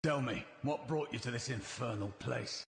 Tell me, what brought you to this infernal place?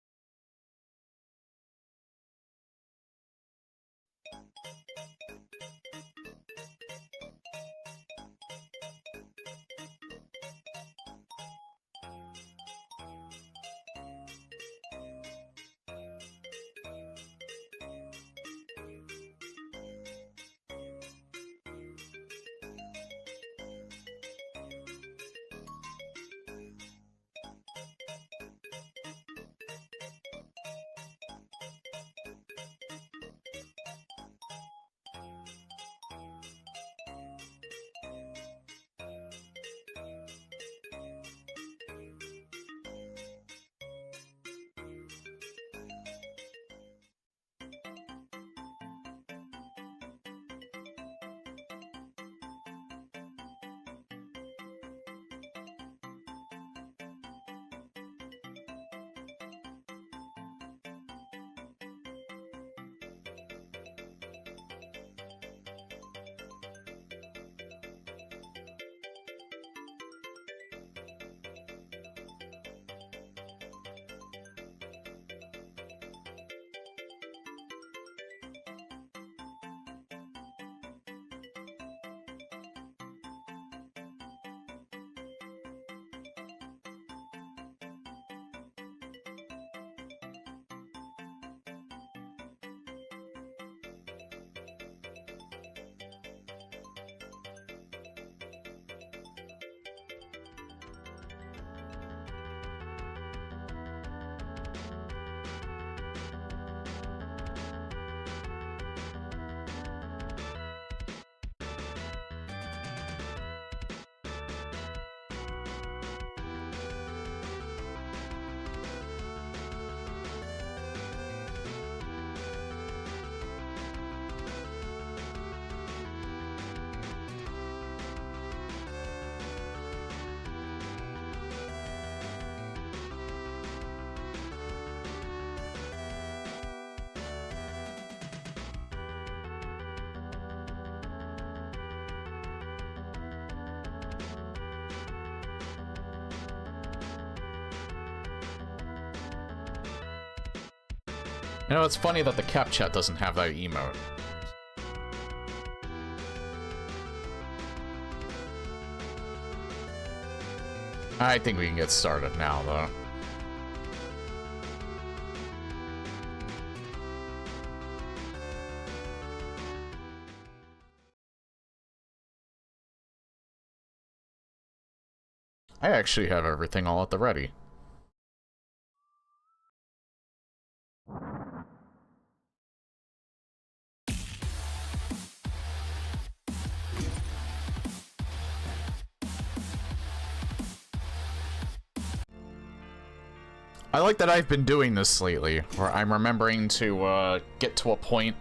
You know, it's funny that the cap chat doesn't have that emote. I think we can get started now, though. I actually have everything all at the ready. I like that I've been doing this lately, where I'm remembering to get to a point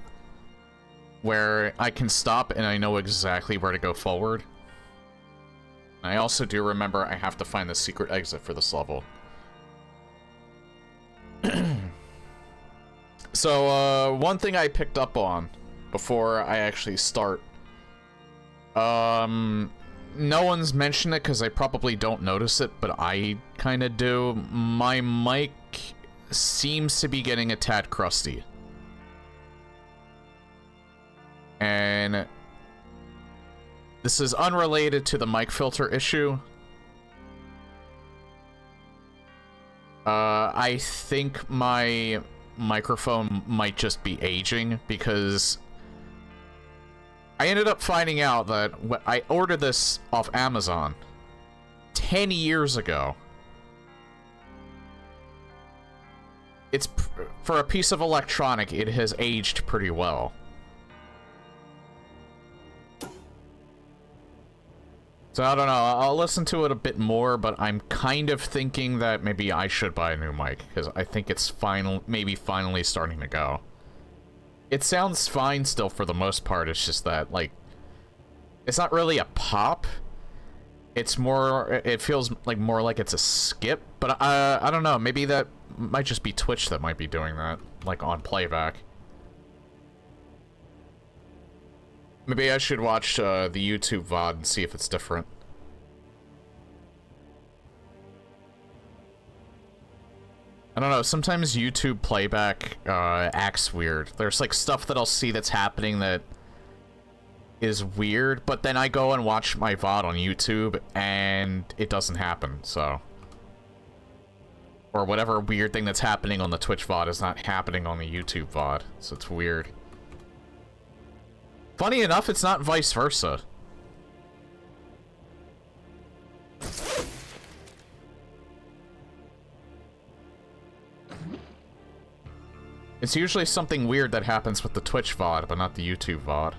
where I can stop and I know exactly where to go forward. I also do remember I have to find the secret exit for this level. So, one thing I picked up on before I actually start, no one's mentioned it because I probably don't notice it, but I kind of do. My mic seems to be getting a tad crusty. And this is unrelated to the mic filter issue. I think my microphone might just be aging because I ended up finding out that I ordered this off Amazon 10 years ago. It's for a piece of electronic, it has aged pretty well. So I don't know, I'll listen to it a bit more, but I'm kind of thinking that maybe I should buy a new mic, because I think it's maybe finally starting to go. It sounds fine still for the most part, it's just that, like, it's not really a pop. It's more, it feels like more like it's a skip, but I don't know, maybe that might just be Twitch that might be doing that, like on playback. Maybe I should watch the YouTube VOD and see if it's different. I don't know, sometimes YouTube playback acts weird. There's like stuff that I'll see that's happening that is weird, but then I go and watch my VOD on YouTube and it doesn't happen, so. Or whatever weird thing that's happening on the Twitch VOD is not happening on the YouTube VOD, so it's weird. Funny enough, it's not vice versa. It's usually something weird that happens with the Twitch VOD, but not the YouTube VOD.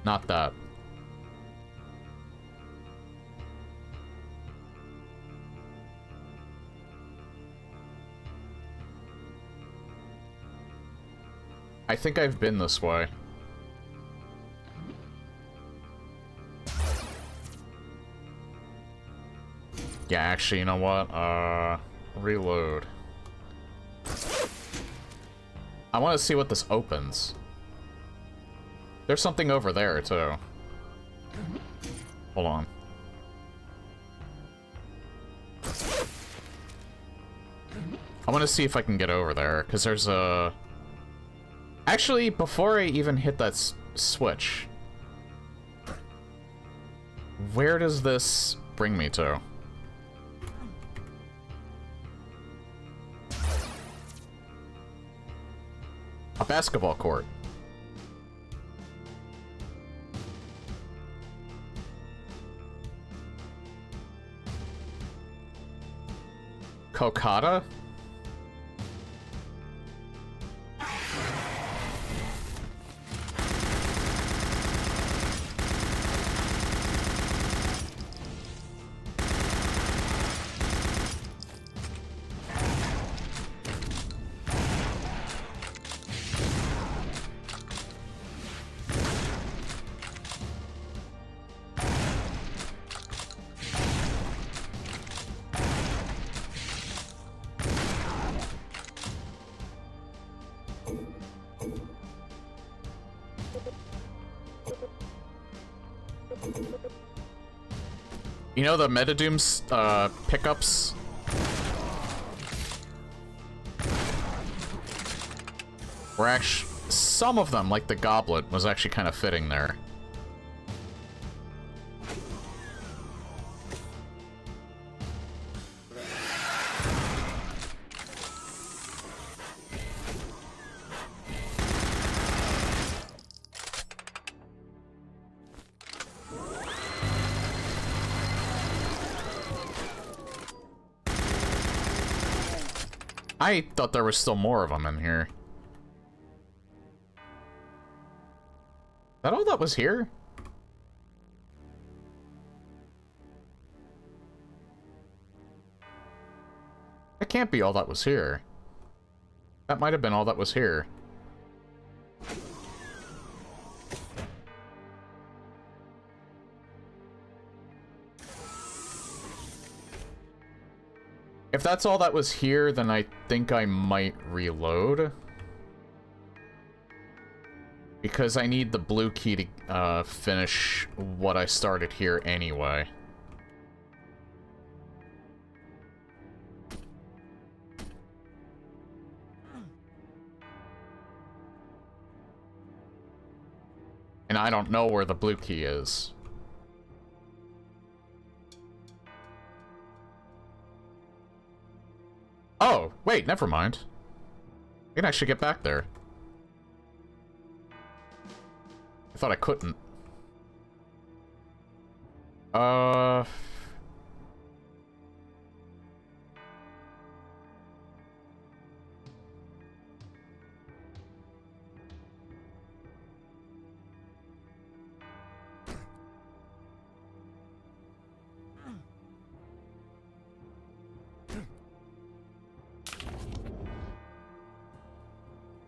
Not that. I think I've been this way. Yeah, actually, you know what? Reload. I want to see what this opens. There's something over there, too. Hold on. I want to see if I can get over there, because there's a... Actually, before I even hit that switch... Where does this bring me to? A basketball court. Kokata? You know the Metadoom's pickups? Were actually... Some of them, like the goblet, was actually kind of fitting there. I thought there was still more of them in here. Is that all that was here? That can't be all that was here. That might have been all that was here. If that's all that was here, then I think I might reload. Because I need the blue key to finish what I started here anyway. And I don't know where the blue key is. Oh, wait, never mind. I can actually get back there. I thought I couldn't.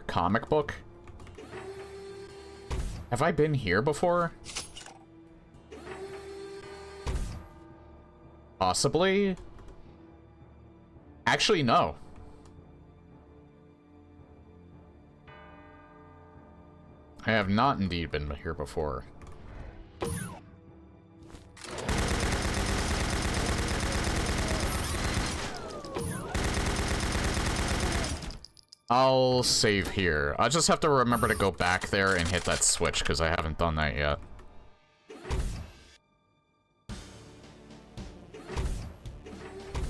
Comic book? Have I been here before? Possibly? Actually, no. I have not indeed been here before. I'll save here. I just have to remember to go back there and hit that switch, because I haven't done that yet.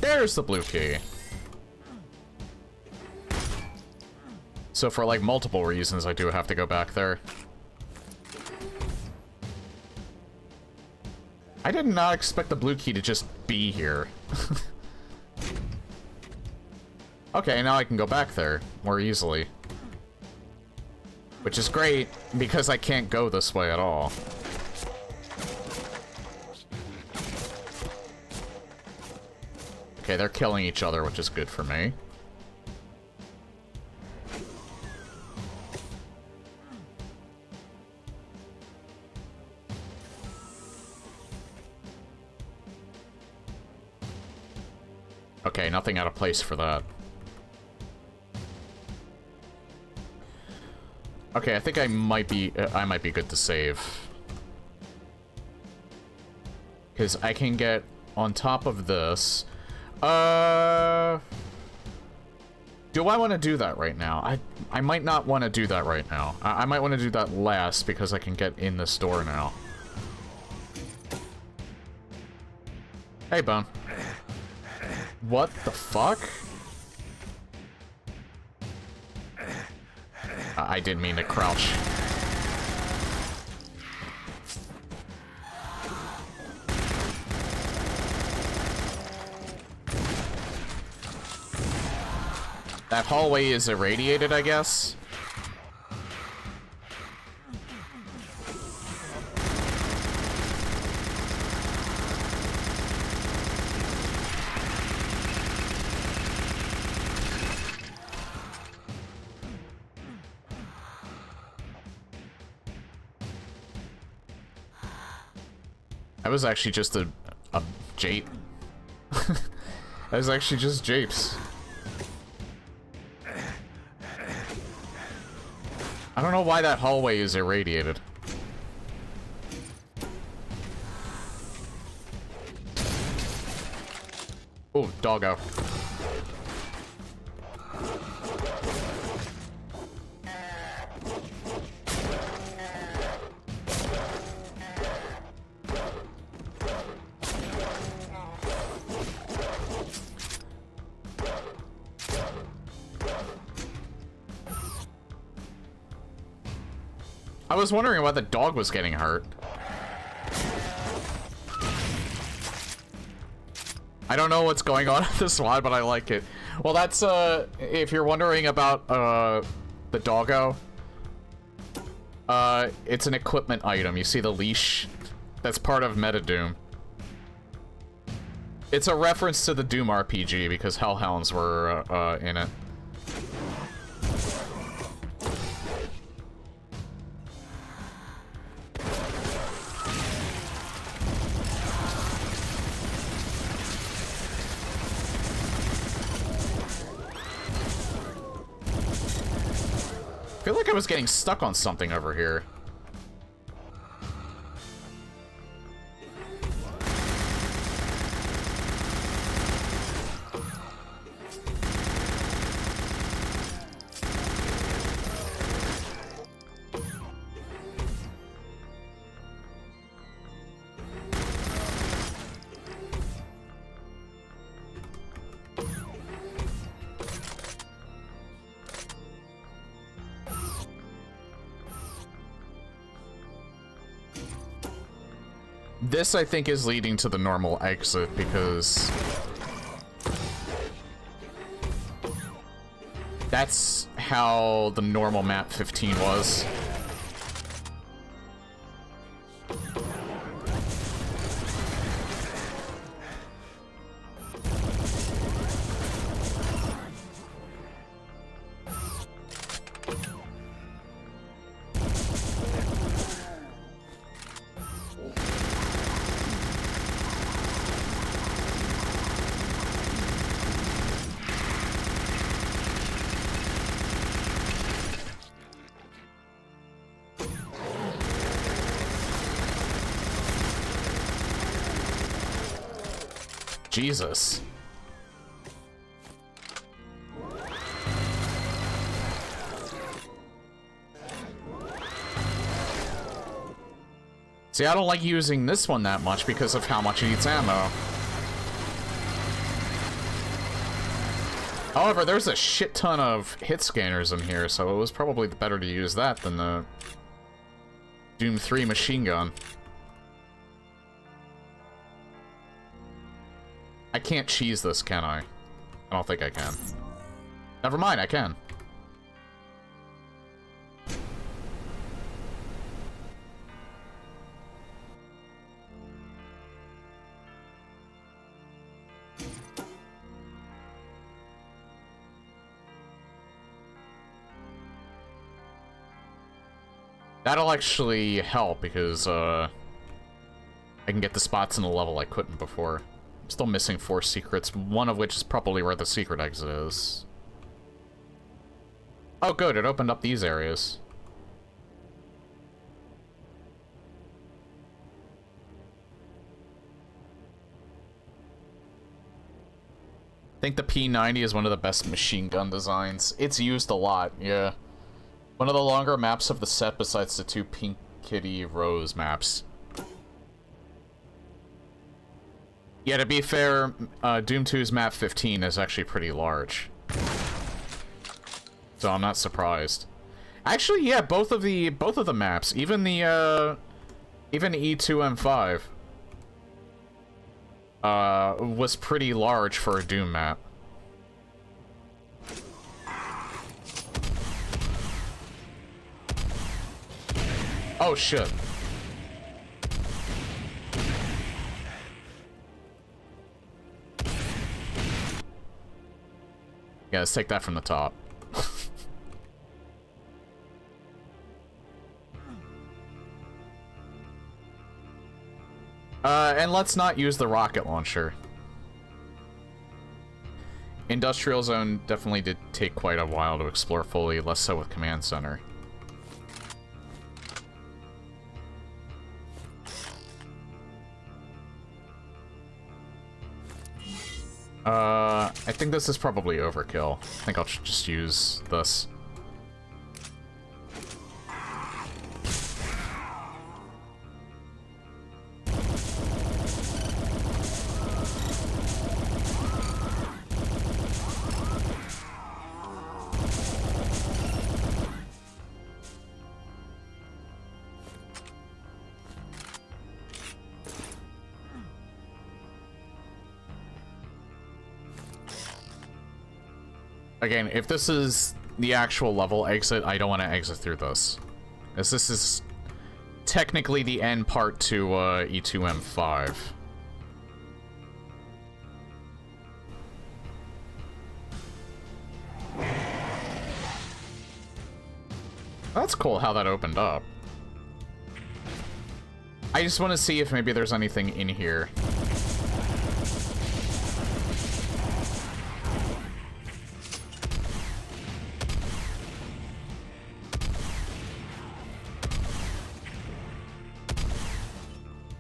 There's the blue key. So for, like, multiple reasons, I do have to go back there. I did not expect the blue key to just be here. Okay, now I can go back there more easily. Which is great, because I can't go this way at all. Okay, they're killing each other, which is good for me. Okay, nothing out of place for that. Okay, I think I might be good to save. Because I can get on top of this. Do I want to do that right now? I might not want to do that right now. I might want to do that last because I can get in this door now. Hey, Bone. What the fuck? I didn't mean to crouch. That hallway is irradiated, I guess? That was actually just a jape. That was actually just japes. I don't know why that hallway is irradiated. Oh, doggo. I was wondering why the dog was getting hurt. I don't know what's going on with this one, but I like it. Well, that's, if you're wondering about, the doggo, it's an equipment item. You see the leash? That's part of Metadoom. It's a reference to the Doom RPG, because hellhounds were, in it. I feel like I was getting stuck on something over here. This, I think, is leading to the normal exit, because that's how the normal map 15 was. Jesus. See, I don't like using this one that much because of how much it eats ammo. However, there's a shit ton of hit scanners in here, so it was probably better to use that than the Doom 3 machine gun. I can't cheese this, can I? I don't think I can. Never mind, I can. That'll actually help because, I can get the spots in the level I couldn't before. I'm still missing 4 secrets, one of which is probably where the secret exit is. Oh good, it opened up these areas. I think the P90 is one of the best machine gun designs. It's used a lot, yeah. One of the longer maps of the set besides the 2 Pink Kitty Rose maps. Yeah, to be fair, Doom 2's map 15 is actually pretty large. So I'm not surprised. Actually, yeah, both of the maps, even the even E2M5 was pretty large for a Doom map. Oh shit. Yeah, let's take that from the top. And let's not use the rocket launcher. Industrial Zone definitely did take quite a while to explore fully, less so with Command Center. I think this is probably overkill. I think I'll just use this. Again, if this is the actual level exit, I don't want to exit through this. As this is technically the end part to E2M5. That's cool how that opened up. I just want to see if maybe there's anything in here.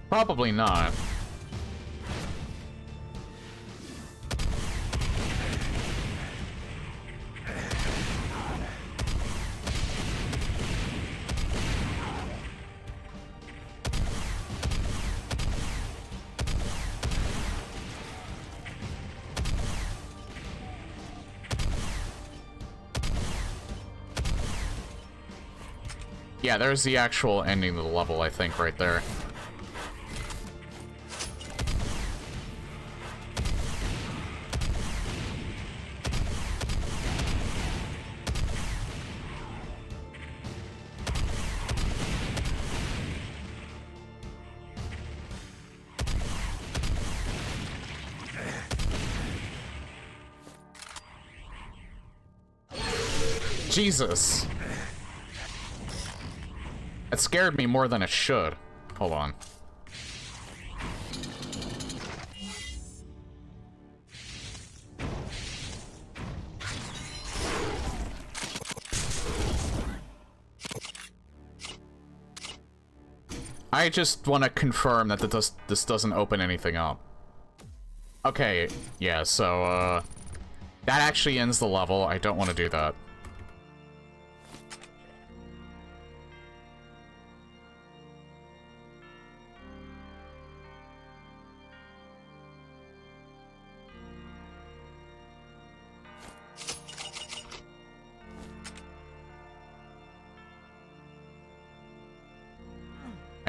Probably not. Yeah, there's the actual ending of the level, I think, right there. Jesus. That scared me more than it should. Hold on. I just want to confirm that this doesn't open anything up. Okay, yeah, so, that actually ends the level. I don't want to do that.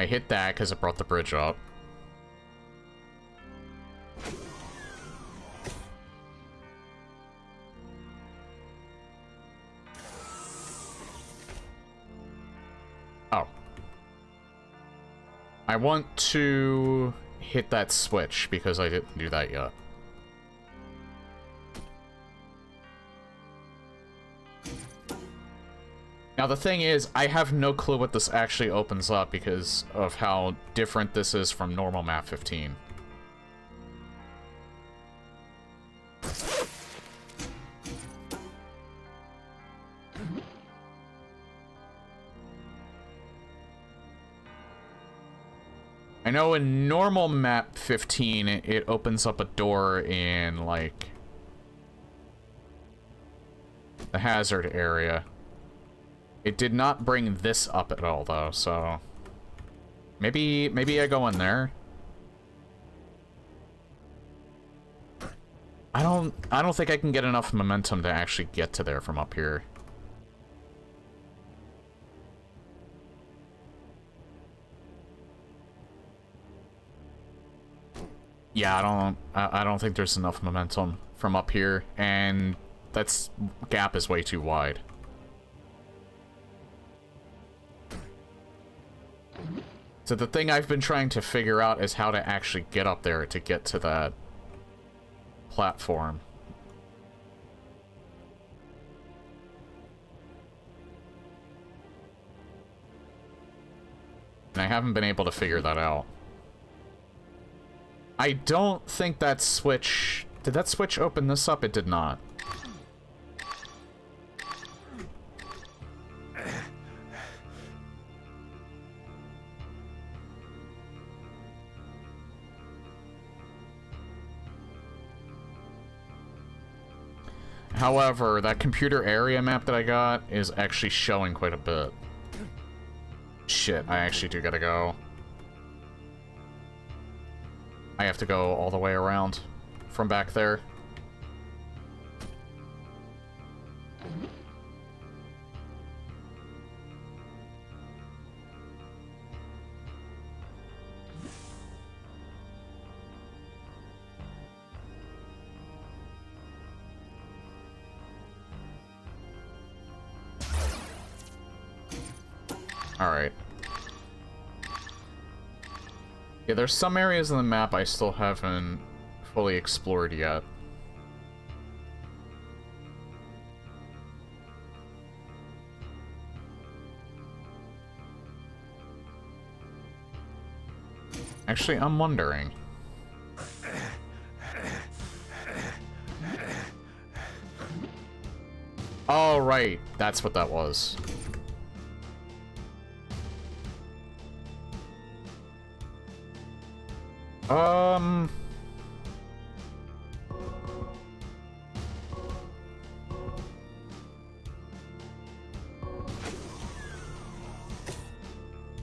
I hit that because it brought the bridge up. Oh. I want to hit that switch because I didn't do that yet. Now the thing is, I have no clue what this actually opens up because of how different this is from normal map 15. I know in normal map 15, it opens up a door in, like, the hazard area. It did not bring this up at all, though, so... Maybe I go in there. I don't think I can get enough momentum to actually get to there from up here. Yeah, I don't think there's enough momentum from up here, and that's gap is way too wide. So the thing I've been trying to figure out is how to actually get up there to get to that platform. And I haven't been able to figure that out. I don't think that switch... Did that switch open this up? It did not. However, that computer area map that I got is actually showing quite a bit. Shit, I actually do gotta go. I have to go all the way around from back there. Alright. Yeah, there's some areas in the map I still haven't fully explored yet. Actually, I'm wondering. Oh, right. That's what that was.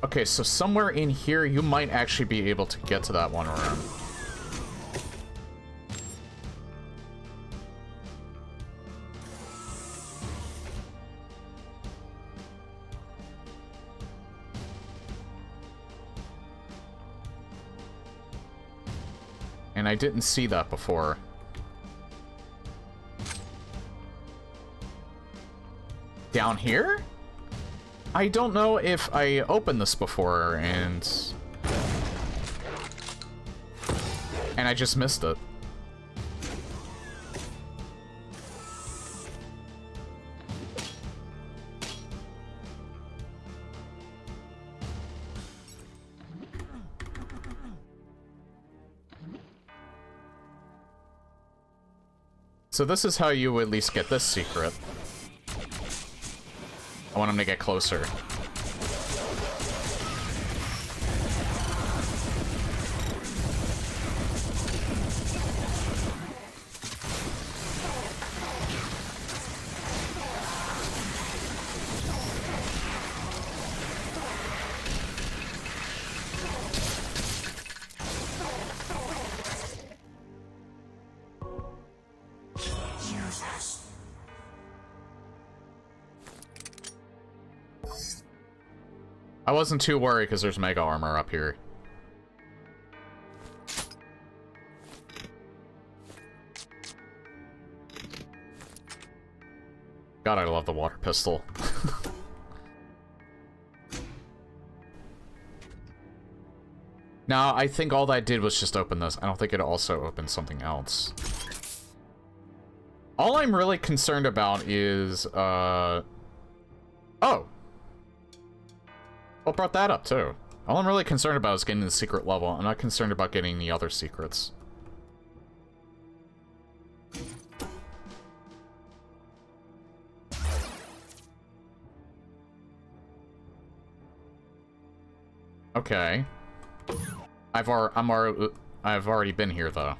Okay, so somewhere in here, you might actually be able to get to that one room. And I didn't see that before. Down here? I don't know if I opened this before and I just missed it. So this is how you at least get this secret. I want him to get closer. I wasn't too worried because there's mega armor up here. God, I love the water pistol. Now, I think all that did was just open this. I don't think it also opened something else. All I'm really concerned about is, Oh! What brought that up, too? All I'm really concerned about is getting the secret level. I'm not concerned about getting the other secrets. Okay. I've already been here, though.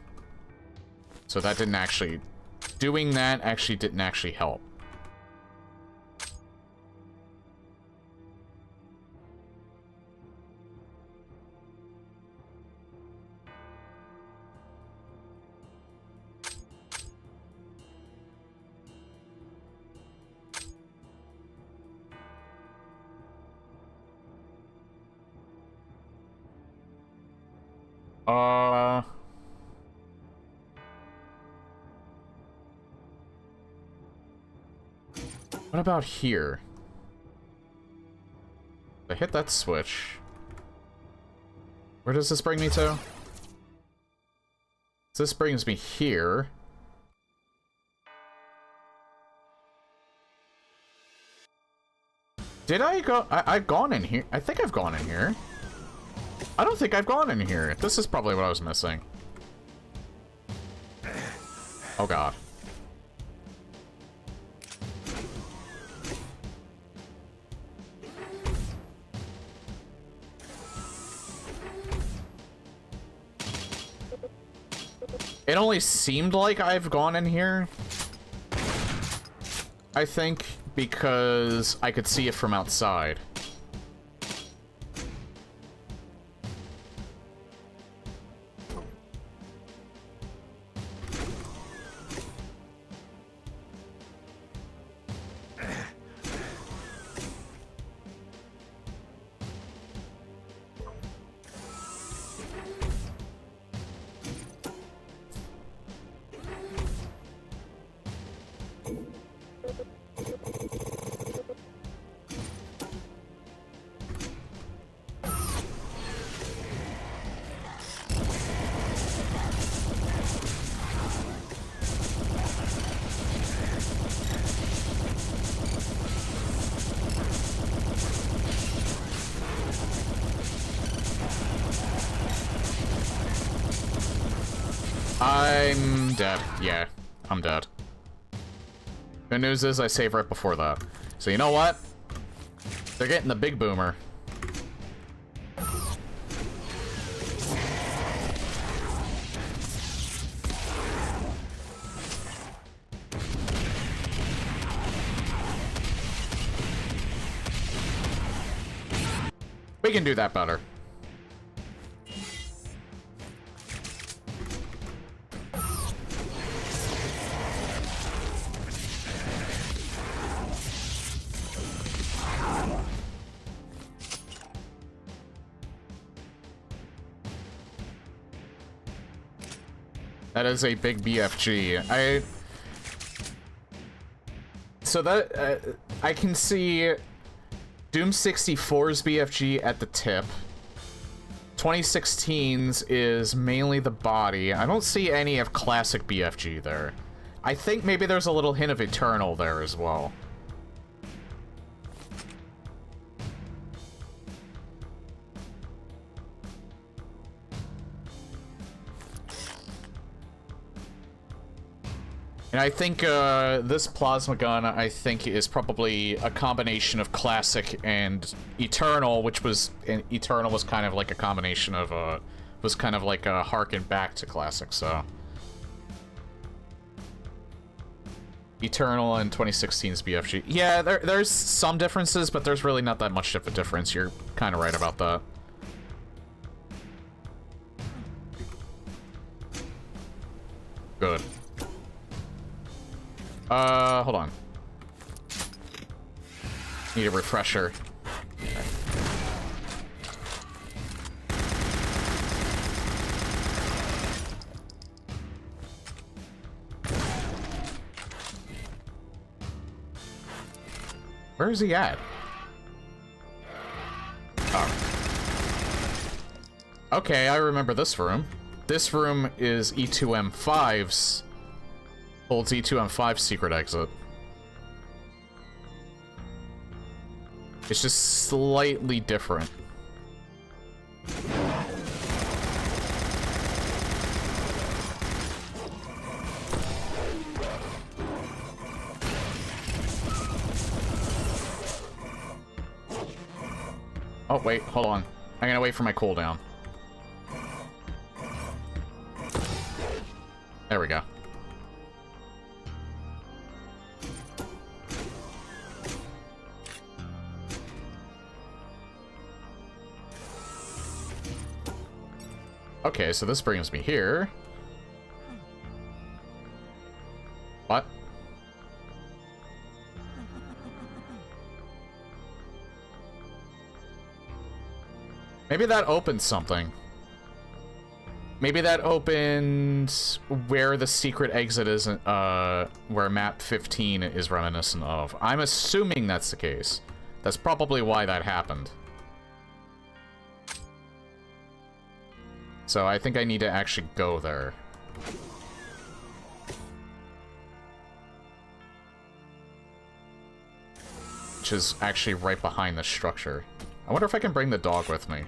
So that didn't actually... Doing that actually didn't actually help. What about here? I hit that switch. Where does this bring me to? So this brings me here. Did I go? I've gone in here. I think I've gone in here. I don't think I've gone in here. This is probably what I was missing. Oh god. It only seemed like I've gone in here. I think because I could see it from outside. I'm dead. Yeah, I'm dead. Good news is I saved right before that. So you know what? They're getting the big boomer. We can do that better. That is a big BFG. So that, I can see Doom 64's BFG at the tip. 2016's is mainly the body. I don't see any of classic BFG there. I think maybe there's a little hint of Eternal there as well. And I think this plasma gun, I think, is probably a combination of classic and Eternal, which was Eternal was kind of like a combination of was kind of like a harken back to classic. So Eternal and 2016's BFG. Yeah, there's some differences, but there's really not that much of a difference. You're kind of right about that. Good. Hold on. Need a refresher. Where is he at? Oh. Okay, I remember this room. This room is E2M5's... holds E2M5's secret exit. It's just slightly different. Oh, wait, hold on. I'm gonna wait for my cooldown. There we go. Okay, so this brings me here. What? Maybe that opened something. Maybe that opened where the secret exit is, where map 15 is reminiscent of. I'm assuming that's the case. That's probably why that happened. So I think I need to actually go there. Which is actually right behind the structure. I wonder if I can bring the dog with me.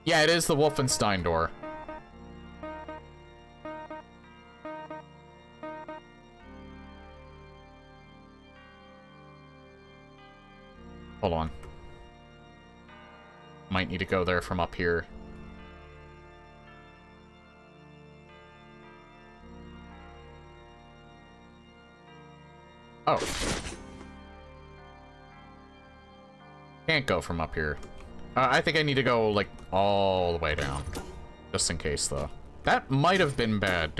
Yeah, it is the Wolfenstein door. Hold on. Might need to go there from up here. Oh. Can't go from up here. I think I need to go, like, all the way down. Just in case, though. That might have been bad,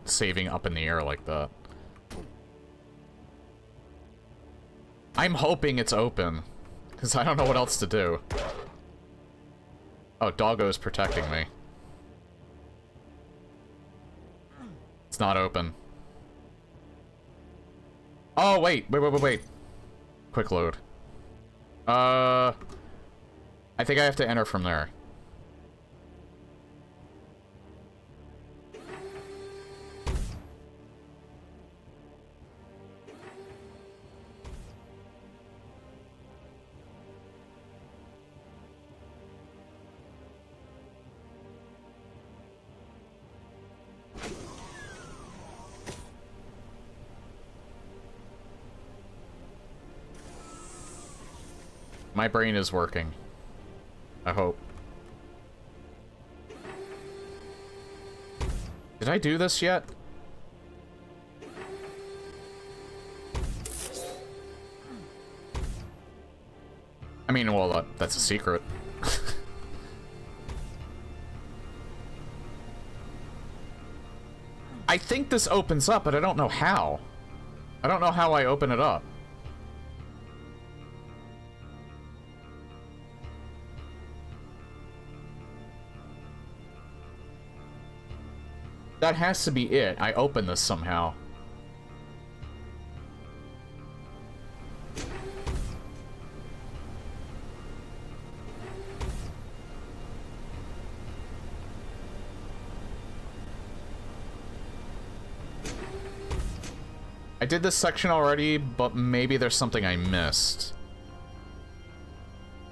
saving up in the air like that. I'm hoping it's open, because I don't know what else to do. Oh, Doggo's protecting me. It's not open. Oh, wait. Quick load. I think I have to enter from there. My brain is working. I hope. Did I do this yet? I mean, well, that's a secret. I think this opens up, but I don't know how. I don't know how I open it up. That has to be it. I opened this somehow. I did this section already, but maybe there's something I missed.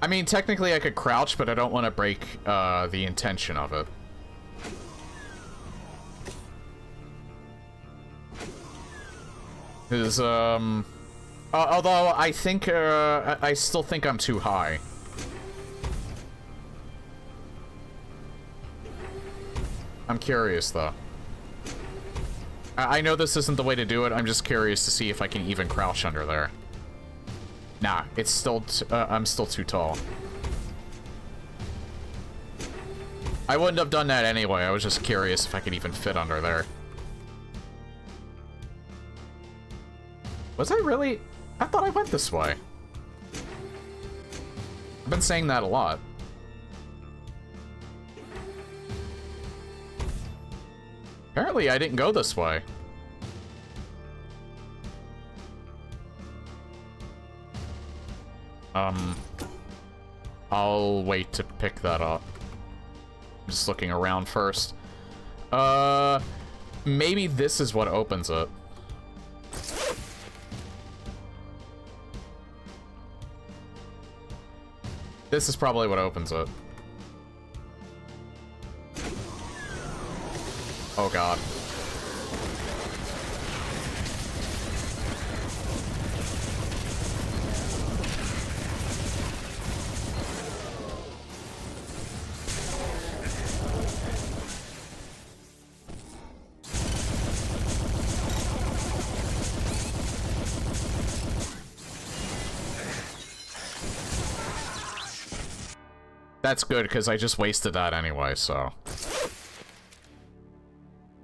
I mean, technically I could crouch, but I don't want to break the intention of it. Because, although I think, I still think I'm too high. I'm curious, though. I know this isn't the way to do it, I'm just curious to see if I can even crouch under there. Nah, it's still, I'm still too tall. I wouldn't have done that anyway, I was just curious if I could even fit under there. Was I really? I thought I went this way. I've been saying that a lot. Apparently I didn't go this way. I'll wait to pick that up. Just looking around first. Maybe this is what opens it. This is probably what opens it. Oh god. That's good, because I just wasted that anyway, so...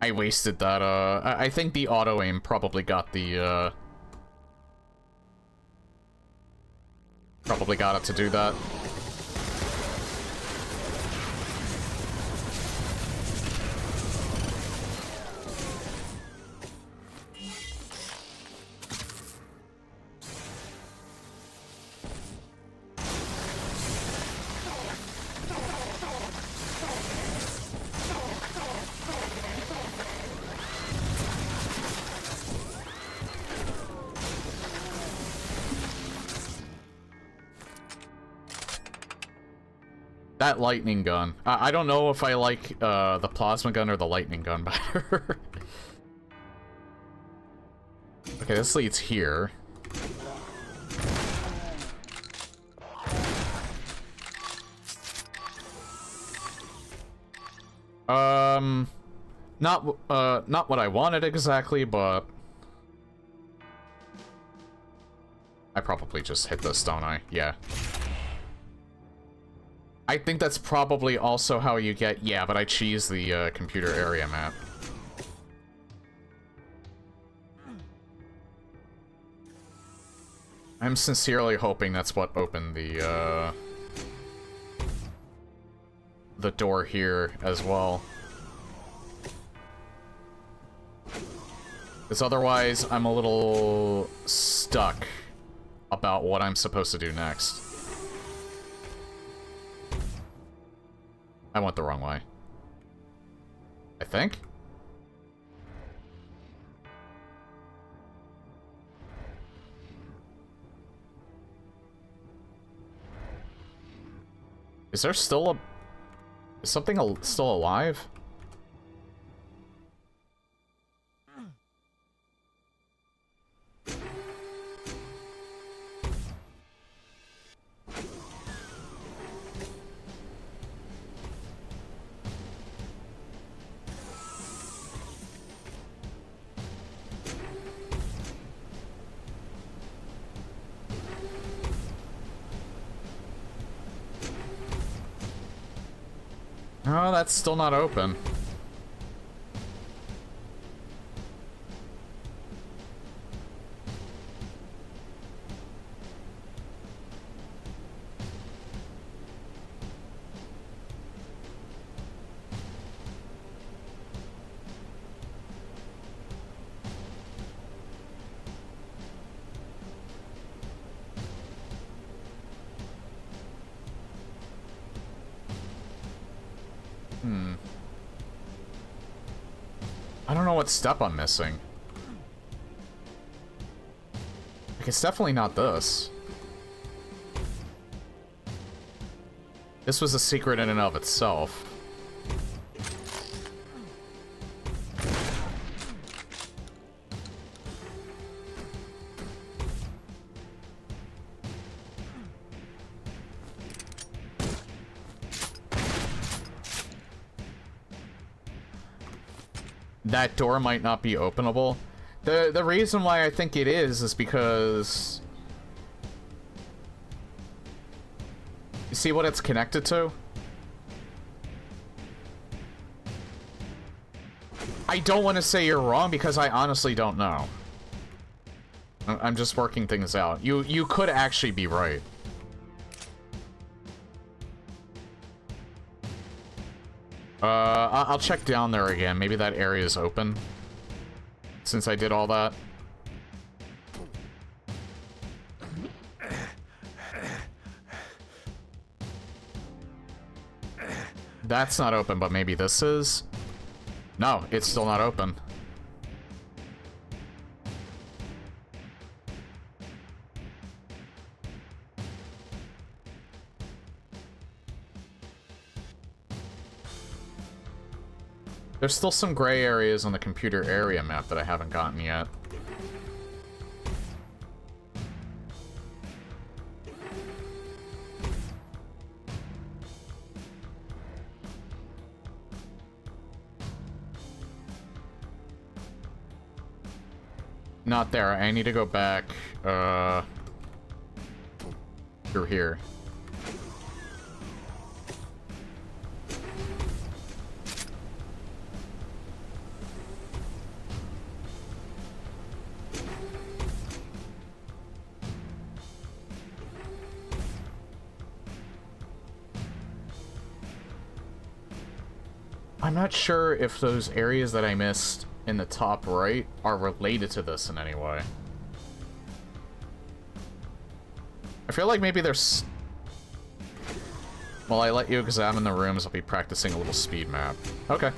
I wasted that, I think the auto-aim probably got the, probably got it to do that. That lightning gun. I don't know if I like the plasma gun or the lightning gun better. Okay, this leads here. Not what I wanted exactly, but I probably just hit this, don't I? Yeah. I think that's probably also how you get... Yeah, but I cheesed the computer area map. I'm sincerely hoping that's what opened the door here as well. Because otherwise, I'm a little stuck about what I'm supposed to do next. I went the wrong way. I think? Is there still a... Is something still alive? No, that's still not open. I don't know what step I'm missing. Like, it's definitely not this. This was a secret in and of itself. That door might not be openable. The reason why I think it is because... You see what it's connected to? I don't want to say you're wrong because I honestly don't know. I'm just working things out. You could actually be right. I'll check down there again. Maybe that area is open. Since I did all that. That's not open, but maybe this is? No, it's still not open. There's still some gray areas on the computer area map that I haven't gotten yet. Not there. I need to go back, through here. I'm not sure if those areas that I missed in the top right are related to this in any way. I feel like maybe there's... While I let you examine the rooms, I'll be practicing a little speed map. Okay.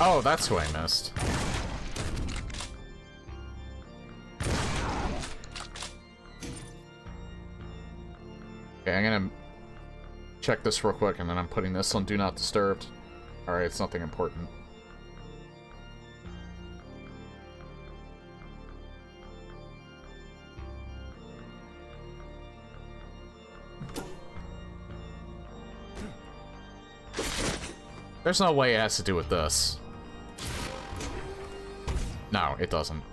Oh, that's who I missed. Okay, I'm gonna check this real quick, and then I'm putting this on Do Not Disturbed. Alright, it's nothing important. There's no way it has to do with this. No, it doesn't.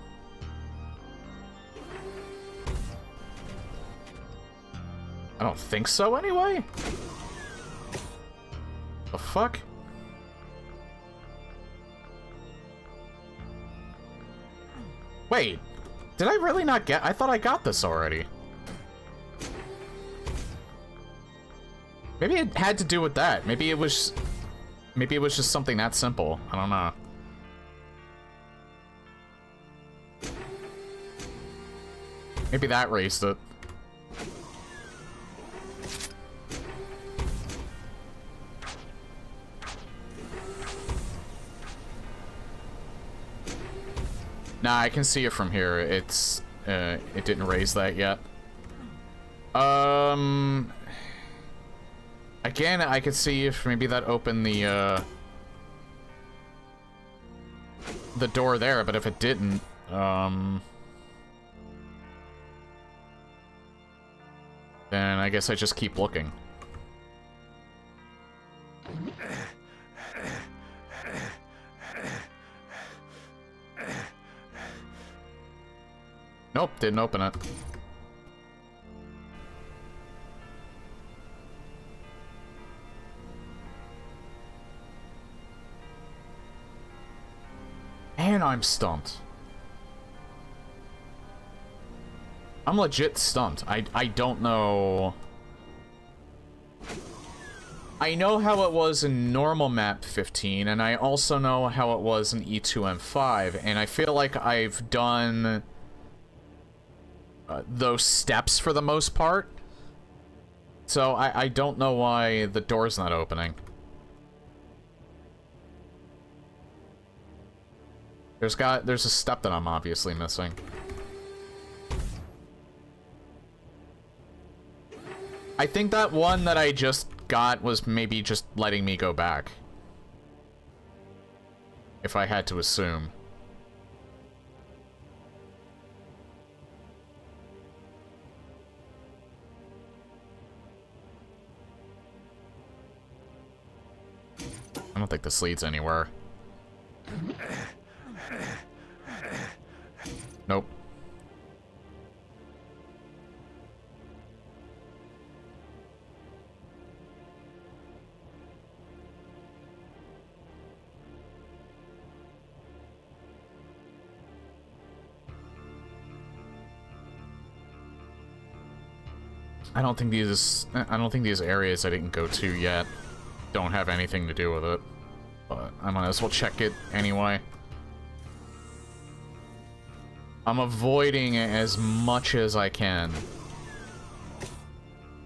I don't think so, anyway? The fuck? Wait, did I really not get... I thought I got this already. Maybe it had to do with that. Maybe it was just something that simple. I don't know. Maybe that raised it. Nah, I can see it from here. It's, it didn't raise that yet. Again, I could see if maybe that opened the door there, but if it didn't, then I guess I just keep looking. Nope, didn't open it. And I'm stumped. I'm legit stumped. I don't know... I know how it was in normal map 15, and I also know how it was in E2M5, and I feel like I've done those steps for the most part. So I don't know why the door's not opening. There's a step that I'm obviously missing. I think that one that I just got was maybe just letting me go back. If I had to assume. I don't think this leads anywhere. Nope. I don't think these areas I didn't go to yet don't have anything to do with it. But I might as well check it anyway. I'm avoiding as much as I can.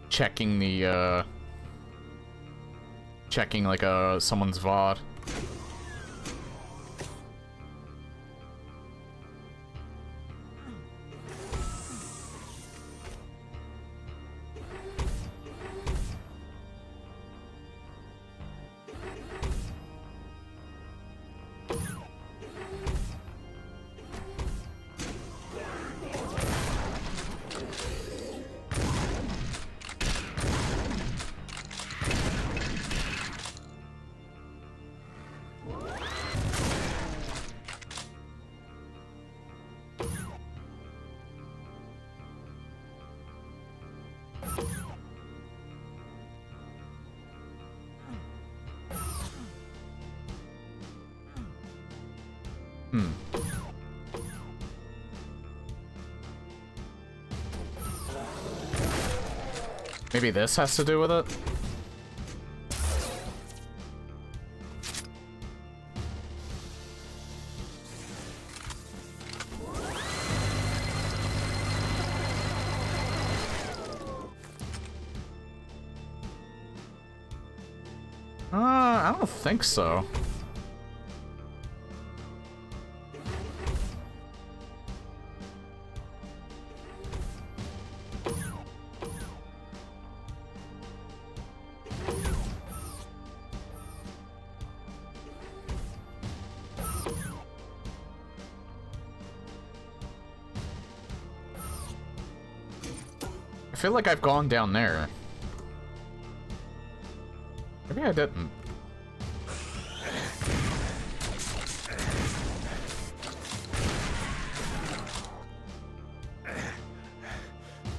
Checking the, checking, like, someone's VOD. Maybe this has to do with it? I don't think so. I feel like I've gone down there. Maybe I didn't.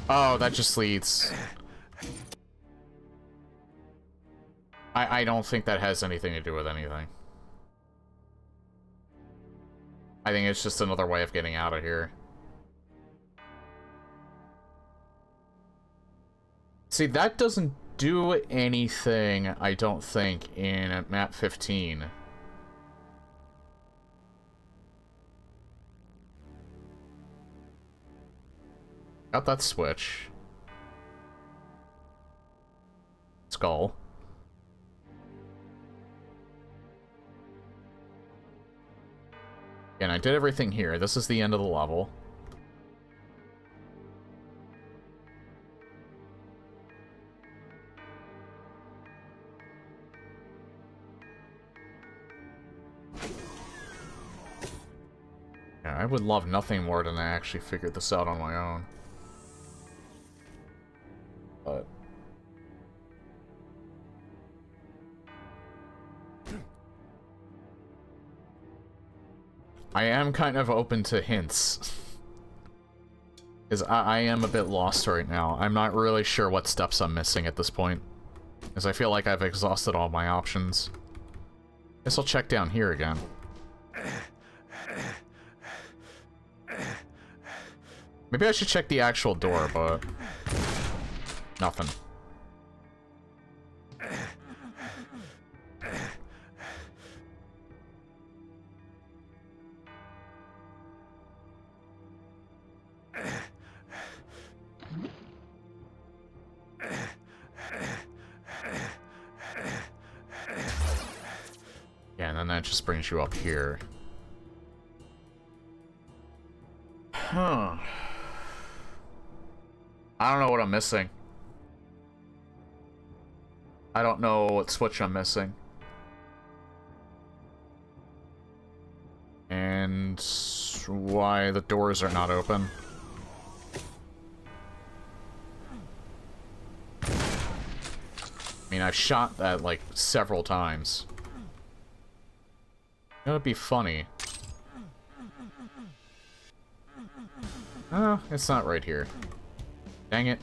Oh, that just leads. I don't think that has anything to do with anything. I think it's just another way of getting out of here. See, that doesn't do anything, I don't think, in map 15. Got that switch. Skull. And I did everything here. This is the end of the level. Yeah, I would love nothing more than to actually figure this out on my own. But I am kind of open to hints. Because I am a bit lost right now. I'm not really sure what steps I'm missing at this point. Because I feel like I've exhausted all my options. Guess I'll check down here again. Maybe I should check the actual door, but nothing. Yeah, and then that just brings you up here. Huh. I don't know what I'm missing. I don't know what switch I'm missing. And why the doors are not open. I mean, I've shot that, like, several times. It would be funny. Oh, it's not right here. Dang it.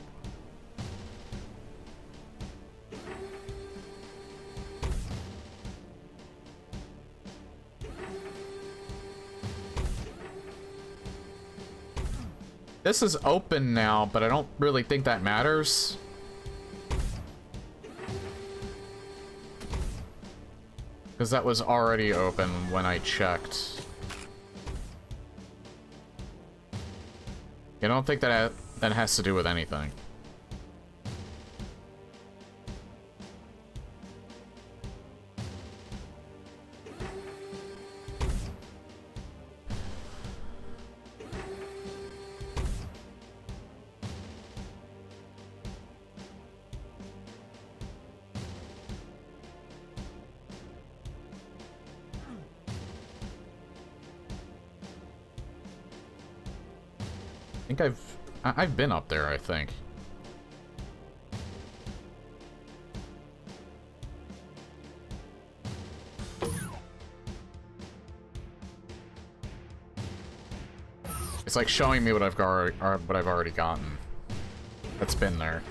This is open now, but I don't really think that matters. Because that was already open when I checked. I don't think that has to do with anything. I think I've been up there, I think. It's like showing me what I've already gotten. That's been there.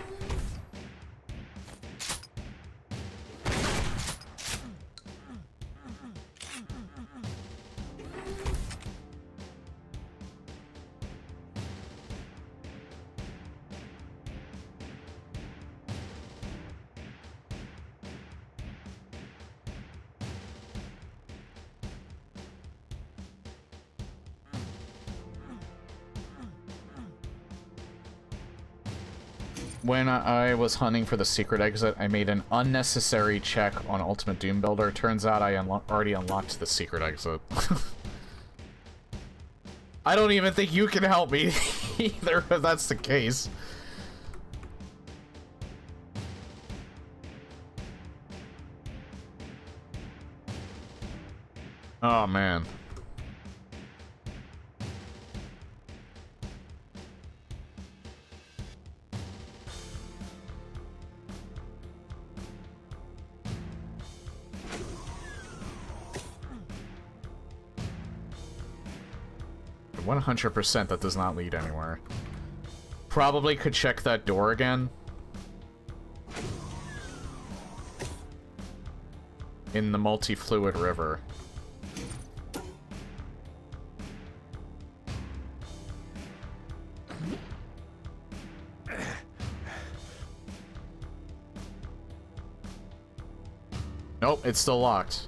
When I was hunting for the secret exit, I made an unnecessary check on Ultimate Doom Builder. Turns out I already unlocked the secret exit. I don't even think you can help me either, if that's the case. Oh, man. One 100% that does not lead anywhere. Probably could check that door again. In the multi-fluid river. Nope, it's still locked.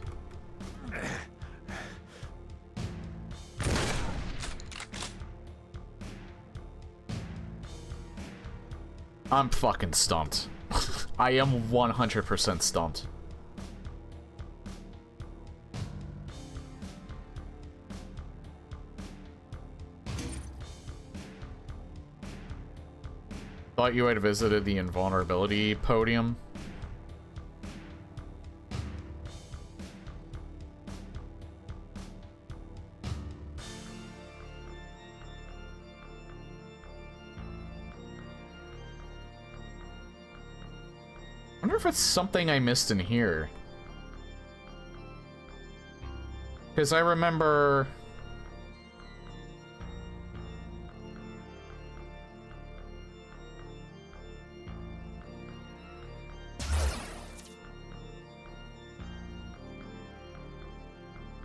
I'm fucking stumped. I am 100% stumped. Thought you had visited the invulnerability podium. I wonder if it's something I missed in here. Because I remember...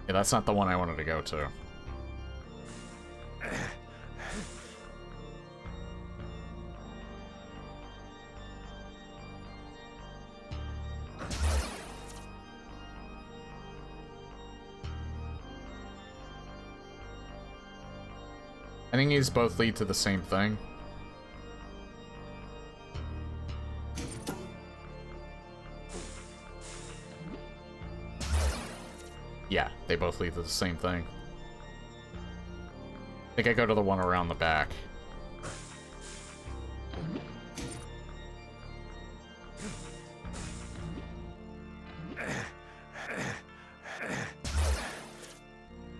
Yeah, that's not the one I wanted to go to. I think these both lead to the same thing. Yeah, they both lead to the same thing. I think I go to the one around the back.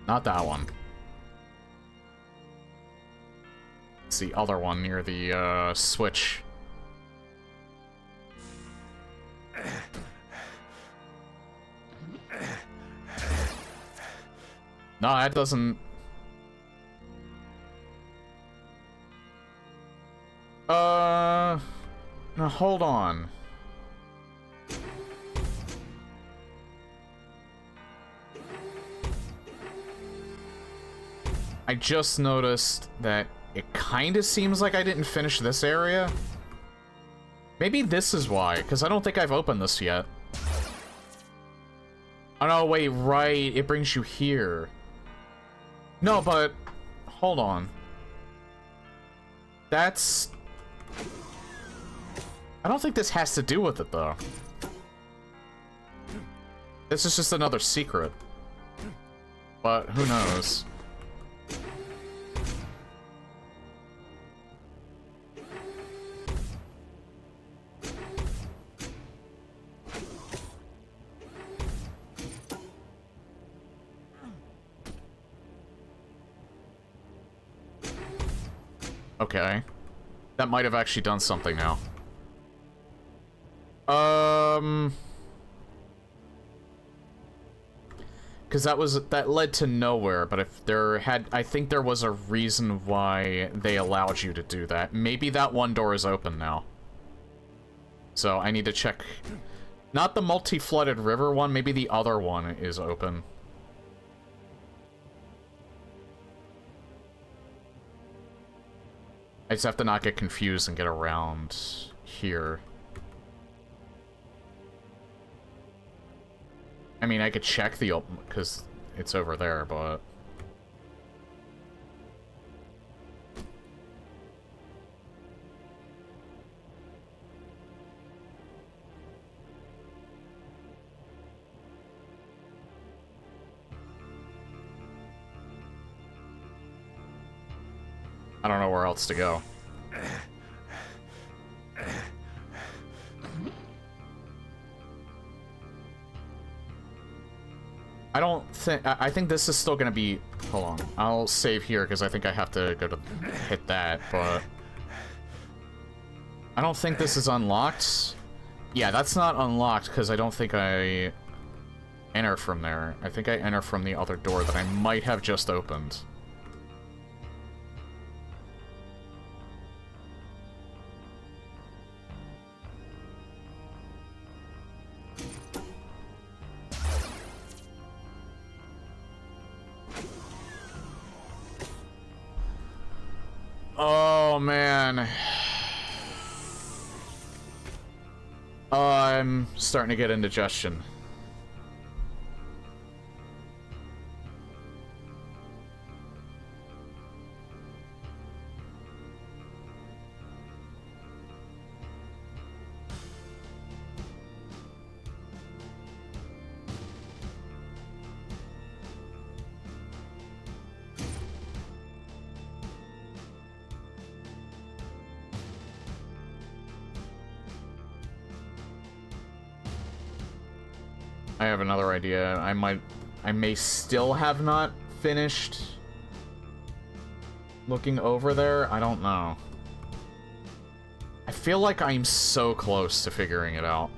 Not that one. It's the other one near the switch. No, that doesn't... No, hold on. I just noticed that it kind of seems like I didn't finish this area. Maybe this is why, because I don't think I've opened this yet. Oh no, wait, right, it brings you here. No, but... hold on. That's... I don't think this has to do with it, though. This is just another secret. But who knows? Okay. That might have actually done something now. Because that led to nowhere, but if there had... I think there was a reason why they allowed you to do that. Maybe that one door is open now. So I need to check... Not the multi-flooded river one, maybe the other one is open. I just have to not get confused and get around here. I mean, I could check the open, because it's over there, but... I don't know where else to go. I don't think... I think this is still gonna be... Hold on. I'll save here, because I think I have to go to hit that, but... I don't think this is unlocked. Yeah, that's not unlocked, because I don't think I enter from there. I think I enter from the other door that I might have just opened. Oh, man. I'm starting to get indigestion. I have another idea. I may still have not finished looking over there. I don't know. I feel like I'm so close to figuring it out.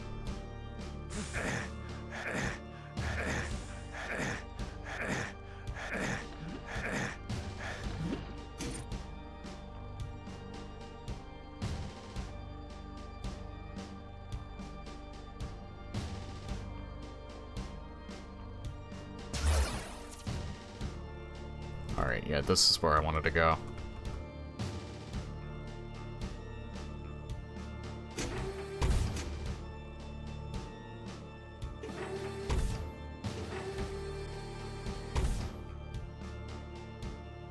Alright, yeah, this is where I wanted to go.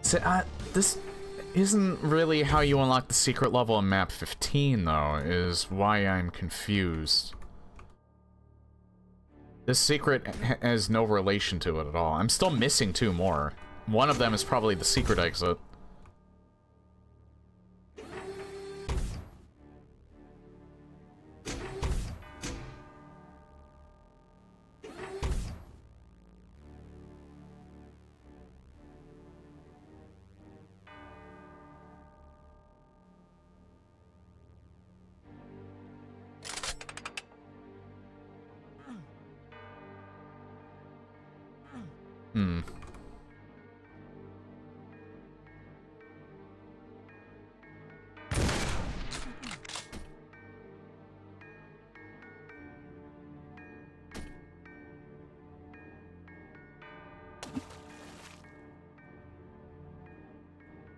So, this isn't really how you unlock the secret level in map 15, though, is why I'm confused. This secret has no relation to it at all. I'm still missing two more. One of them is probably the secret exit.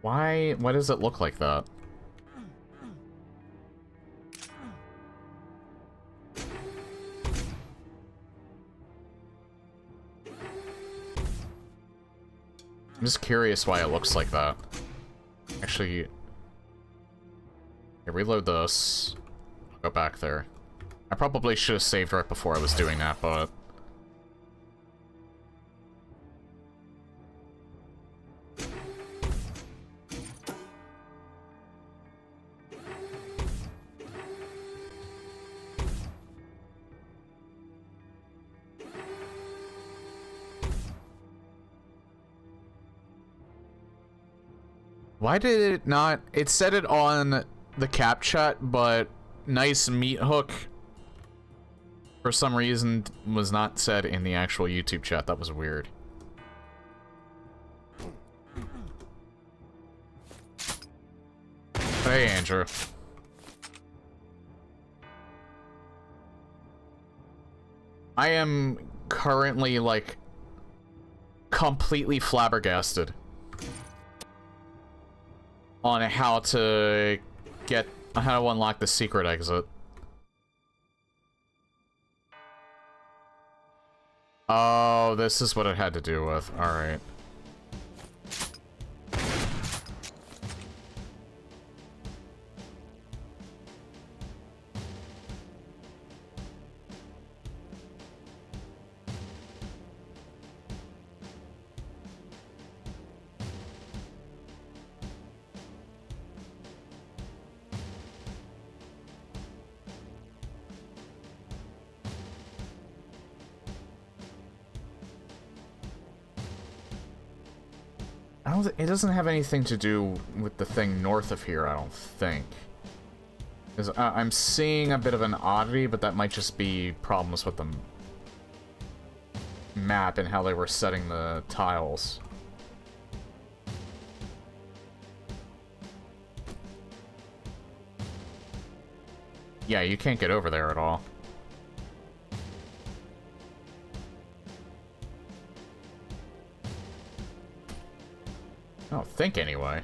Why does it look like that? I'm just curious why it looks like that. Actually, here, reload this. I'll go back there. I probably should have saved right before I was doing that, but... Why did it not... It said it on the cap chat, but nice meat hook for some reason was not said in the actual YouTube chat. That was weird. Hey, Andrew. I am currently, like, completely flabbergasted on how to unlock the secret exit. Oh, this is what it had to do with. Alright. It doesn't have anything to do with the thing north of here, I don't think. Because I'm seeing a bit of an oddity, but that might just be problems with the map and how they were setting the tiles. Yeah, you can't get over there at all. I don't think, anyway.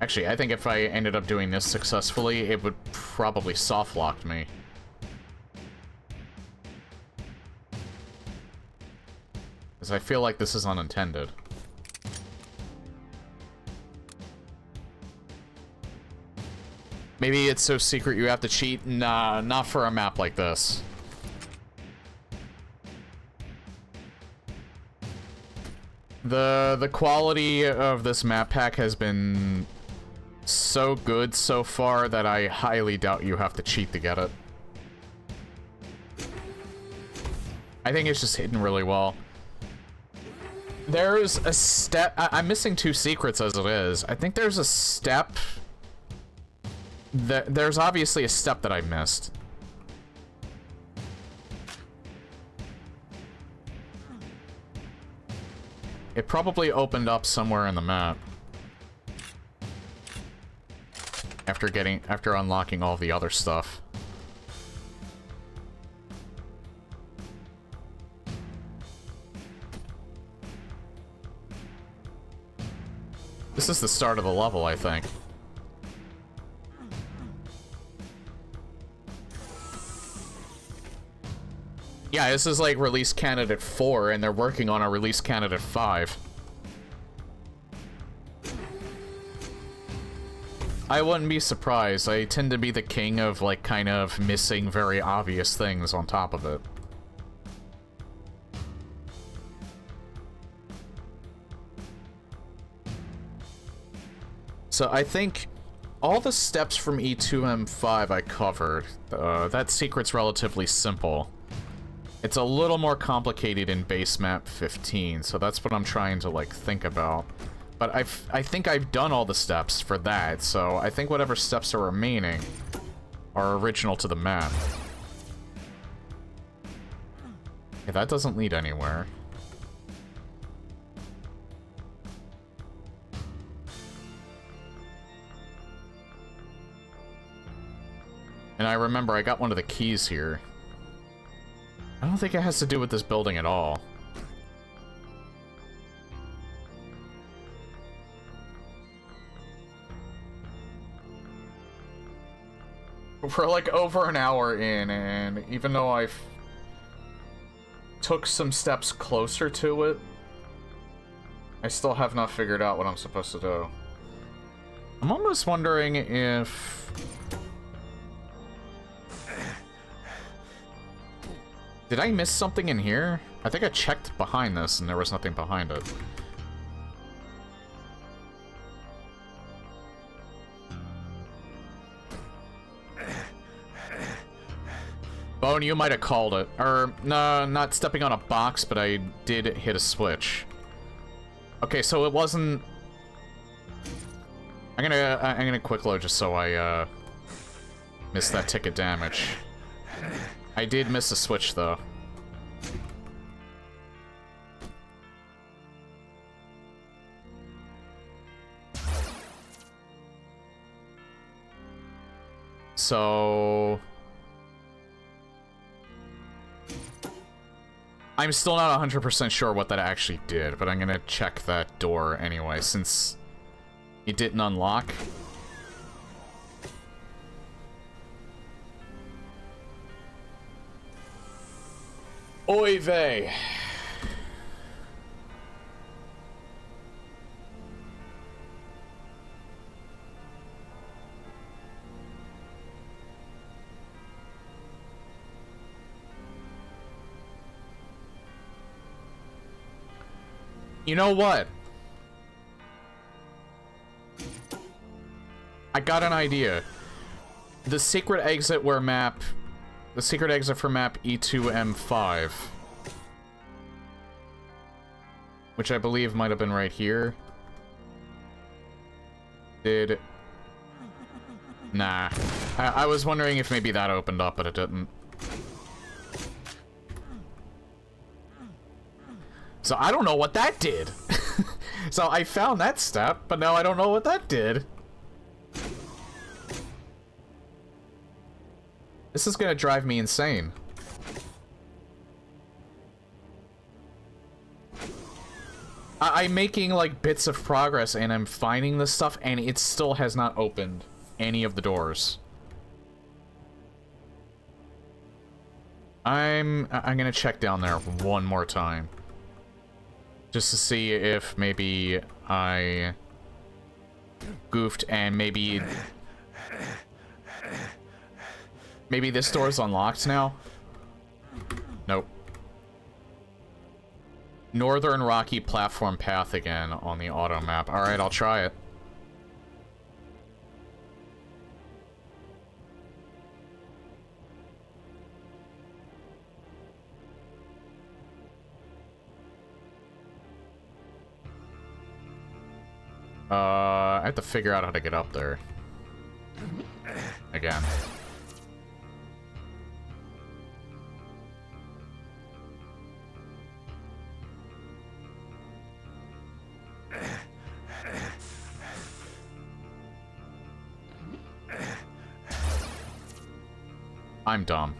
Actually, I think if I ended up doing this successfully, it would probably soft-lock me. Because I feel like this is unintended. Maybe it's so secret you have to cheat? Nah, not for a map like this. The quality of this map pack has been so good so far that I highly doubt you have to cheat to get it. I think it's just hidden really well. There's a step... I'm missing 2 secrets as it is. I think there's a step... There's obviously a step that I missed. It probably opened up somewhere in the map. After unlocking all the other stuff. This is the start of the level, I think. Yeah, this is like release candidate 4, and they're working on a release candidate 5. I wouldn't be surprised. I tend to be the king of, like, kind of missing very obvious things on top of it. So I think all the steps from E2M5 I covered. That secret's relatively simple. It's a little more complicated in base map 15, so that's what I'm trying to, like, think about. But I think I've done all the steps for that, so I think whatever steps are remaining are original to the map. Yeah, that doesn't lead anywhere. And I remember I got one of the keys here. I don't think it has to do with this building at all. We're like over an hour in, and even though I've took some steps closer to it, I still have not figured out what I'm supposed to do. I'm almost wondering if... Did I miss something in here? I think I checked behind this and there was nothing behind it. Bone, you might have called it. Or, no, not stepping on a box, but I did hit a switch. Okay, so it wasn't... I'm gonna quick load just so I, miss that ticket damage. I did miss a switch, though. So... I'm still not 100% sure what that actually did, but I'm gonna check that door anyway, since it didn't unlock. Oy vey. You know what? I got an idea. The secret exit where map... The secret exit for map E2M5. Which I believe might have been right here. Did... Nah. I was wondering if maybe that opened up, but it didn't. So I don't know what that did. So I found that step, but now I don't know what that did. This is gonna drive me insane. I'm making like bits of progress and I'm finding this stuff and it still has not opened any of the doors. I'm gonna check down there one more time. Just to see if maybe I goofed and maybe this door's unlocked now? Nope. Northern Rocky Platform Path again on the auto map. Alright, I'll try it. I have to figure out how to get up there. Again. I'm dumb.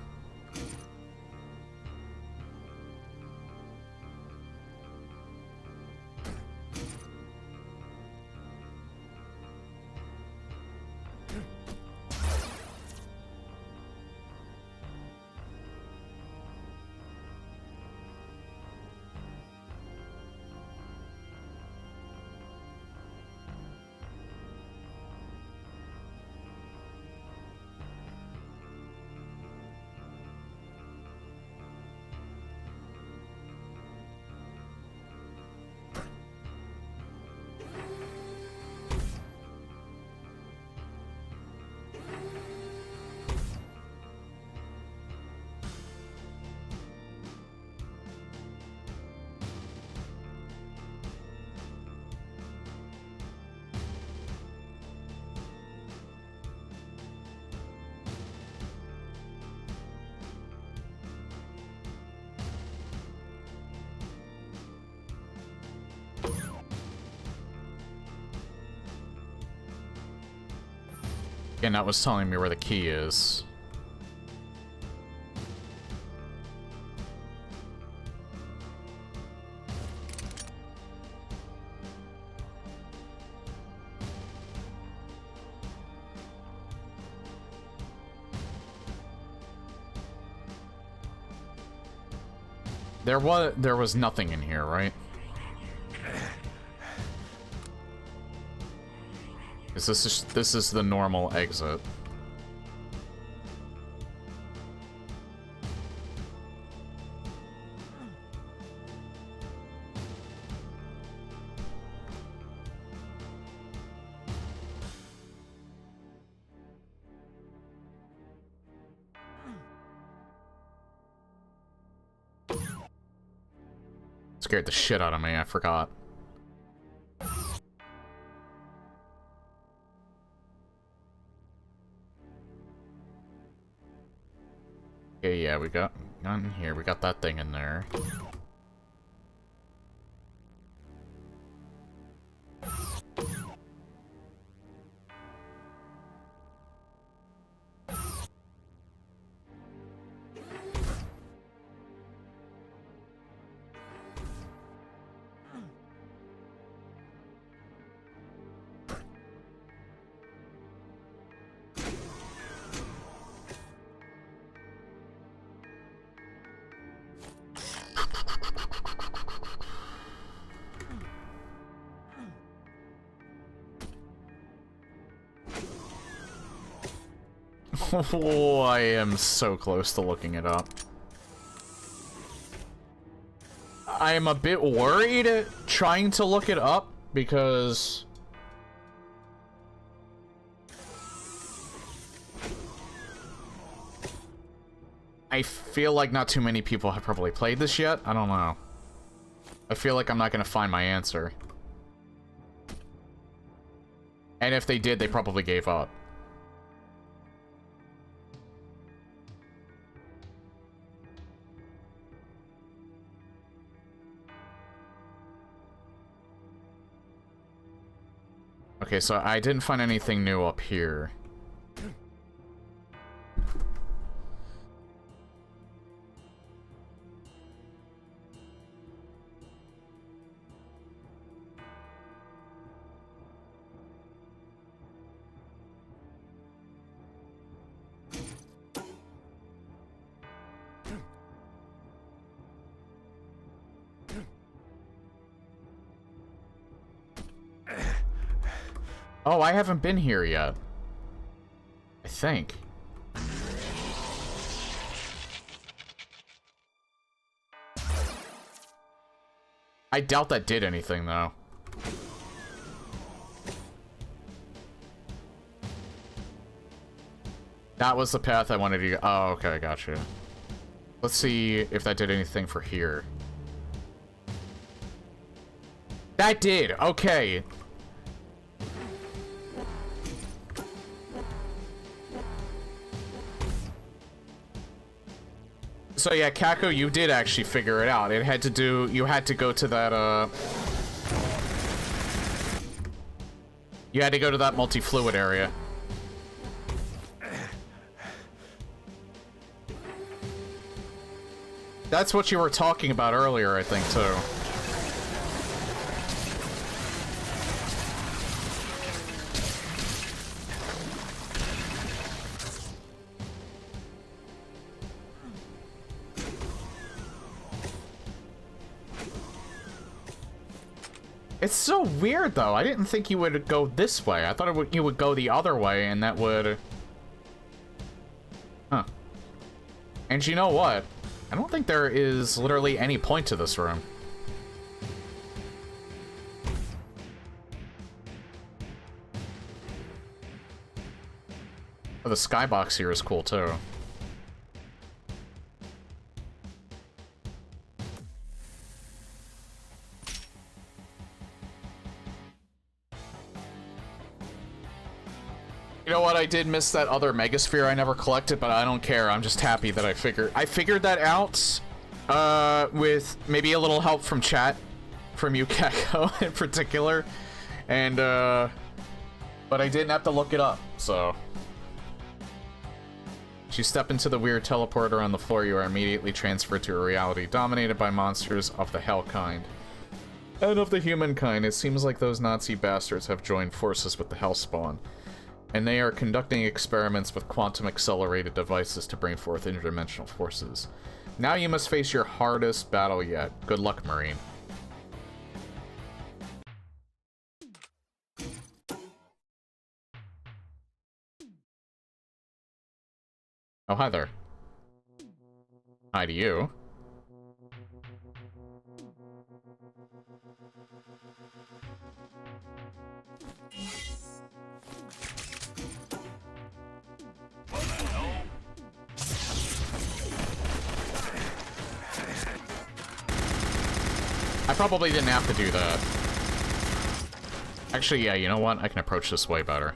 And that was telling me where the key is. There was nothing in here, right? This is the normal exit. Scared the shit out of me, I forgot. Okay, yeah, we got in here. We got that thing in there. Oh, I am so close to looking it up. I am a bit worried trying to look it up because I feel like not too many people have probably played this yet. I don't know. I feel like I'm not going to find my answer. And if they did, they probably gave up. Okay, so I didn't find anything new up here. Oh, I haven't been here yet. I think. I doubt that did anything, though. That was the path I wanted to go. Oh, okay, gotcha. Let's see if that did anything for here. That did! Okay. So yeah, Kako, you did actually figure it out. It had to do... You had to go to that, You had to go to that multi-fluid area. That's what you were talking about earlier, I think, too. It's so weird, though. I didn't think you would go this way. I thought you would go the other way, and that would... Huh. And you know what? I don't think there is literally any point to this room. Oh, the skybox here is cool, too. You know what? I did miss that other Megasphere I never collected, but I don't care. I'm just happy that I figured that out with maybe a little help from chat, from you, Kako, in particular. And, but I didn't have to look it up, so. If you step into the weird teleporter on the floor, you are immediately transferred to a reality dominated by monsters of the hell kind. And of the humankind, it seems like those Nazi bastards have joined forces with the Hellspawn. And they are conducting experiments with quantum-accelerated devices to bring forth interdimensional forces. Now you must face your hardest battle yet. Good luck, Marine. Oh, hi there. Hi to you. I probably didn't have to do that. Actually, yeah, you know what? I can approach this way better.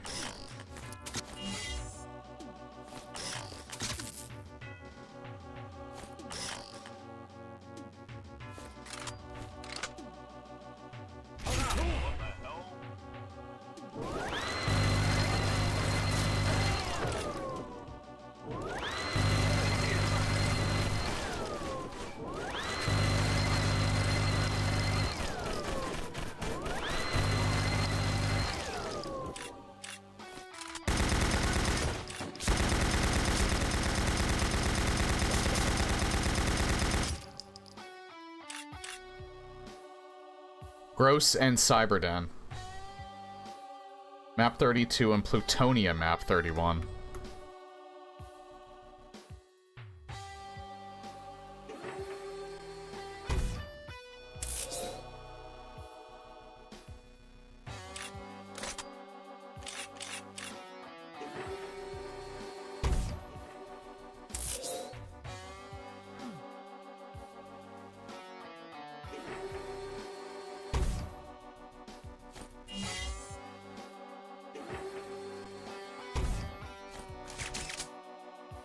Gross and Cyberden. Map 32 and Plutonia map 31.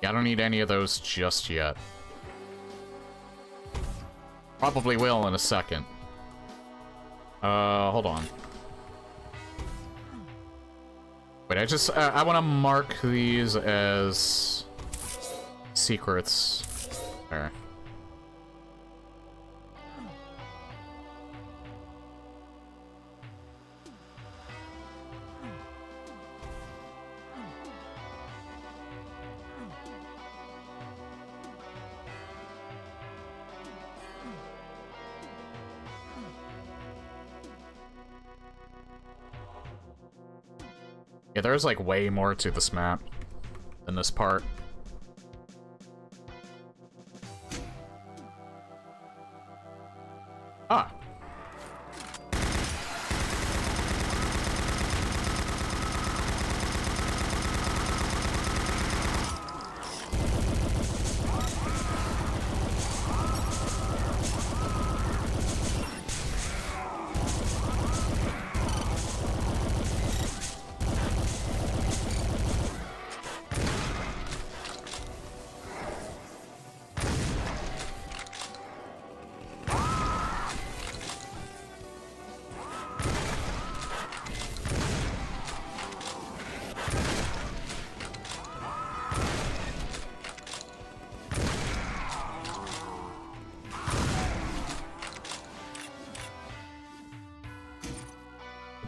I don't need any of those just yet. Probably will in a second. Hold on. Wait, I want to mark these as secrets. There. Yeah, there's like way more to this map than this part. Ah.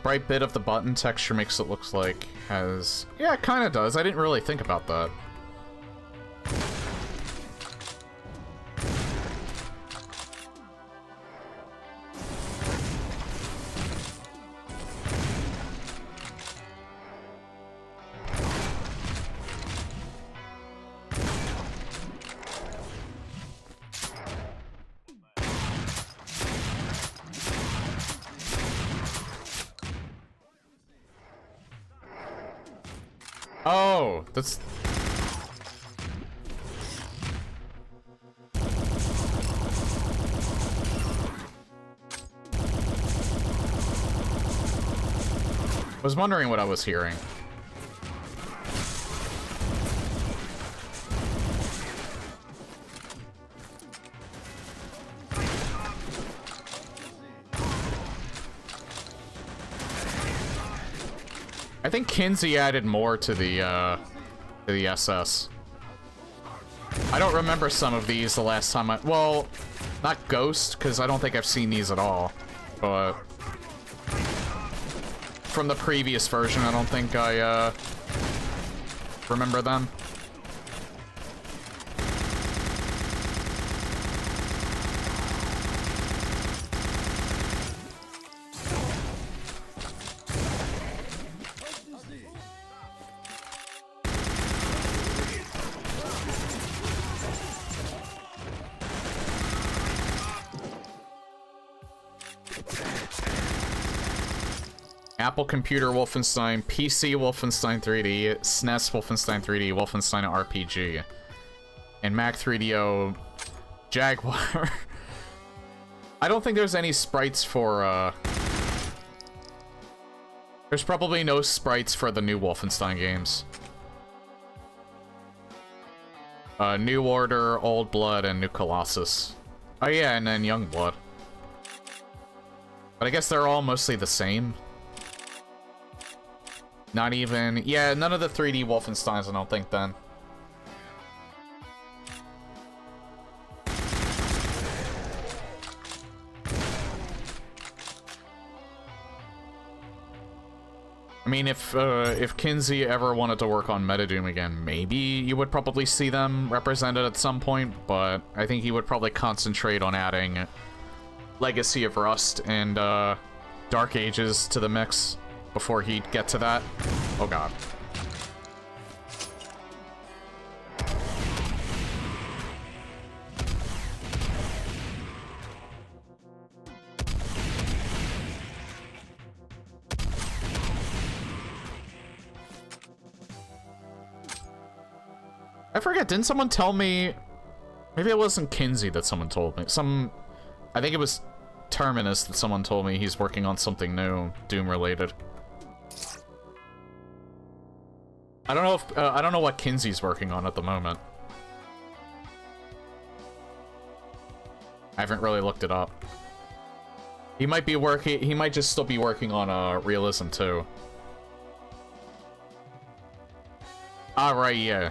Bright bit of the button texture makes it look like has... Yeah, it kind of does. I didn't really think about that. Oh, that's... I was wondering what I was hearing. I think Kinsey added more to the SS. I don't remember some of these the last time I... Well, not Ghost, because I don't think I've seen these at all. But... from the previous version, I don't think I, remember them. Apple Computer Wolfenstein, PC Wolfenstein 3D, SNES Wolfenstein 3D, Wolfenstein RPG, and Mac 3DO Jaguar. I don't think there's any sprites for, There's probably no sprites for the new Wolfenstein games. New Order, Old Blood, and New Colossus. Oh yeah, and then Young Blood. But I guess they're all mostly the same. Not even... Yeah, none of the 3D Wolfensteins, I don't think, then. I mean, if Kinsey ever wanted to work on Metadoom again, maybe you would probably see them represented at some point, but I think he would probably concentrate on adding Legacy of Rust and Dark Ages to the mix before he'd get to that. Oh god. I forget, didn't someone tell me... Maybe it wasn't Kinsey that someone told me. I think it was Terminus that someone told me he's working on something new, Doom-related. I don't know if... I don't know what Kinsey's working on at the moment. I haven't really looked it up. He might be working... He might just still be working on, Realism 2. Ah, right, yeah.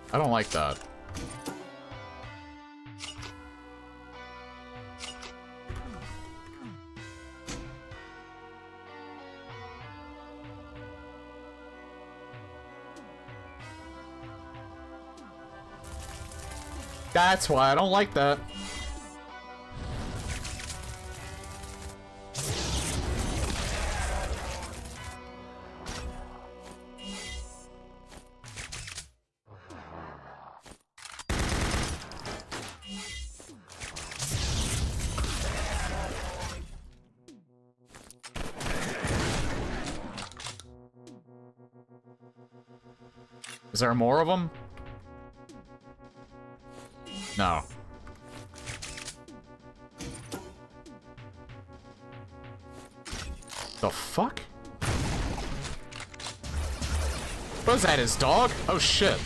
I don't like that. That's why I don't like that. Is there more of them? No. The fuck? Was that his dog? Oh shit.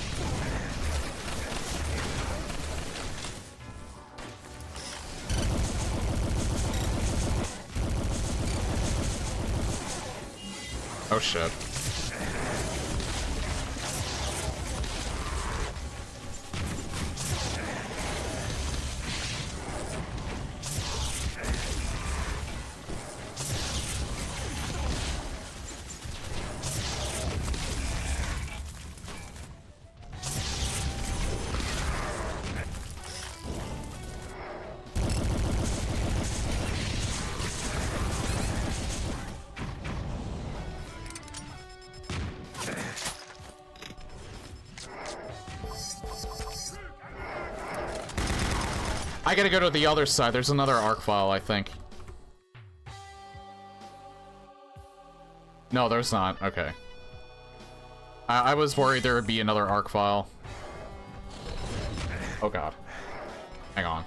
Oh shit. I gotta go to the other side. There's another ARC file, I think. No, there's not. Okay. I was worried there would be another ARC file. Oh god. Hang on.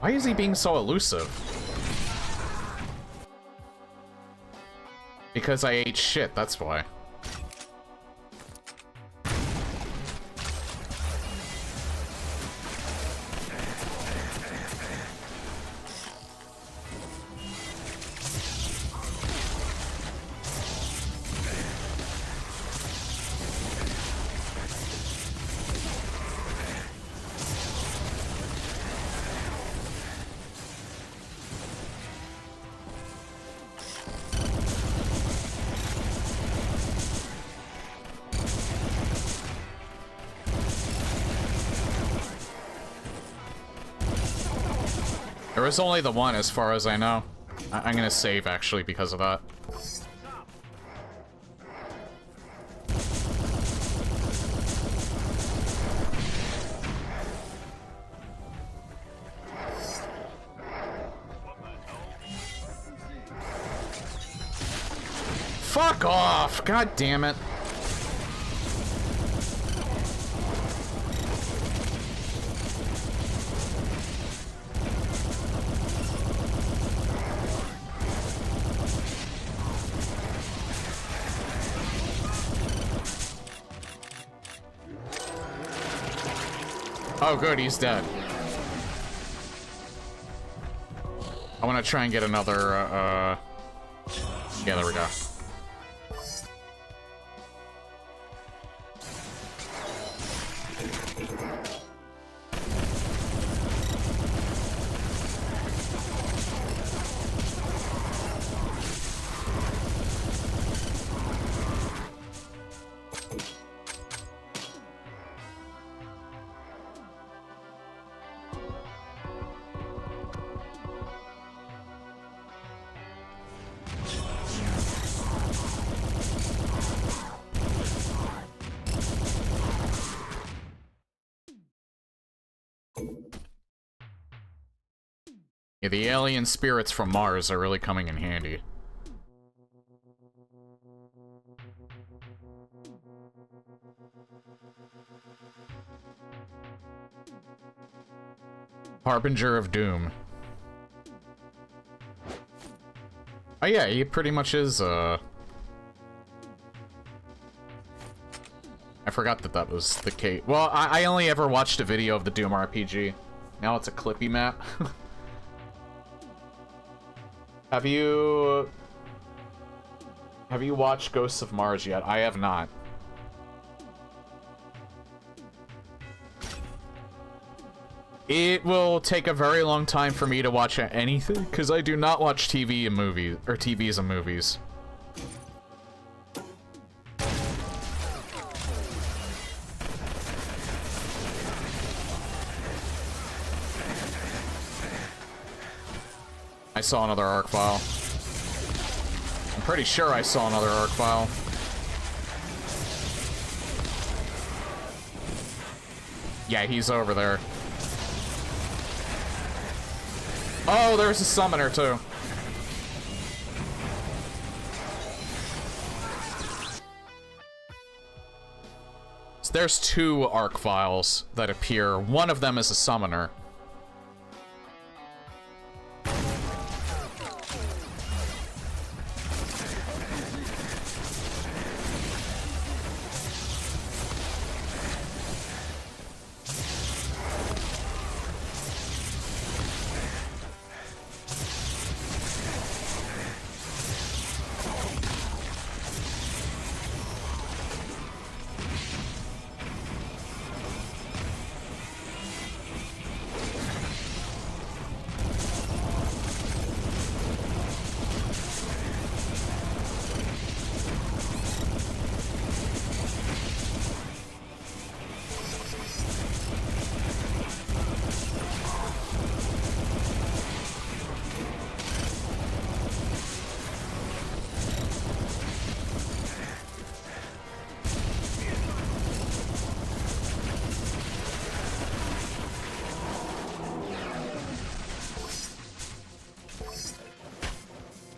Why is he being so elusive? Because I ate shit, that's why. There was only the one, as far as I know. I'm gonna save, actually, because of that. Fuck off! God damn it. Oh good, he's dead. I want to try and get another, yeah, there we go. Yeah, the alien spirits from Mars are really coming in handy. Harbinger of Doom. Oh yeah, he pretty much is, I forgot that that was the case. Well, I only ever watched a video of the Doom RPG. Now it's a clippy map. Have you watched Ghosts of Mars yet? I have not. It will take a very long time for me to watch anything, because I do not watch TV and movies, or TVs and movies. I saw another arc file. I'm pretty sure I saw another arc file. Yeah, he's over there. Oh, there's a summoner too. So there's two arc files that appear. One of them is a summoner.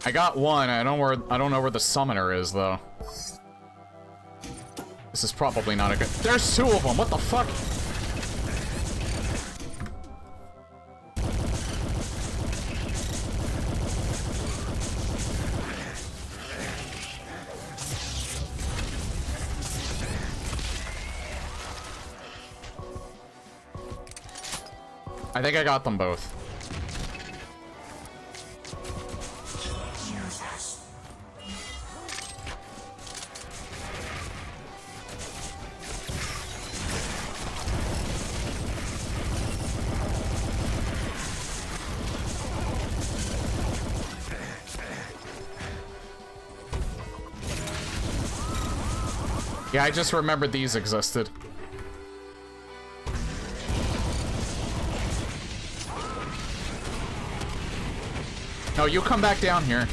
I got one. I don't know where the summoner is though. This is probably not a good. There's two of them. What the fuck? I think I got them both. Yeah, I just remembered these existed. No, you come back down here.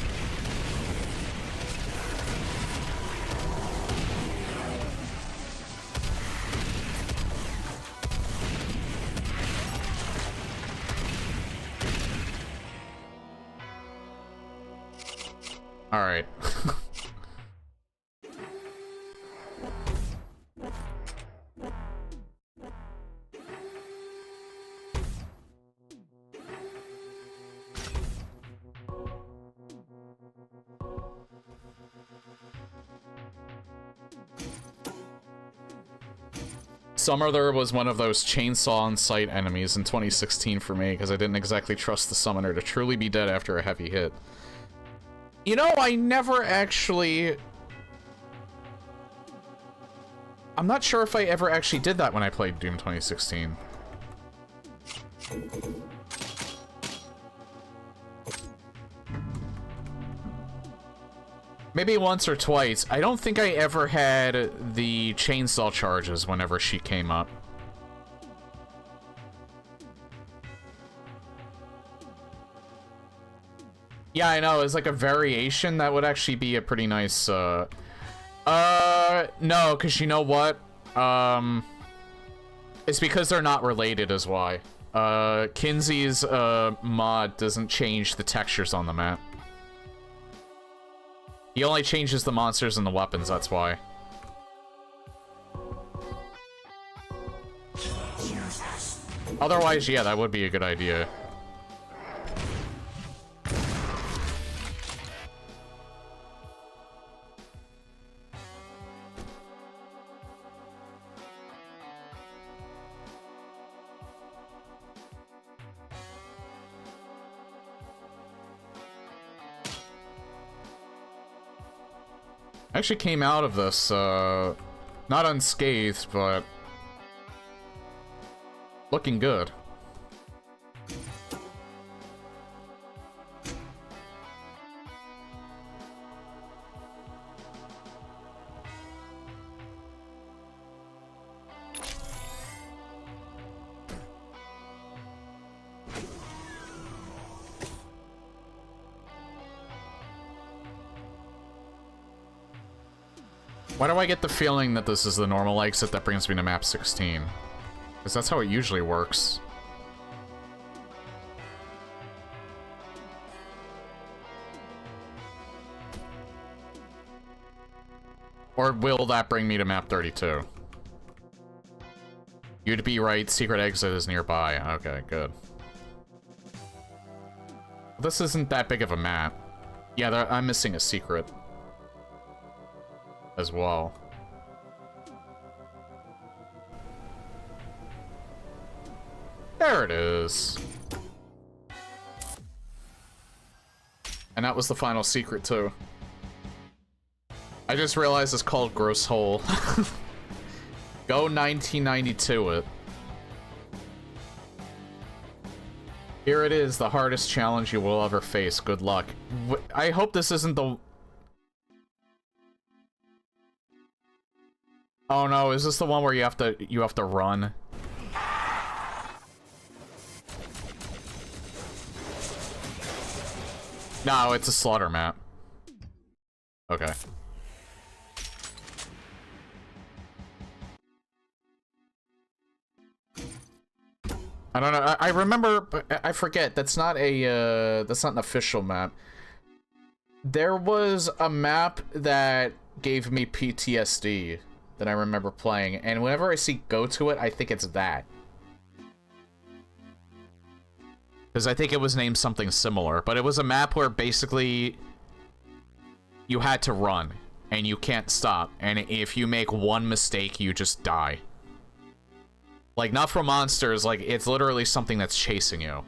All right. Summoner was one of those chainsaw on sight enemies in 2016 for me, because I didn't exactly trust the summoner to truly be dead after a heavy hit. You know, I never actually... I'm not sure if I ever actually did that when I played Doom 2016. Maybe once or twice. I don't think I ever had the chainsaw charges whenever she came up. Yeah, I know. It's like a variation. That would actually be a pretty nice, no, because you know what? It's because they're not related is why. Kinsey's, mod doesn't change the textures on the map. He only changes the monsters and the weapons, that's why. Otherwise, yeah, that would be a good idea. I actually came out of this, not unscathed, but looking good. Why do I get the feeling that this is the normal exit that brings me to map 16? Because that's how it usually works. Or will that bring me to map 32? You'd be right, secret exit is nearby. Okay, good. This isn't that big of a map. Yeah, I'm missing a secret as well. There it is. And that was the final secret, too. I just realized it's called Gross Hole. Go 1992 it. Here it is, the hardest challenge you will ever face. Good luck. I hope this isn't the... Oh no, is this the one where you have to run? No, it's a slaughter map. Okay. I don't know. I remember, but I forget. That's not an official map. There was a map that gave me PTSD that I remember playing, and whenever I see go to it, I think it's that. Because I think it was named something similar, but it was a map where basically you had to run, and you can't stop, and if you make one mistake, you just die. Like, not from monsters, like, it's literally something that's chasing you.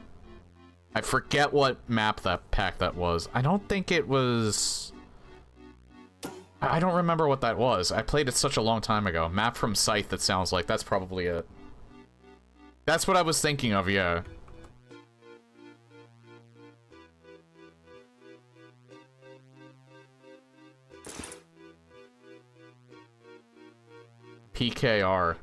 I forget what map pack that was. I don't think it was... I don't remember what that was. I played it such a long time ago. Map from Scythe, that sounds like. That's probably it. That's what I was thinking of, yeah. PKR.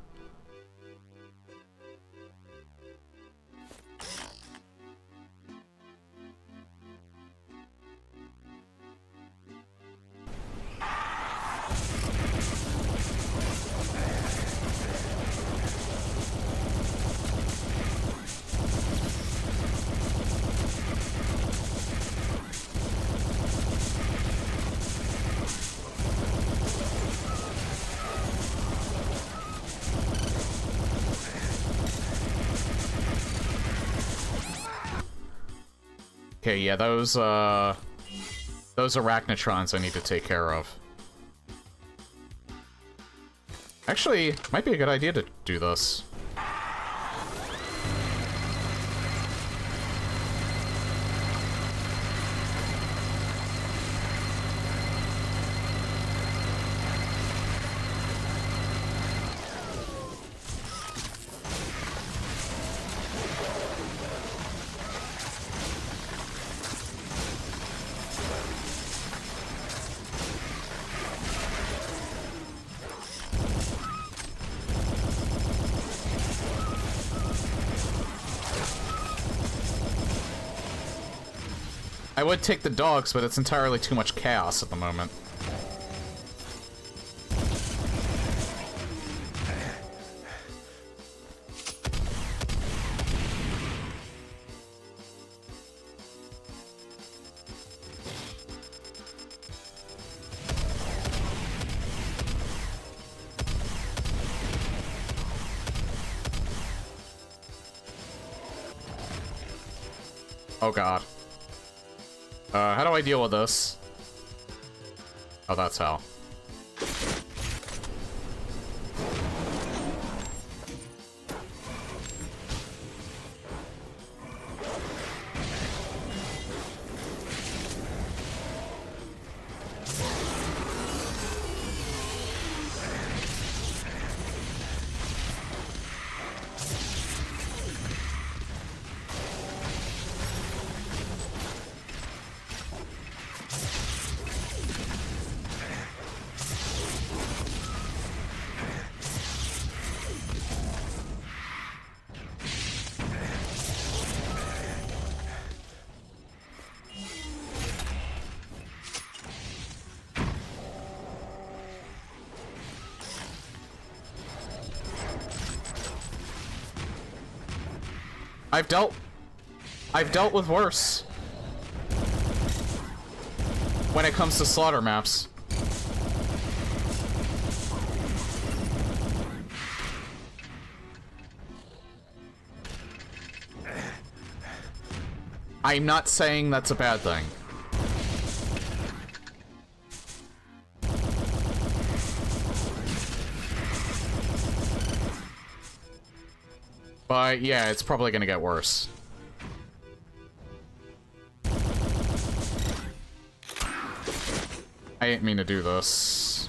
Okay, yeah, those arachnotrons I need to take care of. Actually, might be a good idea to do this. I would take the dogs, but it's entirely too much chaos at the moment. Oh god. How do I deal with this? Oh, that's how. I've dealt with worse when it comes to slaughter maps. I'm not saying that's a bad thing. But yeah, it's probably gonna get worse. I didn't mean to do this.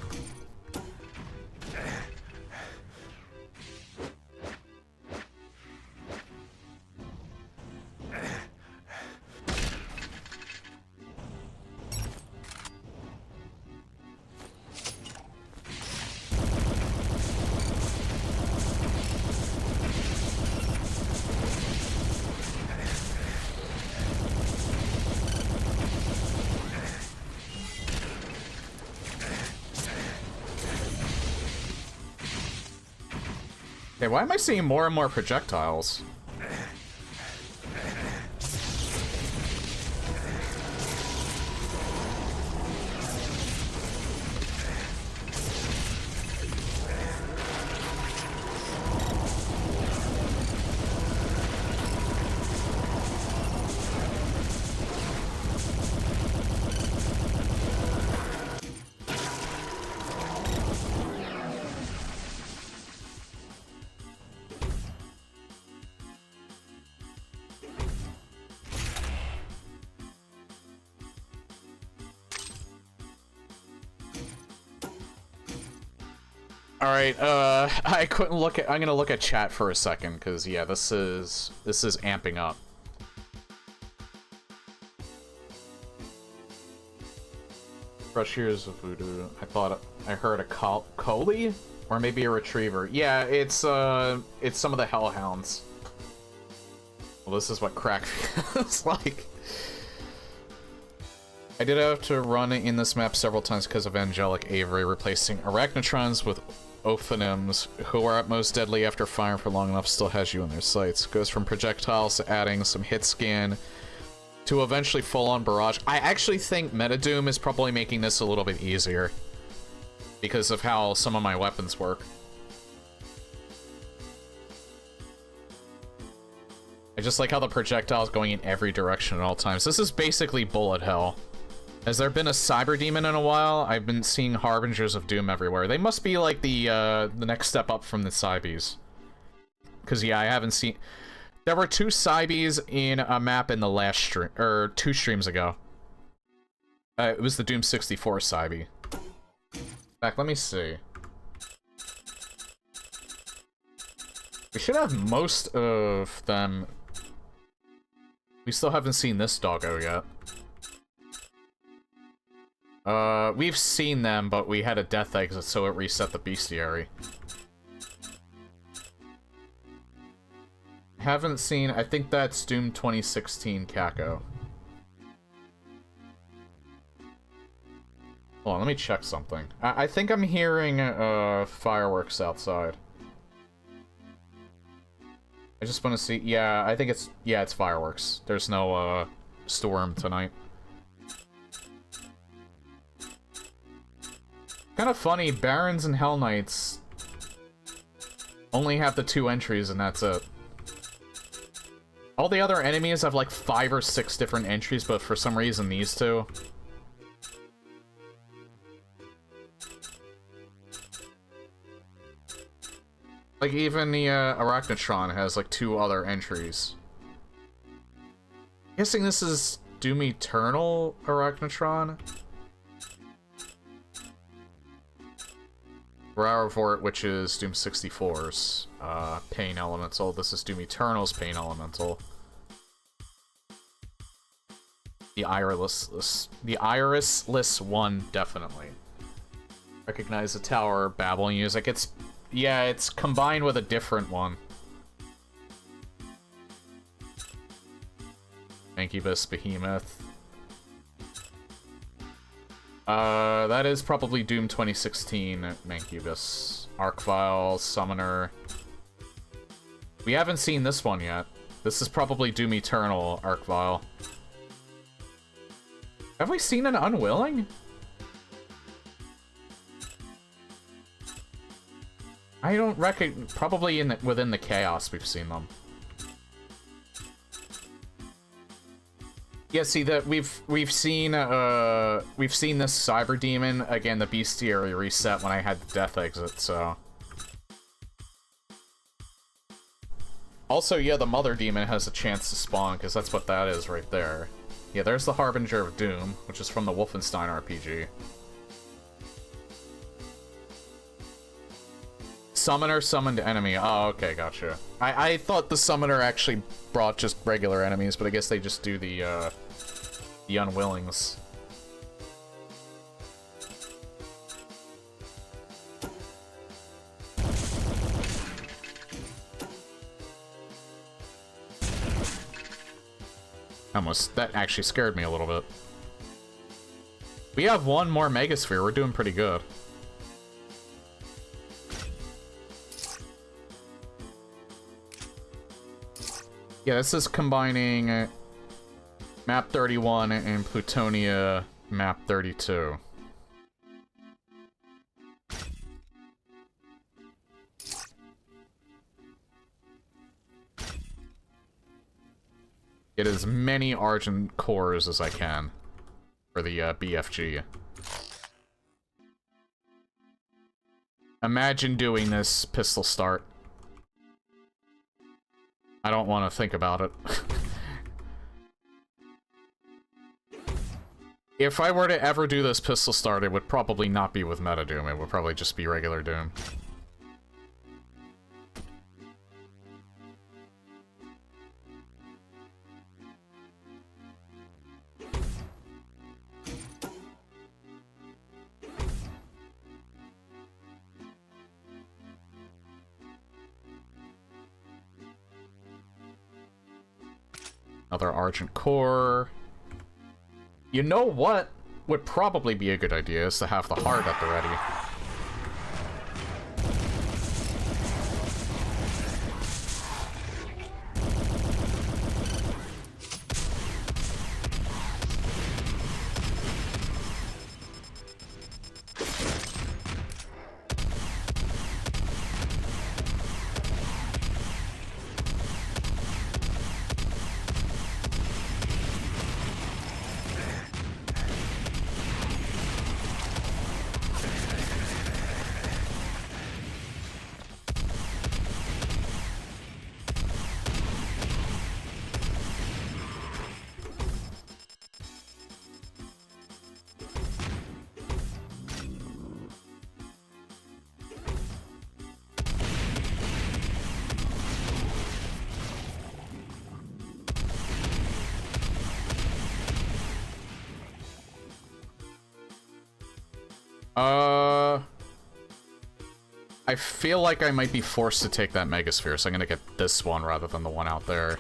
Okay, why am I seeing more and more projectiles? Alright, I couldn't look at- I'm gonna look at chat for a second, because, yeah, this is amping up. Fresh Years of Voodoo. I thought I heard a collie? Or maybe a retriever. Yeah, it's some of the hellhounds. Well, this is what crack feels like. I did have to run in this map several times because of Angelic Avery replacing Arachnotrons with Ophanims, who are at most deadly after firing for long enough, still has you in their sights. Goes from projectiles to adding some hit scan to eventually full-on barrage. I actually think Metadoom is probably making this a little bit easier because of how some of my weapons work. I just like how the projectile's going in every direction at all times. This is basically bullet hell. Has there been a cyber demon in a while? I've been seeing harbingers of doom everywhere. They must be like the next step up from the Cybes. Because, yeah, I haven't seen... There were 2 Cybes in a map in the last stream, or 2 streams ago. It was the Doom 64 Cybe. In fact, let me see. We should have most of them. We still haven't seen this doggo yet. We've seen them, but we had a death exit, so it reset the bestiary. Haven't seen... I think that's Doom 2016 Kako. Hold on, let me check something. I think I'm hearing, fireworks outside. I just want to see... Yeah, I think it's... Yeah, it's fireworks. There's no, storm tonight. Kind of funny, Barons and Hell Knights only have the 2 entries and that's it. All the other enemies have like 5 or 6 different entries, but for some reason these 2... Like, even the, Arachnotron has, like, 2 other entries. Guessing this is Doom Eternal Arachnotron? Rarivort, which is Doom 64's, Pain Elemental. This is Doom Eternal's Pain Elemental. The Irisless one, definitely. Recognize the tower babbling music. Yeah, it's combined with a different one. Incubus, Behemoth. That is probably Doom 2016 Mancubus. Arcvile, Summoner. We haven't seen this one yet. This is probably Doom Eternal Arcvile. Have we seen an Unwilling? I don't reckon. Probably within the Chaos we've seen them. Yeah, see that we've seen this Cyber Demon again. The Bestiary reset when I had the Death Exit. So also, yeah, the Mother Demon has a chance to spawn because that's what that is right there. Yeah, there's the Harbinger of Doom, which is from the Wolfenstein RPG. Summoner summoned enemy. Oh, okay, gotcha. I thought the Summoner actually brought just regular enemies, but I guess they just do the Unwillings. That actually scared me a little bit. We have 1 more Megasphere. We're doing pretty good. Yeah, this is combining map 31 and Plutonia map 32. Get as many Argent cores as I can for the BFG. Imagine doing this pistol start. I don't want to think about it. If I were to ever do this pistol start, it would probably not be with Metadoom. It would probably just be regular Doom. Another Argent Core. You know what would probably be a good idea is to have the Heart at the ready. I feel like I might be forced to take that Megasphere, so I'm gonna get this one rather than the one out there.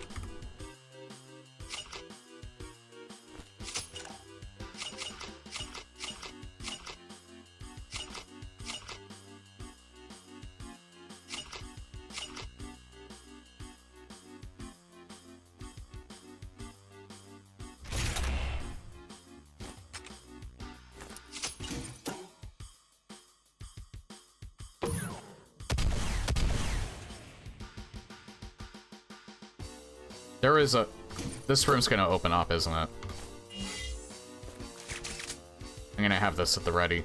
There is a... This room's gonna open up, isn't it? I'm gonna have this at the ready.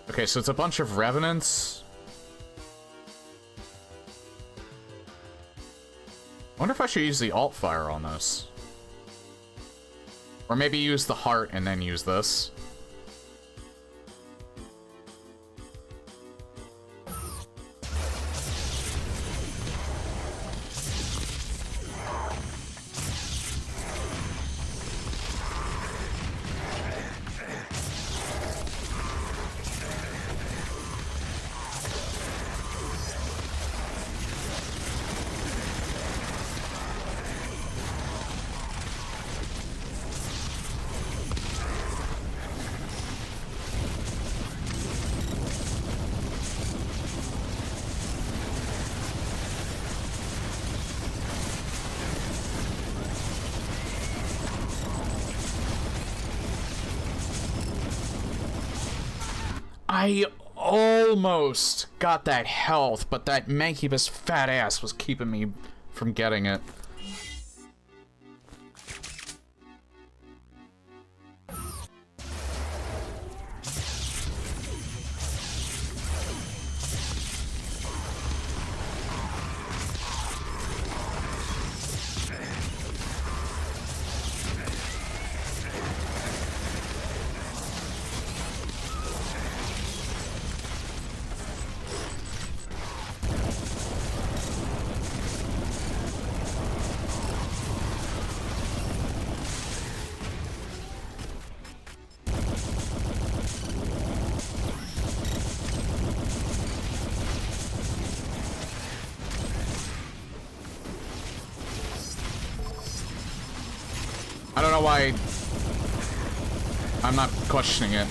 Okay, so it's a bunch of Revenants. I wonder if I should use the alt fire on this. Or maybe use the heart and then use this. I almost got that health, but that Mancubus fat ass was keeping me from getting it. I don't know why I'm not questioning it.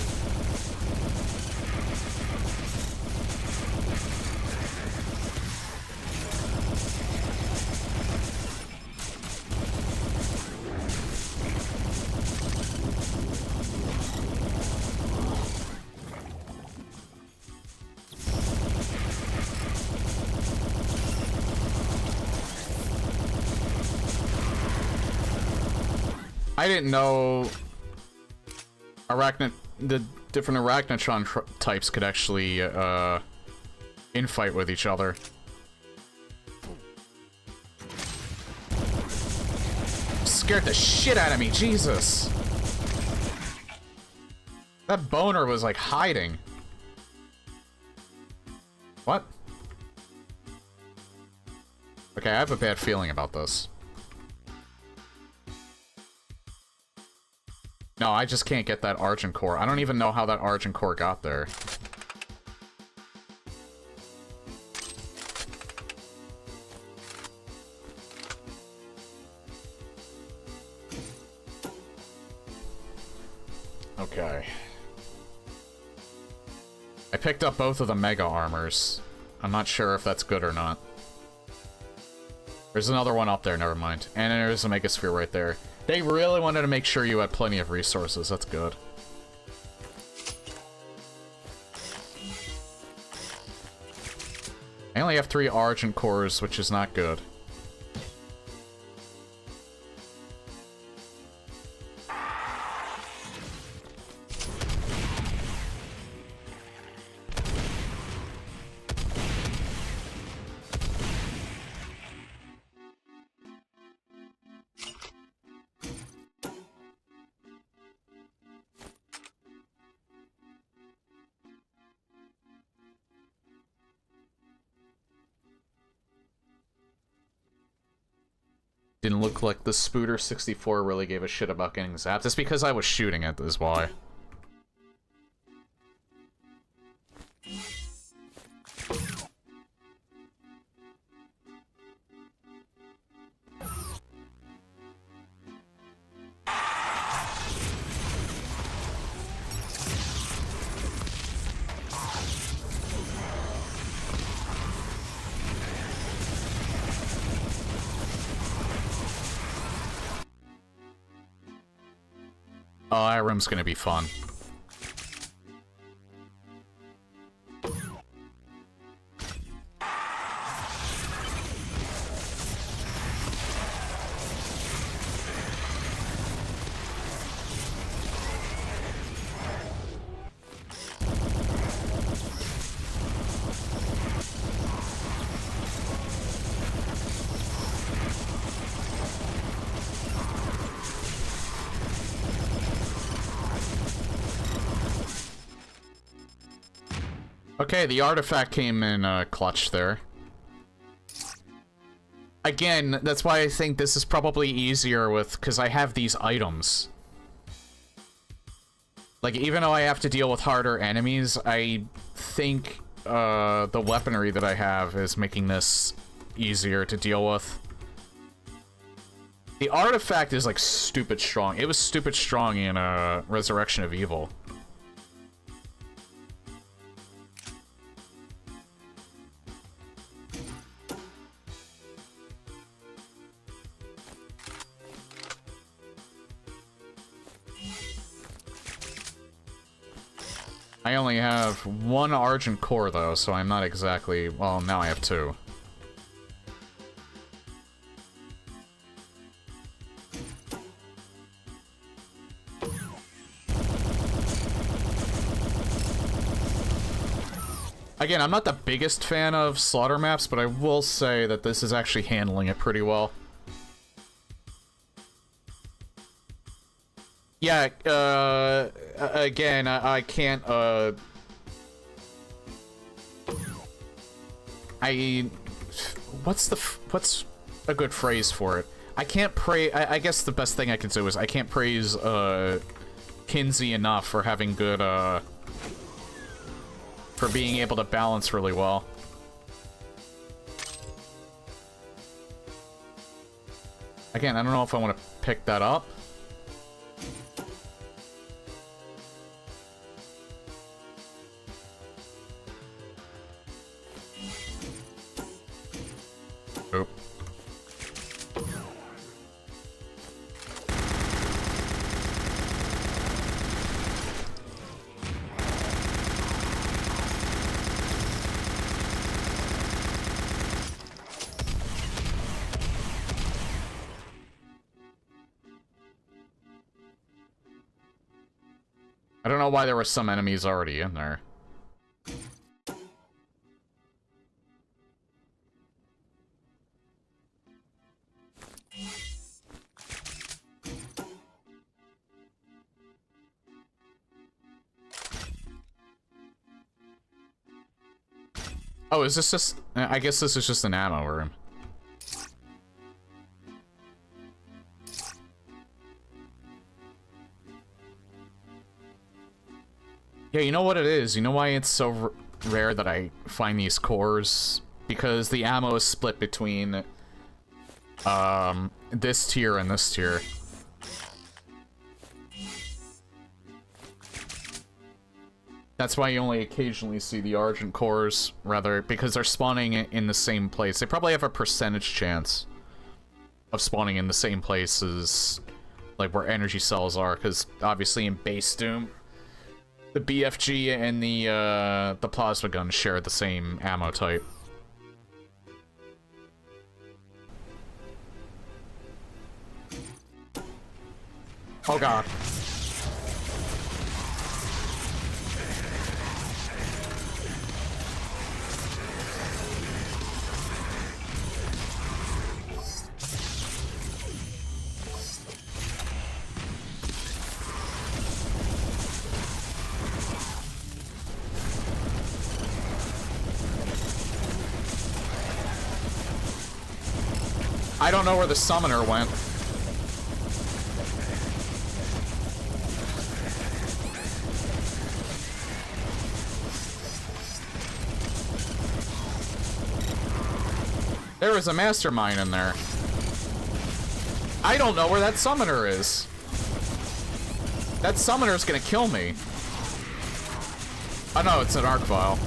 I didn't know the different Arachnotron types could actually infight with each other. Scared the shit out of me, Jesus! That boner was like hiding. What? Okay, I have a bad feeling about this. No, I just can't get that Argent Core. I don't even know how that Argent Core got there. Okay. I picked up both of the Mega Armors. I'm not sure if that's good or not. There's another one up there, never mind. And there's a Megasphere right there. They really wanted to make sure you had plenty of resources. That's good. I only have 3 Argent Cores, which is not good. Didn't look like the Spooter 64 really gave a shit about getting zapped. It's because I was shooting it, is why. Oh, that room's gonna be fun. Okay, the artifact came in clutch there. Again, that's why I think this is probably easier with, because I have these items. Like, even though I have to deal with harder enemies, I think the weaponry that I have is making this easier to deal with. The artifact is, like, stupid strong. It was stupid strong in Resurrection of Evil. I only have one Argent Core, though, so I'm not exactly... Well, now I have two. Again, I'm not the biggest fan of slaughter maps, but I will say that this is actually handling it pretty well. Yeah, again, I can't, what's a good phrase for it? I can't I guess the best thing I can do is I can't praise, Kinsey enough for having good, for being able to balance really well. Again, I don't know if I want to pick that up. Oop. I don't know why there were some enemies already in there. Oh, is this just... I guess this is just an ammo room. Yeah, you know what it is? You know why it's so rare that I find these cores? Because the ammo is split between, this tier and this tier. That's why you only occasionally see the Argent cores, rather, because they're spawning in the same place. They probably have a percentage chance of spawning in the same place as, like, where energy cells are, because obviously in base Doom, the BFG and the plasma gun share the same ammo type. Oh god. I don't know where the summoner went. There was a mastermind in there. I don't know where that summoner is. That summoner's gonna kill me. Oh no, it's an arc vial.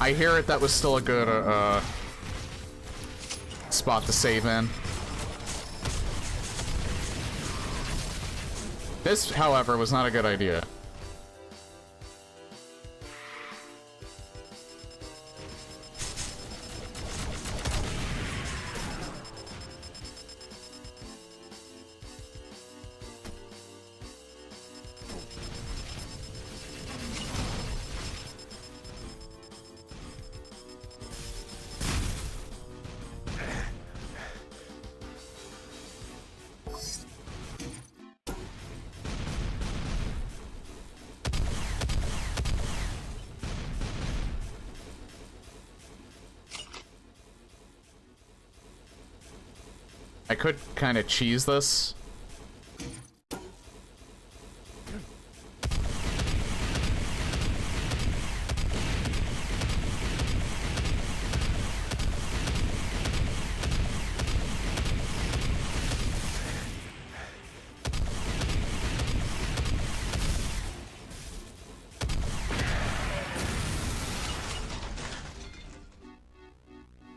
I hear it, that was still a good, spot to save in. This, however, was not a good idea. I could kind of cheese this.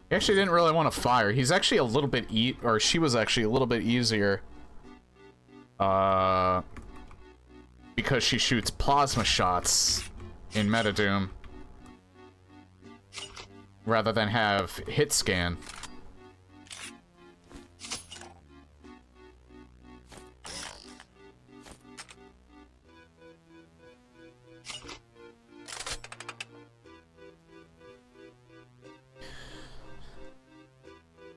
He actually didn't really want to fire. He's actually a little bit or she was actually a little bit easier. Because she shoots plasma shots in Metadoom. Rather than have hit scan.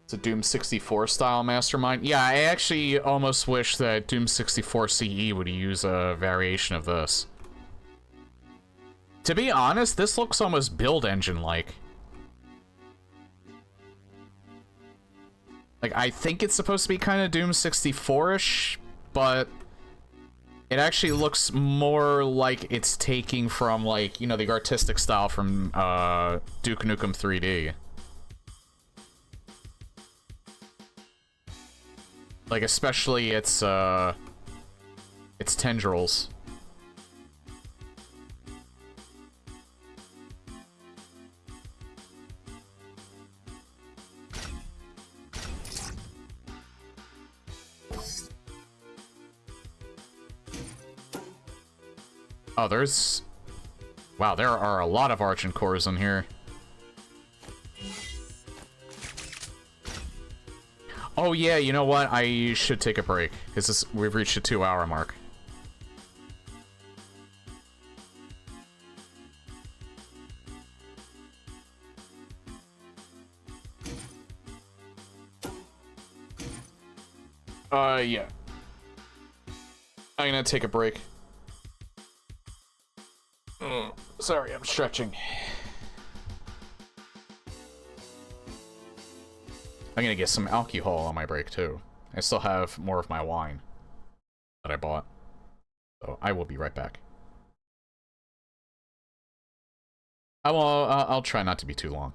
It's a Doom 64 style mastermind. Yeah, I actually almost wish that Doom 64 CE would use a variation of this. To be honest, this looks almost build engine-like. Like, I think it's supposed to be kind of Doom 64-ish, but it actually looks more like it's taking from, like, you know, the artistic style from Duke Nukem 3D. Like, especially its tendrils. Oh, there's... Wow, there are a lot of Argent cores in here. Oh yeah, you know what? I should take a break, because we've reached the 2-hour mark. Yeah. I'm gonna take a break. Sorry, I'm stretching. I'm gonna get some alcohol on my break, too. I still have more of my wine that I bought. So I will be right back. I'll try not to be too long.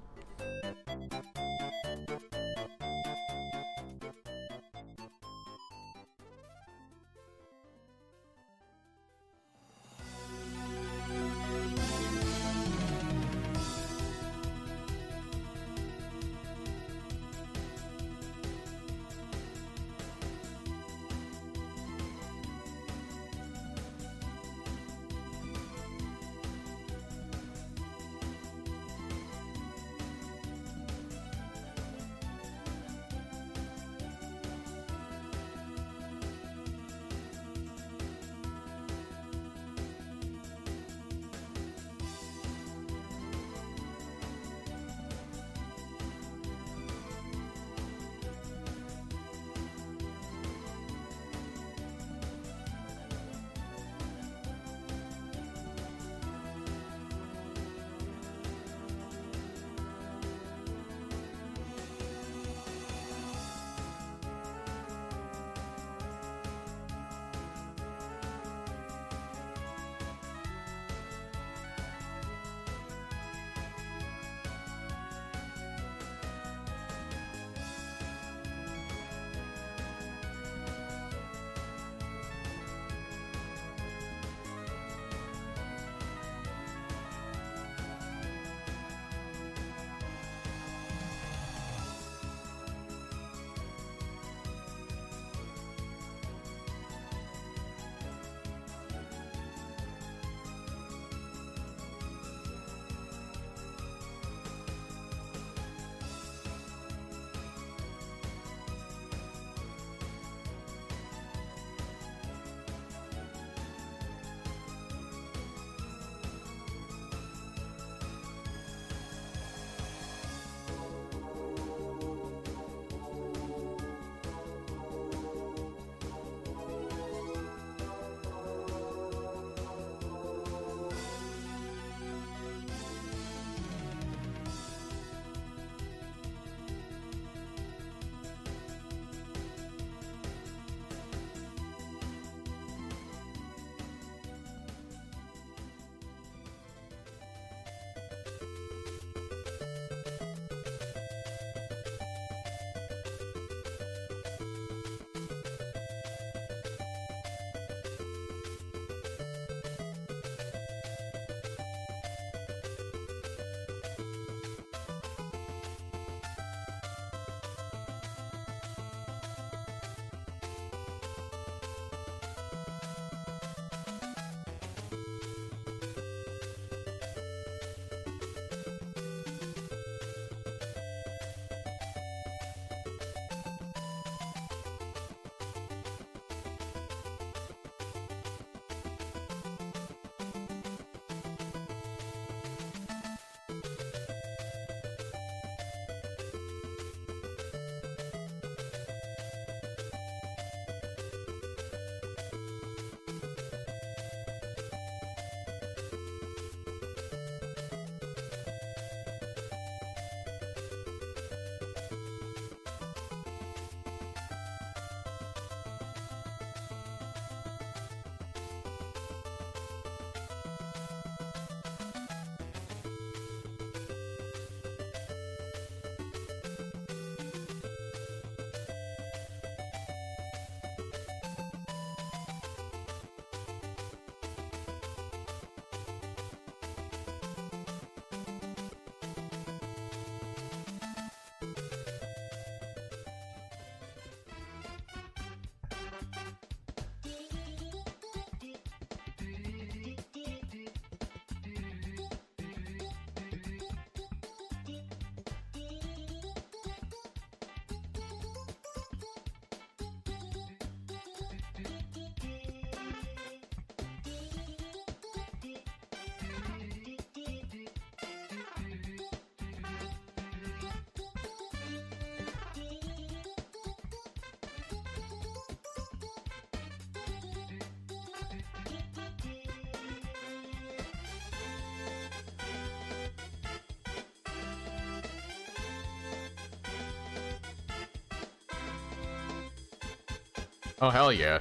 Oh, hell yeah.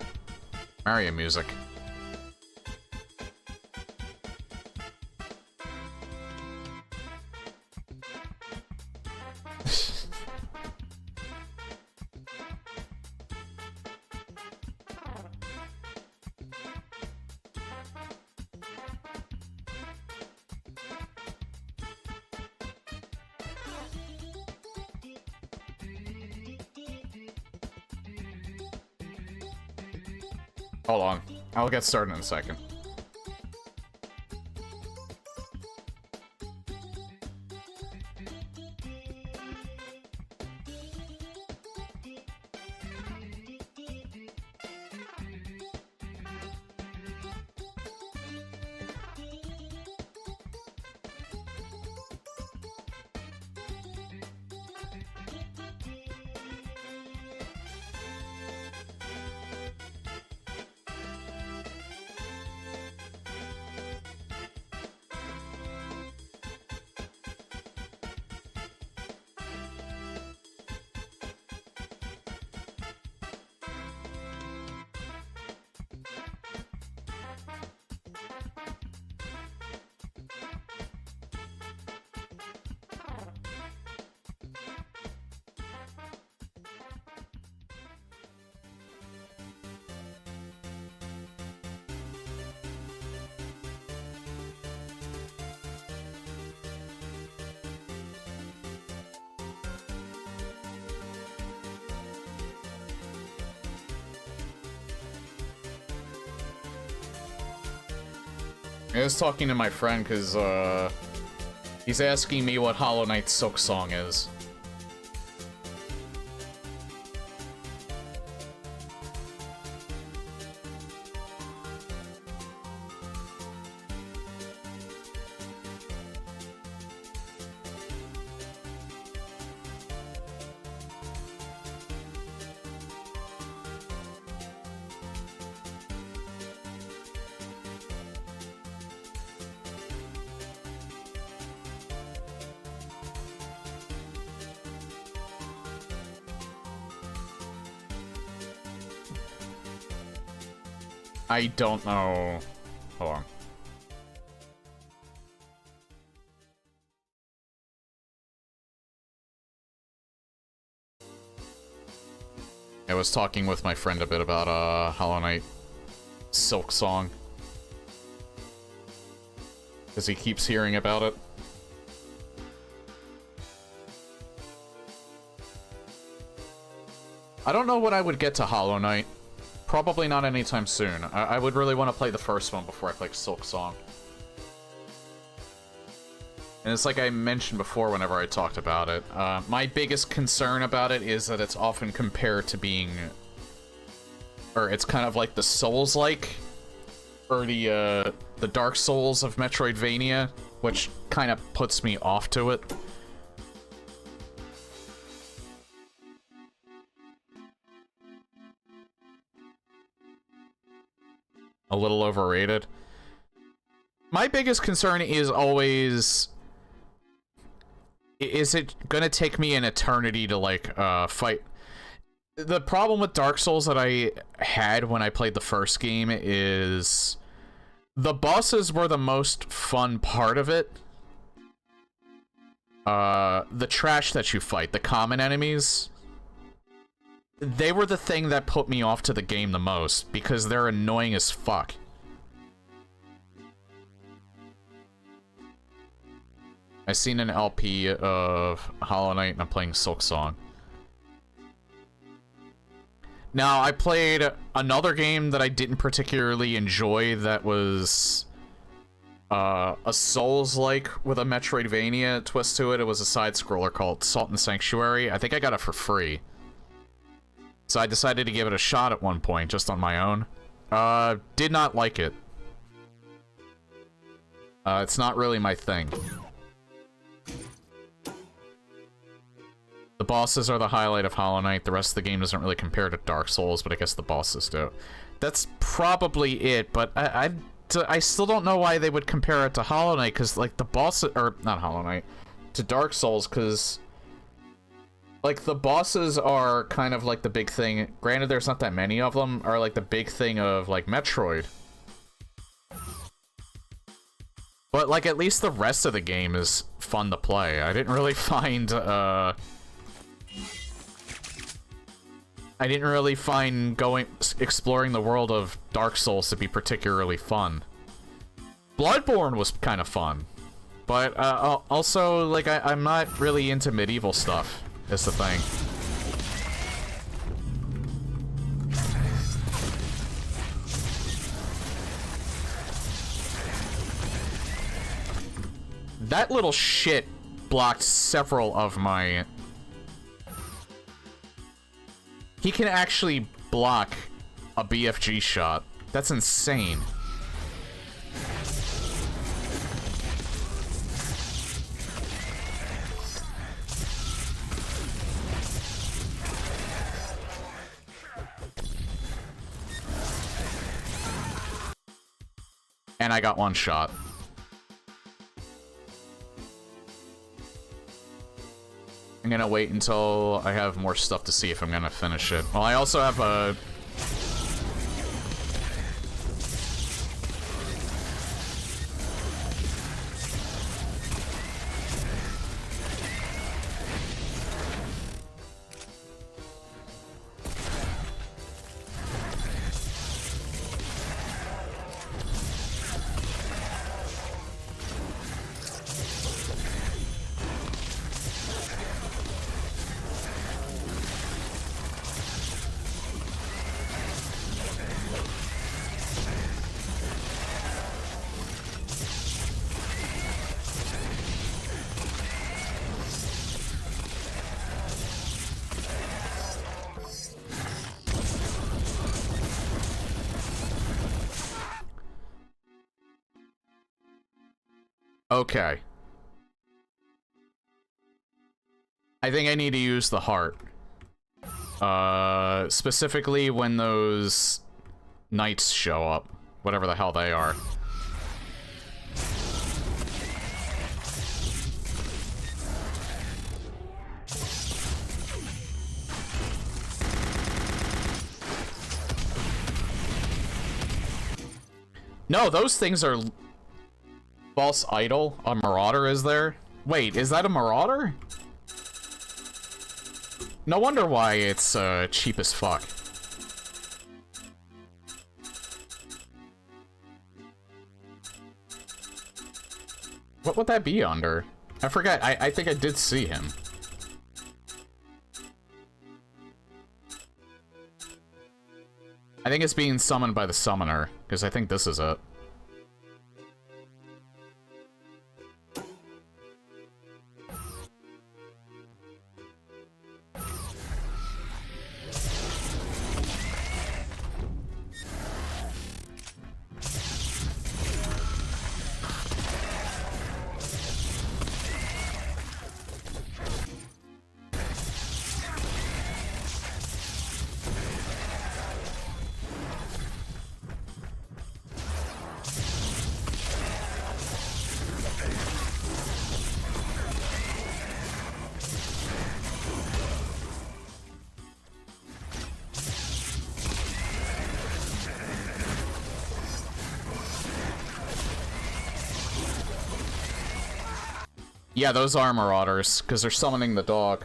Mario music. Hold on. I'll get started in a second. I was talking to my friend because, he's asking me what Hollow Knight's Silk Song is. I don't know. Hold on. I was talking with my friend a bit about Hollow Knight Silk Song. Because he keeps hearing about it. I don't know what I would get to Hollow Knight. Probably not anytime soon. I would really want to play the first one before I play Silk Song. And it's like I mentioned before whenever I talked about it. My biggest concern about it is that it's often compared to being... Or it's kind of like the Souls-like. Or the Dark Souls of Metroidvania. Which kind of puts me off to it. A little overrated. My biggest concern is always... Is it gonna take me an eternity to, like, fight? The problem with Dark Souls that I had when I played the first game is... The bosses were the most fun part of it. The trash that you fight, the common enemies... They were the thing that put me off to the game the most, because they're annoying as fuck. I seen an LP of Hollow Knight and I'm playing Silk Song. Now, I played another game that I didn't particularly enjoy that was a Souls-like with a Metroidvania twist to it. It was a side-scroller called Salt and Sanctuary. I think I got it for free. So I decided to give it a shot at one point, just on my own. Did not like it. It's not really my thing. The bosses are the highlight of Hollow Knight. The rest of the game doesn't really compare to Dark Souls, but I guess the bosses do. That's probably it, but I still don't know why they would compare it to Hollow Knight, because, like, the bosses... Or, not Hollow Knight. To Dark Souls, because... Like, the bosses are kind of like the big thing. Granted, there's not that many of them, are like the big thing of, like, Metroid. But, like, at least the rest of the game is fun to play. I didn't really find, exploring the world of Dark Souls to be particularly fun. Bloodborne was kind of fun. But, also, like, I'm not really into medieval stuff, is the thing. That little shit blocked several of my... He can actually block a BFG shot. That's insane. And I got one shot. I'm gonna wait until I have more stuff to see if I'm gonna finish it. Well, I also have a... Okay. I think I need to use the heart. Specifically when those knights show up. Whatever the hell they are. No, those things are... False idol? A marauder is there? Wait, is that a marauder? No wonder why it's cheap as fuck. What would that be under? I forgot. I think I did see him. I think it's being summoned by the summoner, because I think this is it. Yeah, those are marauders, because they're summoning the dog.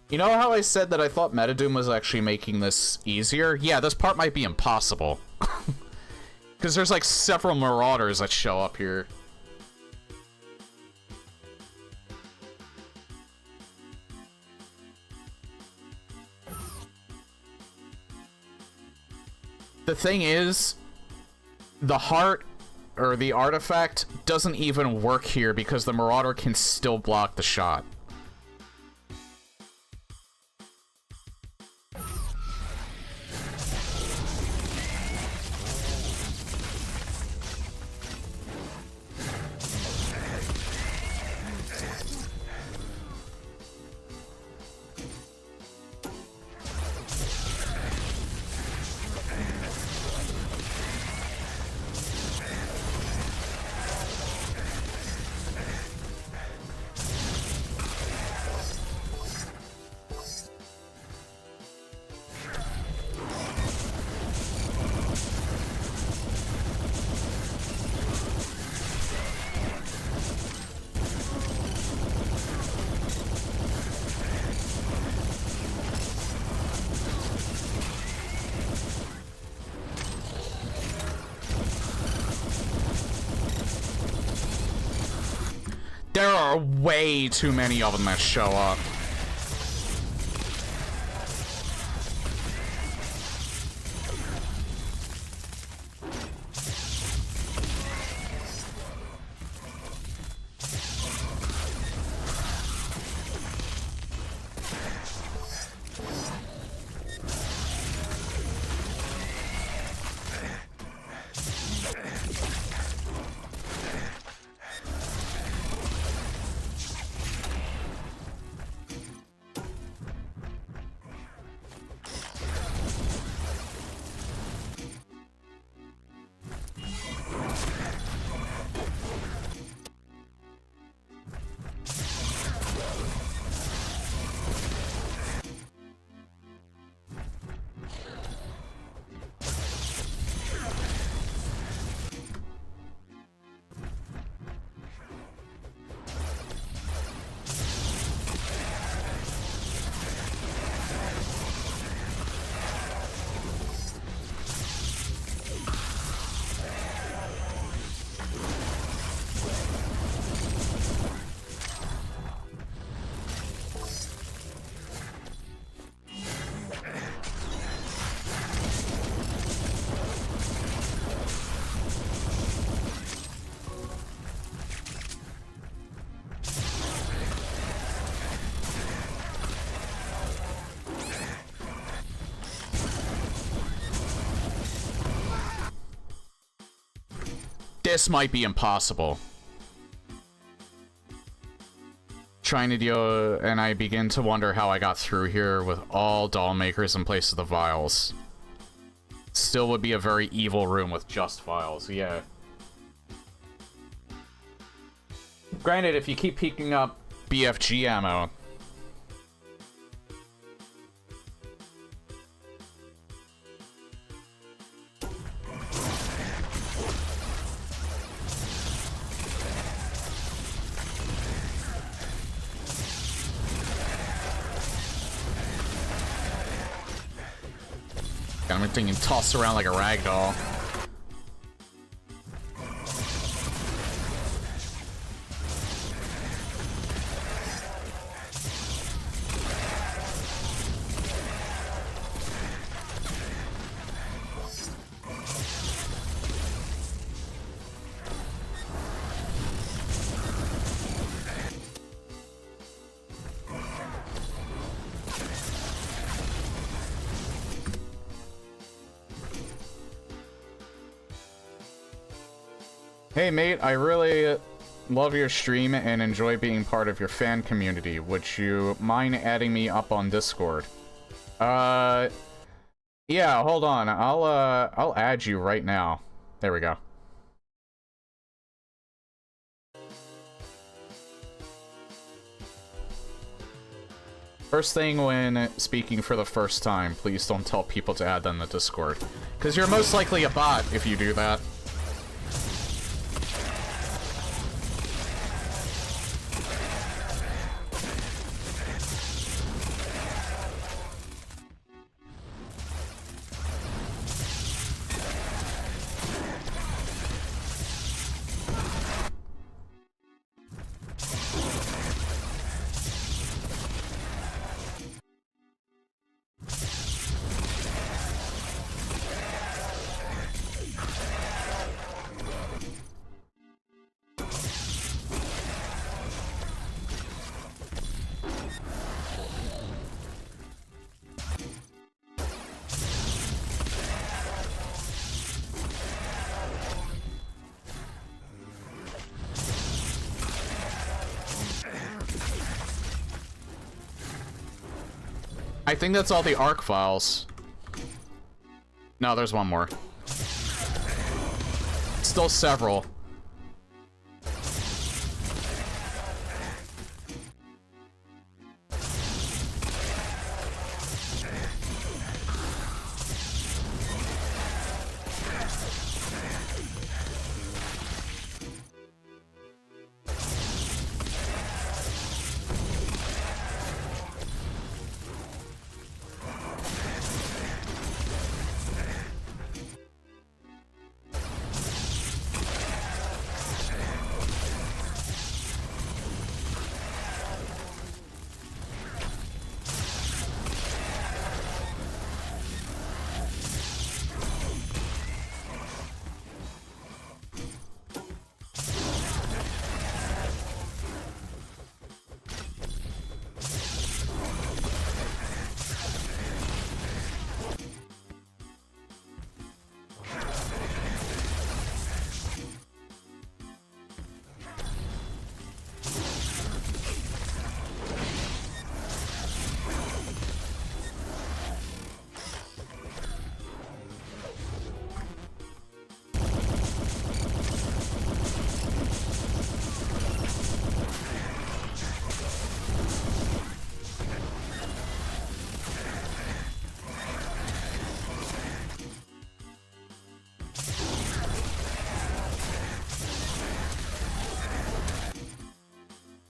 You know how I said that I thought Metadoom was actually making this easier? Yeah, this part might be impossible. Because there's like several marauders that show up here. The thing is, the heart... or the artifact doesn't even work here because the marauder can still block the shot. There are way too many of them that show up. This might be impossible. Trying to deal, and I begin to wonder how I got through here with all doll makers in place of the vials. Still would be a very evil room with just vials, yeah. Granted, if you keep picking up BFG ammo, I'm thinking tossed around like a rag doll. Hey mate, I really love your stream and enjoy being part of your fan community. Would you mind adding me up on Discord? Yeah, hold on. I'll add you right now. There we go. First thing when speaking for the first time, please don't tell people to add them to Discord. Because you're most likely a bot if you do that. I think that's all the ARC files. No, there's one more. Still several.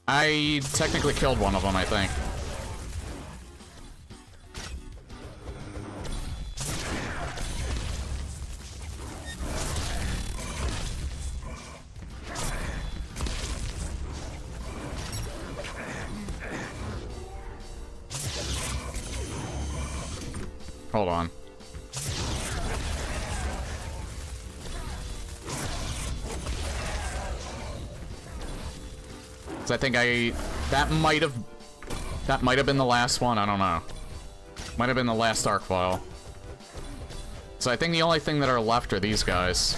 I technically killed one of them, I think. Hold on. So I think that might have been the last one, I don't know. Might have been the last arc file. So I think the only thing that are left are these guys.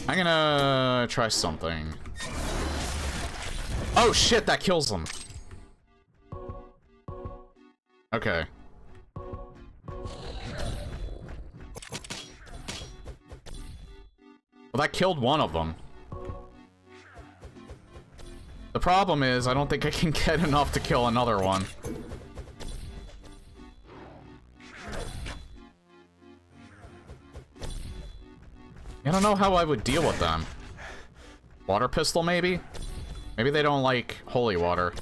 I'm gonna try something. Oh shit, that kills them. Okay. Well, that killed one of them. The problem is, I don't think I can get enough to kill another one. I don't know how I would deal with them. Water pistol, maybe? Maybe they don't like holy water.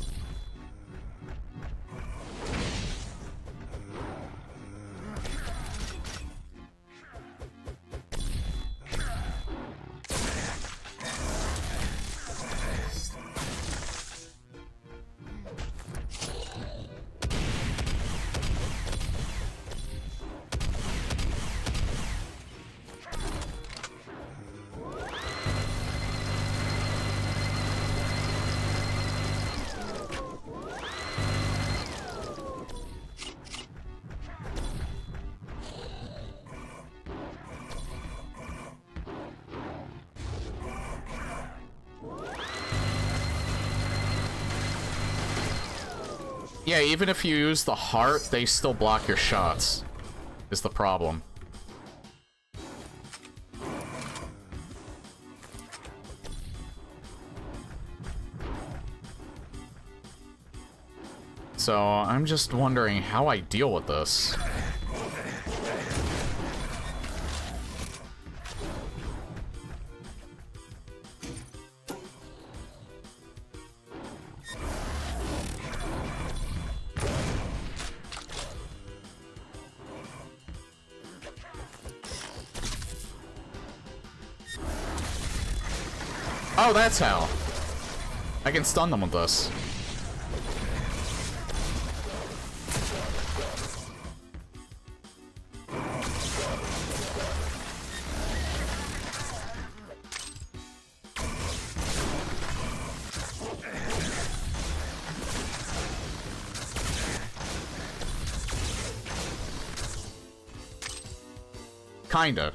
Yeah, even if you use the heart, they still block your shots, is the problem. So, I'm just wondering how I deal with this. Oh, that's how. I can stun them with this. Kinda.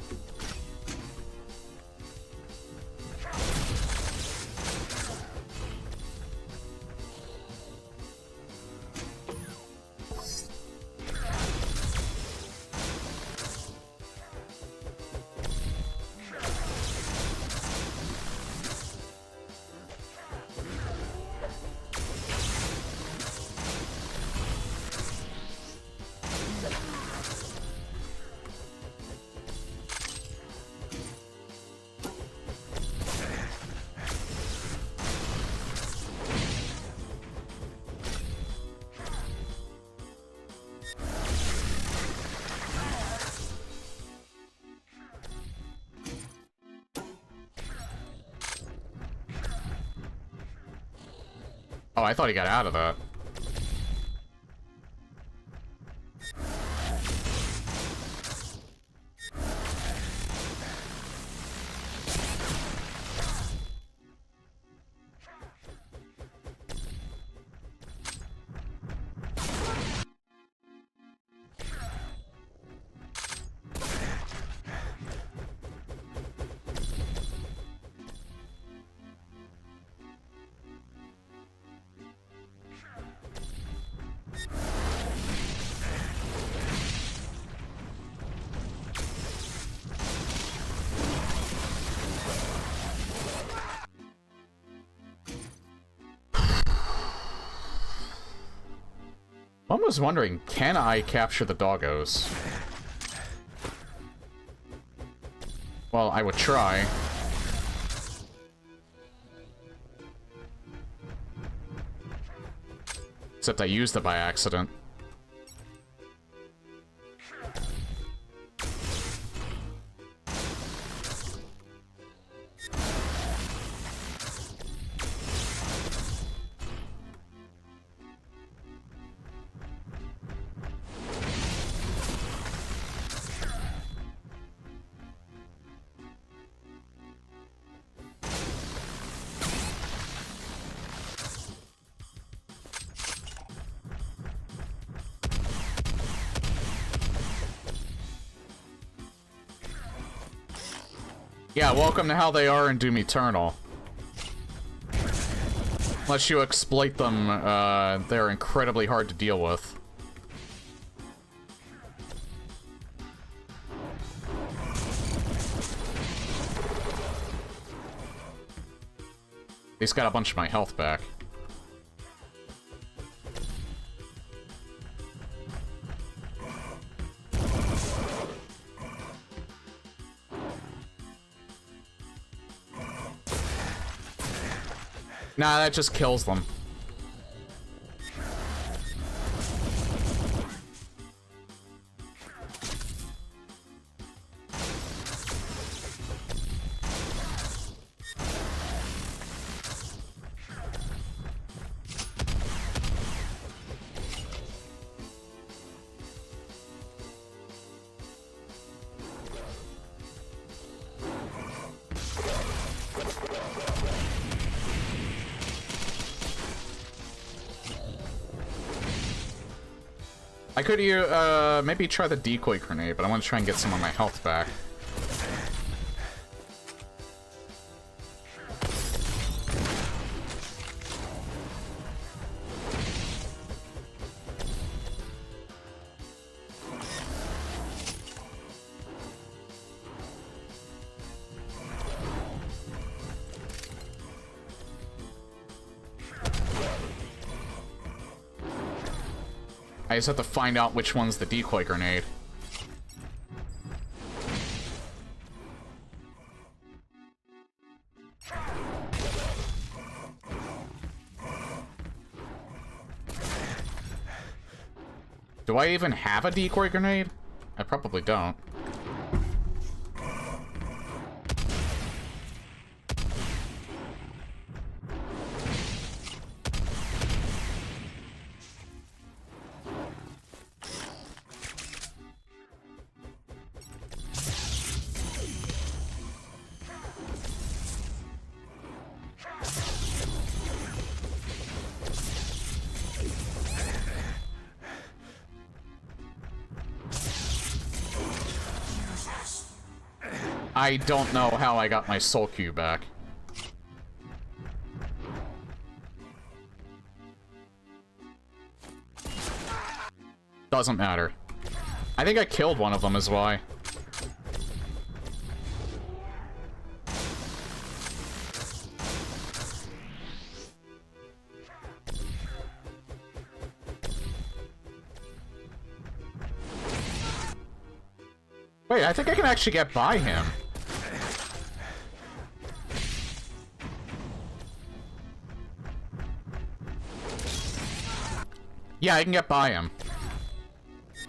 Oh, I thought he got out of that. Someone was wondering, can I capture the doggos? Well, I would try. Except I used it by accident. Yeah, welcome to how they are in Doom Eternal. Unless you exploit them, they're incredibly hard to deal with. He's got a bunch of my health back. Nah, that just kills them. I could maybe try the decoy grenade, but I want to try and get some of my health back. I just have to find out which one's the decoy grenade. Do I even have a decoy grenade? I probably don't. I don't know how I got my soul cube back. Doesn't matter. I think I killed one of them is why. Wait, I think I can actually get by him. Yeah, I can get by him.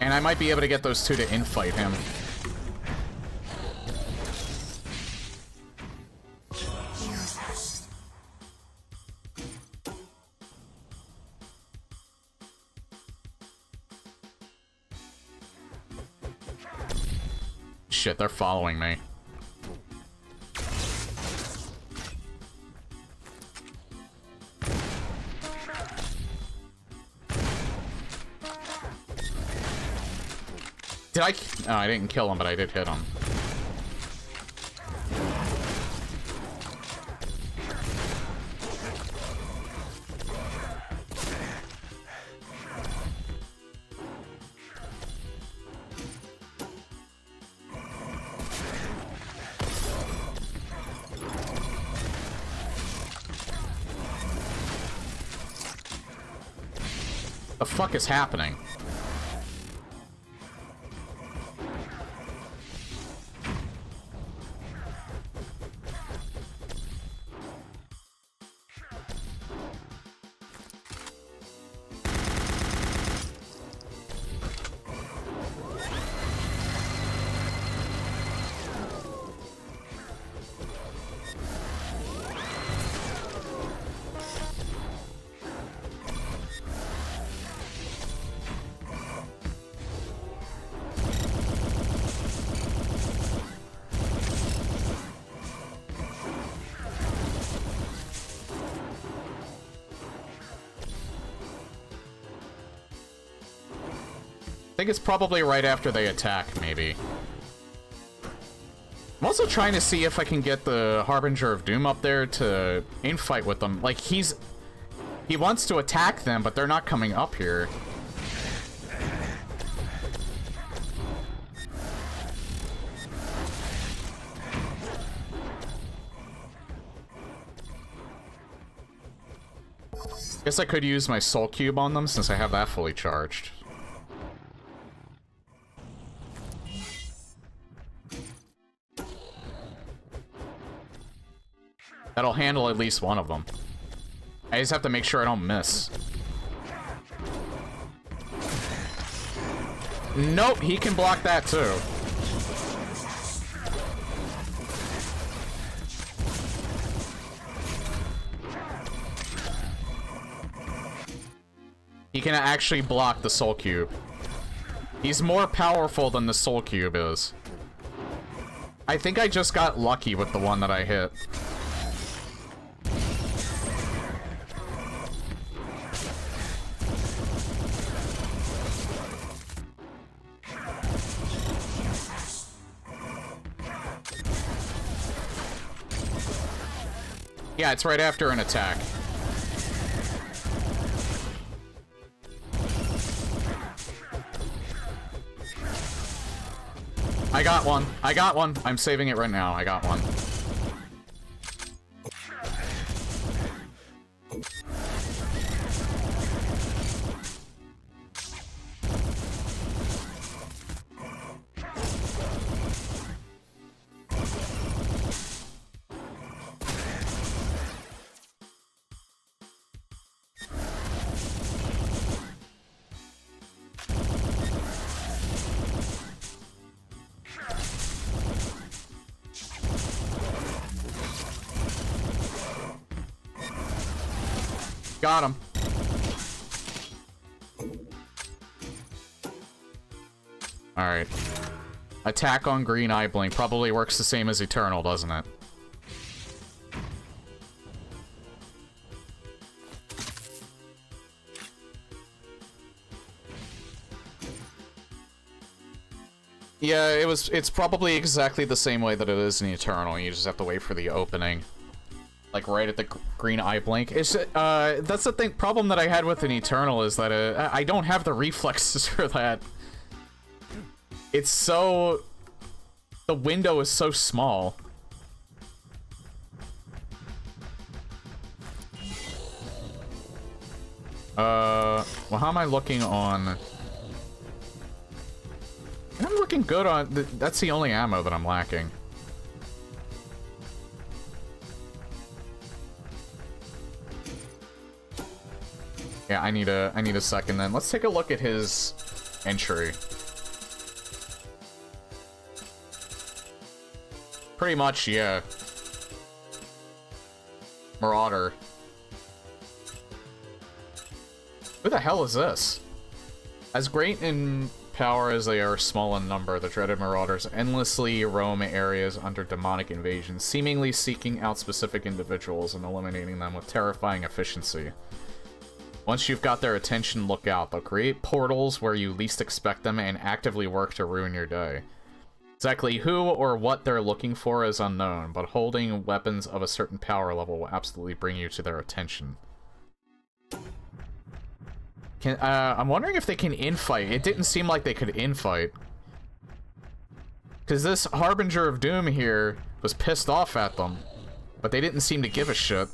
And I might be able to get those two to infight him. Shit, they're following me. Did I? Oh, I didn't kill him, but I did hit him. The fuck is happening? I think it's probably right after they attack, maybe. I'm also trying to see if I can get the Harbinger of Doom up there to infight with them. Like, he wants to attack them, but they're not coming up here. Guess I could use my Soul Cube on them since I have that fully charged. That'll handle at least one of them. I just have to make sure I don't miss. Nope, he can block that too. He can actually block the Soul Cube. He's more powerful than the Soul Cube is. I think I just got lucky with the one that I hit. Yeah, it's right after an attack. I got one. I got one. I'm saving it right now. I got one. Got him. Alright. Attack on green eye blink probably works the same as Eternal, doesn't it? Yeah, it's probably exactly the same way that it is in Eternal. You just have to wait for the opening. Like, right at the green eye blink. It's, that's the problem that I had with an Eternal, is that I don't have the reflexes for that. It's so... The window is so small. Well, how am I looking on... I'm looking good on... That's the only ammo that I'm lacking. Yeah, I need a second then. Let's take a look at his entry. Pretty much, yeah. Marauder. Who the hell is this? As great in power as they are small in number, the dreaded Marauders endlessly roam areas under demonic invasion, seemingly seeking out specific individuals and eliminating them with terrifying efficiency. Once you've got their attention, look out. They'll create portals where you least expect them and actively work to ruin your day. Exactly who or what they're looking for is unknown, but holding weapons of a certain power level will absolutely bring you to their attention. I'm wondering if they can infight. It didn't seem like they could infight. Because this Harbinger of Doom here was pissed off at them, but they didn't seem to give a shit.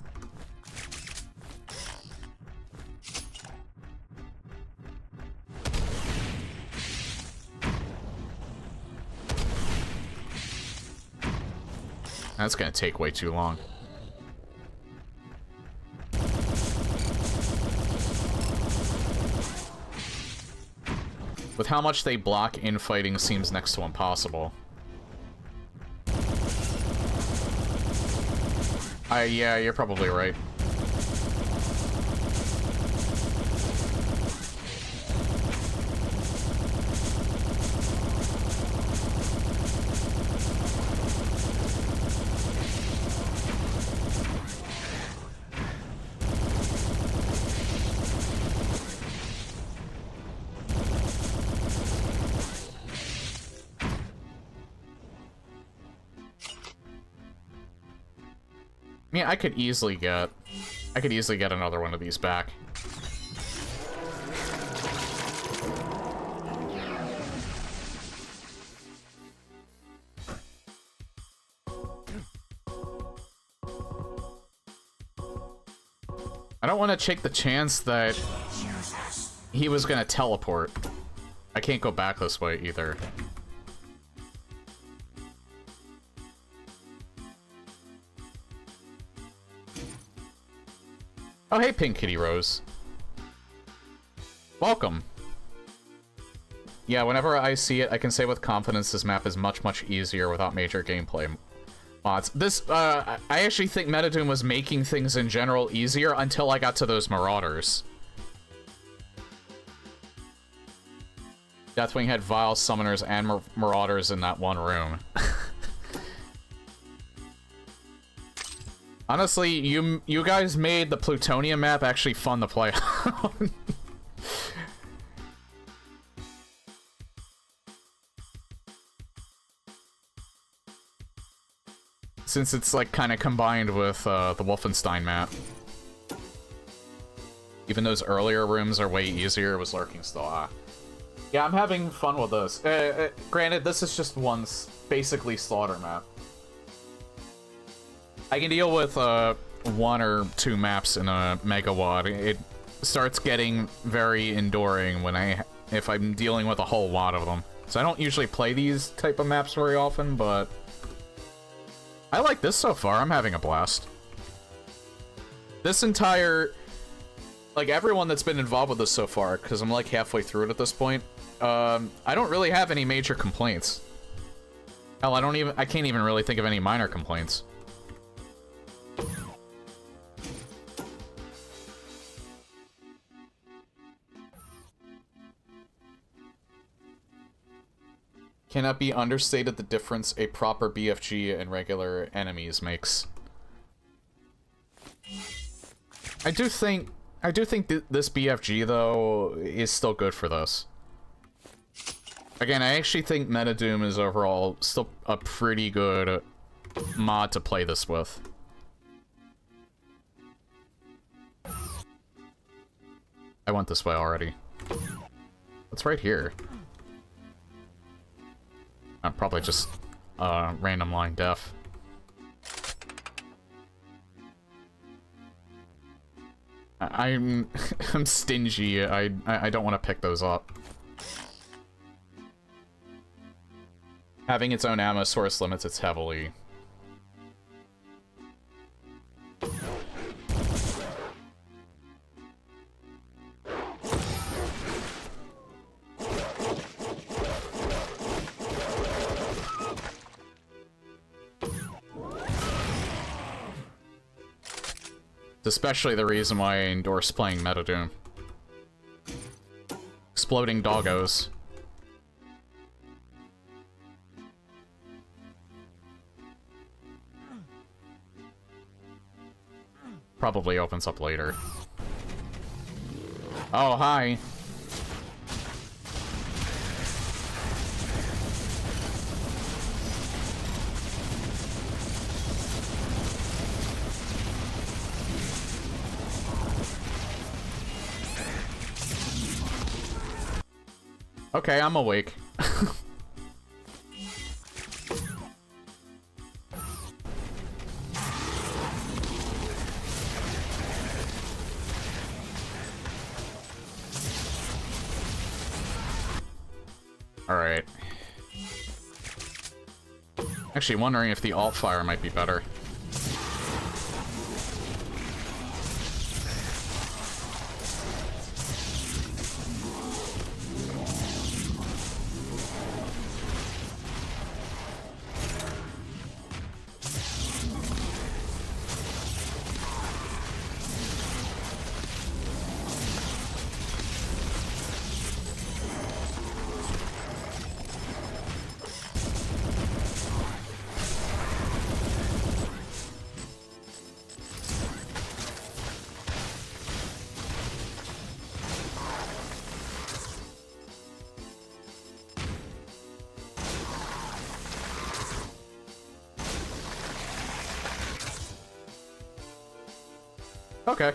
That's gonna take way too long. With how much they block infighting seems next to impossible. Yeah, you're probably right. I mean, I could easily get another one of these back. I don't want to take the chance that he was gonna teleport. I can't go back this way either. Oh, hey, Pink Kitty Rose. Welcome. Yeah, whenever I see it, I can say with confidence this map is much, much easier without major gameplay mods. This, I actually think Metadoom was making things in general easier until I got to those Marauders. Deathwing had Vile Summoners and Marauders in that one room. Honestly, you guys made the Plutonium map actually fun to play on. Since it's like kind of combined with the Wolfenstein map. Even those earlier rooms are way easier with Lurking still. Yeah, I'm having fun with this. Granted, this is just one basically slaughter map. I can deal with one or two maps in a megawatt. It starts getting very enduring when if I'm dealing with a whole lot of them. So I don't usually play these type of maps very often, but I like this so far. I'm having a blast. This entire, like, everyone that's been involved with this so far, because I'm like halfway through it at this point, I don't really have any major complaints. Hell, I can't even really think of any minor complaints. Cannot be understated the difference a proper BFG and regular enemies makes. I do think this BFG though is still good for this. Again, I actually think Metadoom is overall still a pretty good mod to play this with. I went this way already. What's right here? I'm probably just random line def. I'm stingy. I don't want to pick those up. Having its own ammo source limits it heavily. It's especially the reason why I endorse playing Metadoom. Exploding doggos. Probably opens up later. Oh, hi. Okay, I'm awake. Alright. Actually wondering if the alt fire might be better. Okay.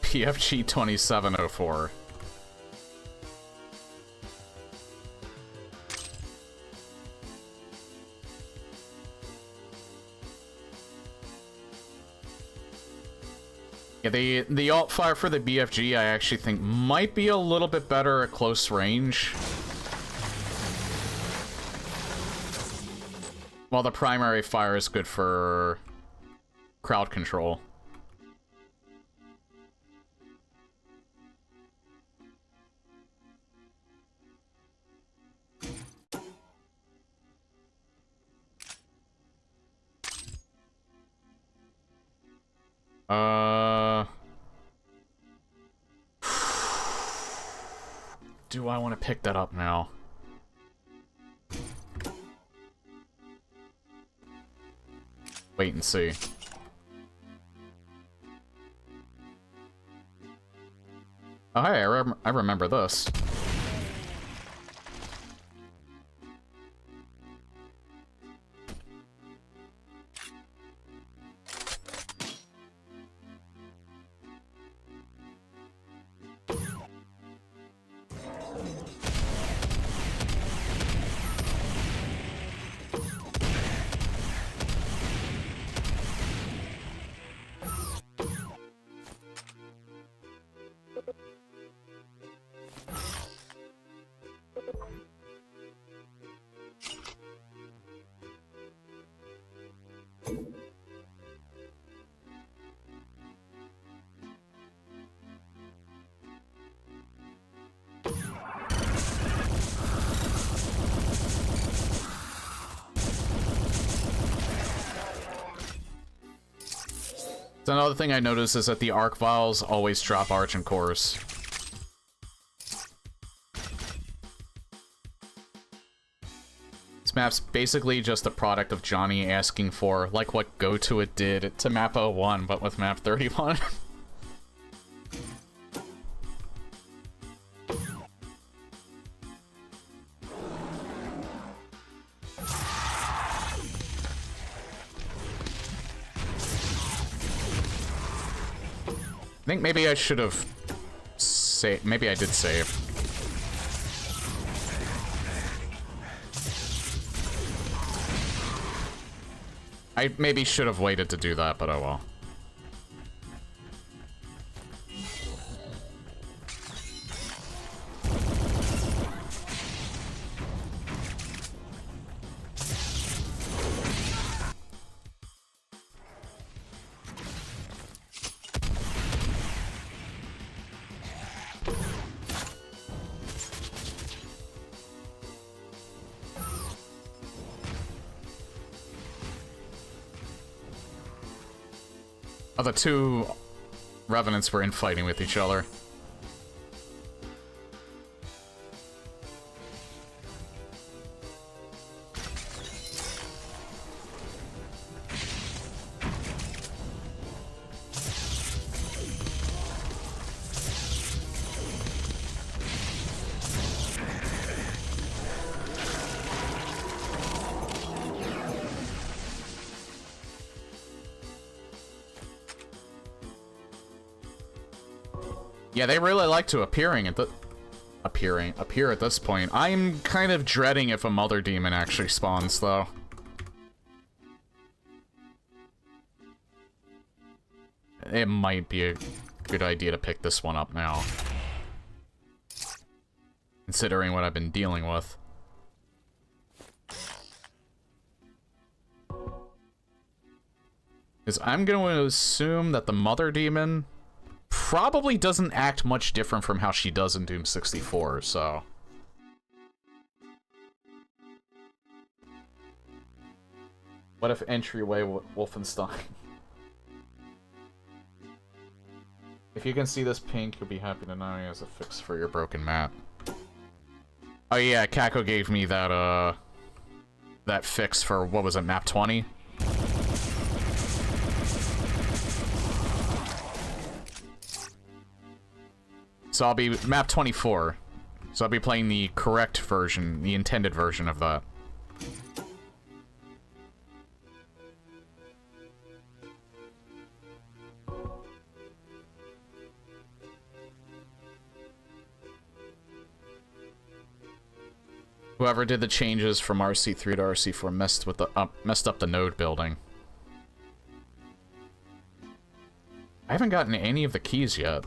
PFG 2704. Yeah, the alt fire for the BFG I actually think might be a little bit better at close range. While the primary fire is good for crowd control. Do I want to pick that up now? Wait and see. Oh, hey, I remember this. So another thing I noticed is that the arc vials always drop arch and cores. This map's basically just a product of Johnny asking for, like what GoToIt did to map 01, but with map 31. I think maybe I should have saved. Maybe I did save. I maybe should have waited to do that, but oh well. Oh, the two revenants were infighting with each other. Yeah, they really like to appear at this point. I'm kind of dreading if a mother demon actually spawns, though. It might be a good idea to pick this one up now. considering what I've been dealing with. Because I'm going to assume that the Mother Demon probably doesn't act much different from how she does in Doom 64, so... What if entryway Wolfenstein? If you can see this pink, you'll be happy to know he has a fix for your broken map. Oh yeah, Kako gave me that, that fix for, what was it, map 20? So I'll be map 24. So I'll be playing the correct version, the intended version of that. Whoever did the changes from RC3 to RC4 messed up the node building. I haven't gotten any of the keys yet.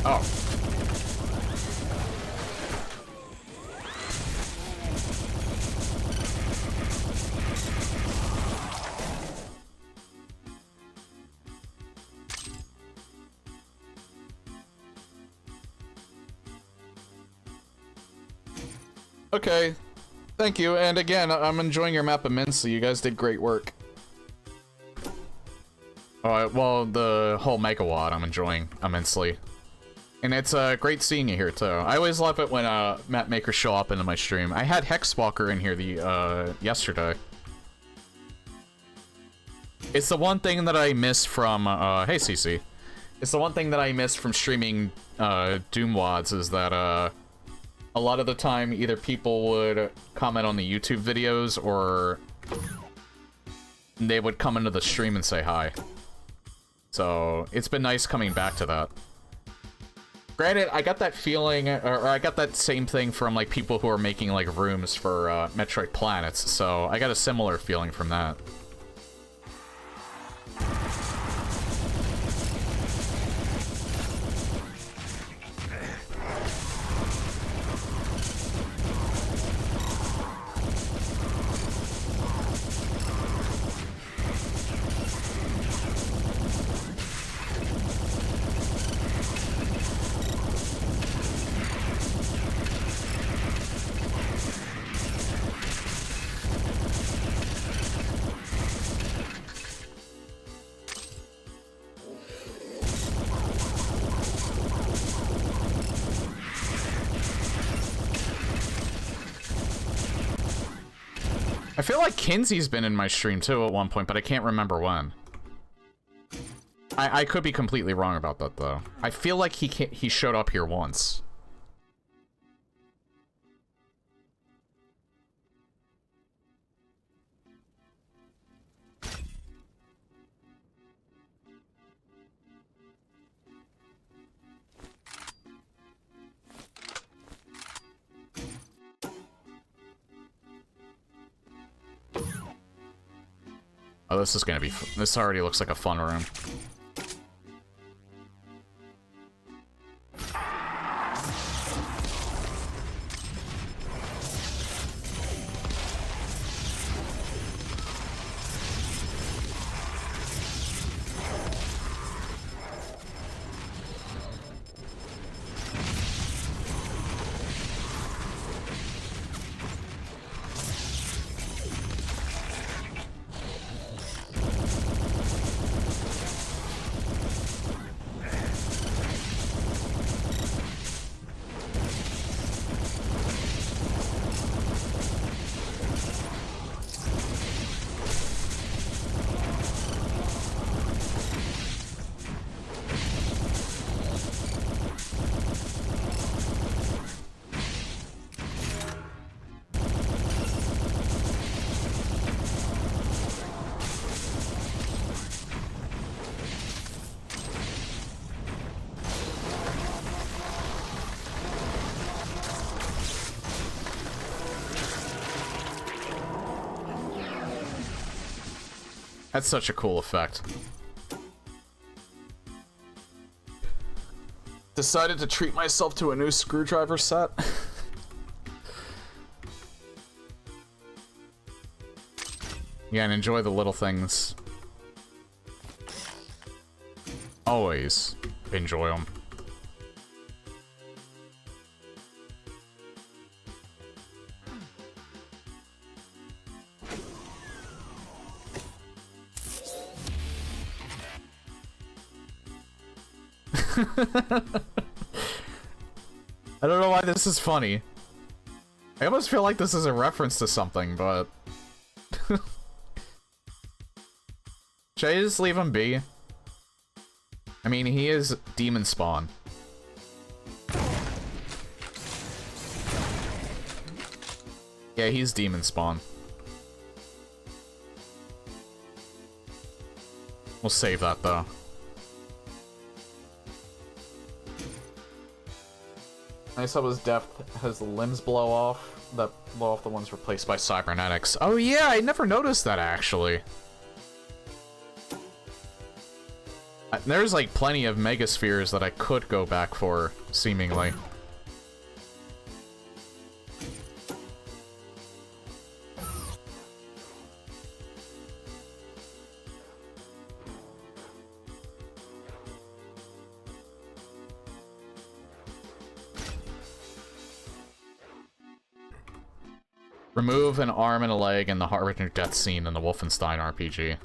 Oh. Okay. Thank you, and again, I'm enjoying your map immensely. You guys did great work. Alright, well, the whole megawatt I'm enjoying immensely. And it's great seeing you here, too. I always love it when map makers show up into my stream. I had Hexwalker in here yesterday. It's the one thing that I miss from, hey CC. It's the one thing that I miss from streaming Doom WODs is that, a lot of the time, either people would comment on the YouTube videos, or they would come into the stream and say hi. So, it's been nice coming back to that. Granted, I got that feeling, or I got that same thing from, like, people who are making, like, rooms for, Metroid Planets, so I got a similar feeling from that. I feel like Kinsey's been in my stream too at one point, but I can't remember when. I could be completely wrong about that though. I feel like he showed up here once. Oh, this is gonna be... This already looks like a fun room. That's such a cool effect. Decided to treat myself to a new screwdriver set. Yeah, and enjoy the little things. Always enjoy them. I don't know why this is funny. I almost feel like this is a reference to something, but... Should I just leave him be? I mean, he is demon spawn. Yeah, he's demon spawn. We'll save that, though. Nice how his depth has the limbs blow off the ones replaced by cybernetics. Oh yeah, I never noticed that actually. There's like plenty of megaspheres that I could go back for, seemingly. Remove an arm and a leg in the Harbinger death scene in the Wolfenstein RPG.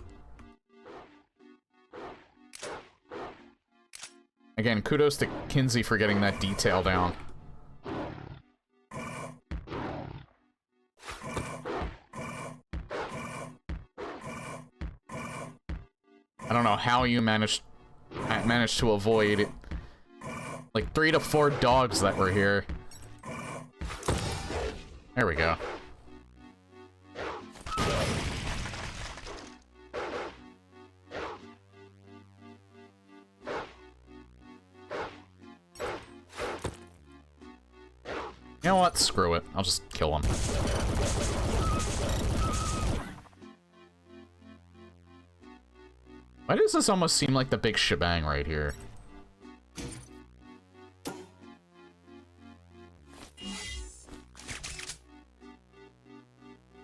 Again, kudos to Kinsey for getting that detail down. I don't know how you managed to avoid it. Like 3 to 4 dogs that were here. There we go. You know what? Screw it. I'll just kill him. Why does this almost seem like the big shebang right here?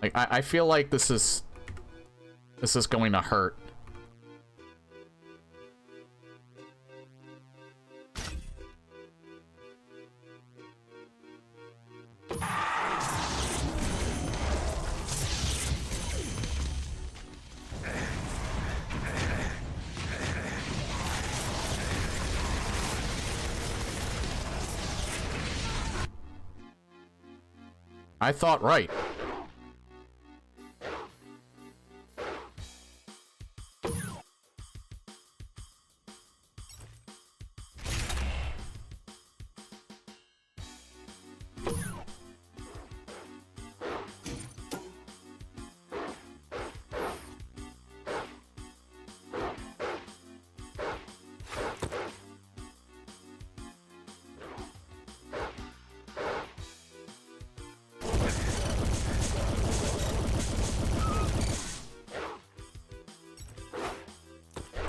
Like, I feel like this is going to hurt. I thought right.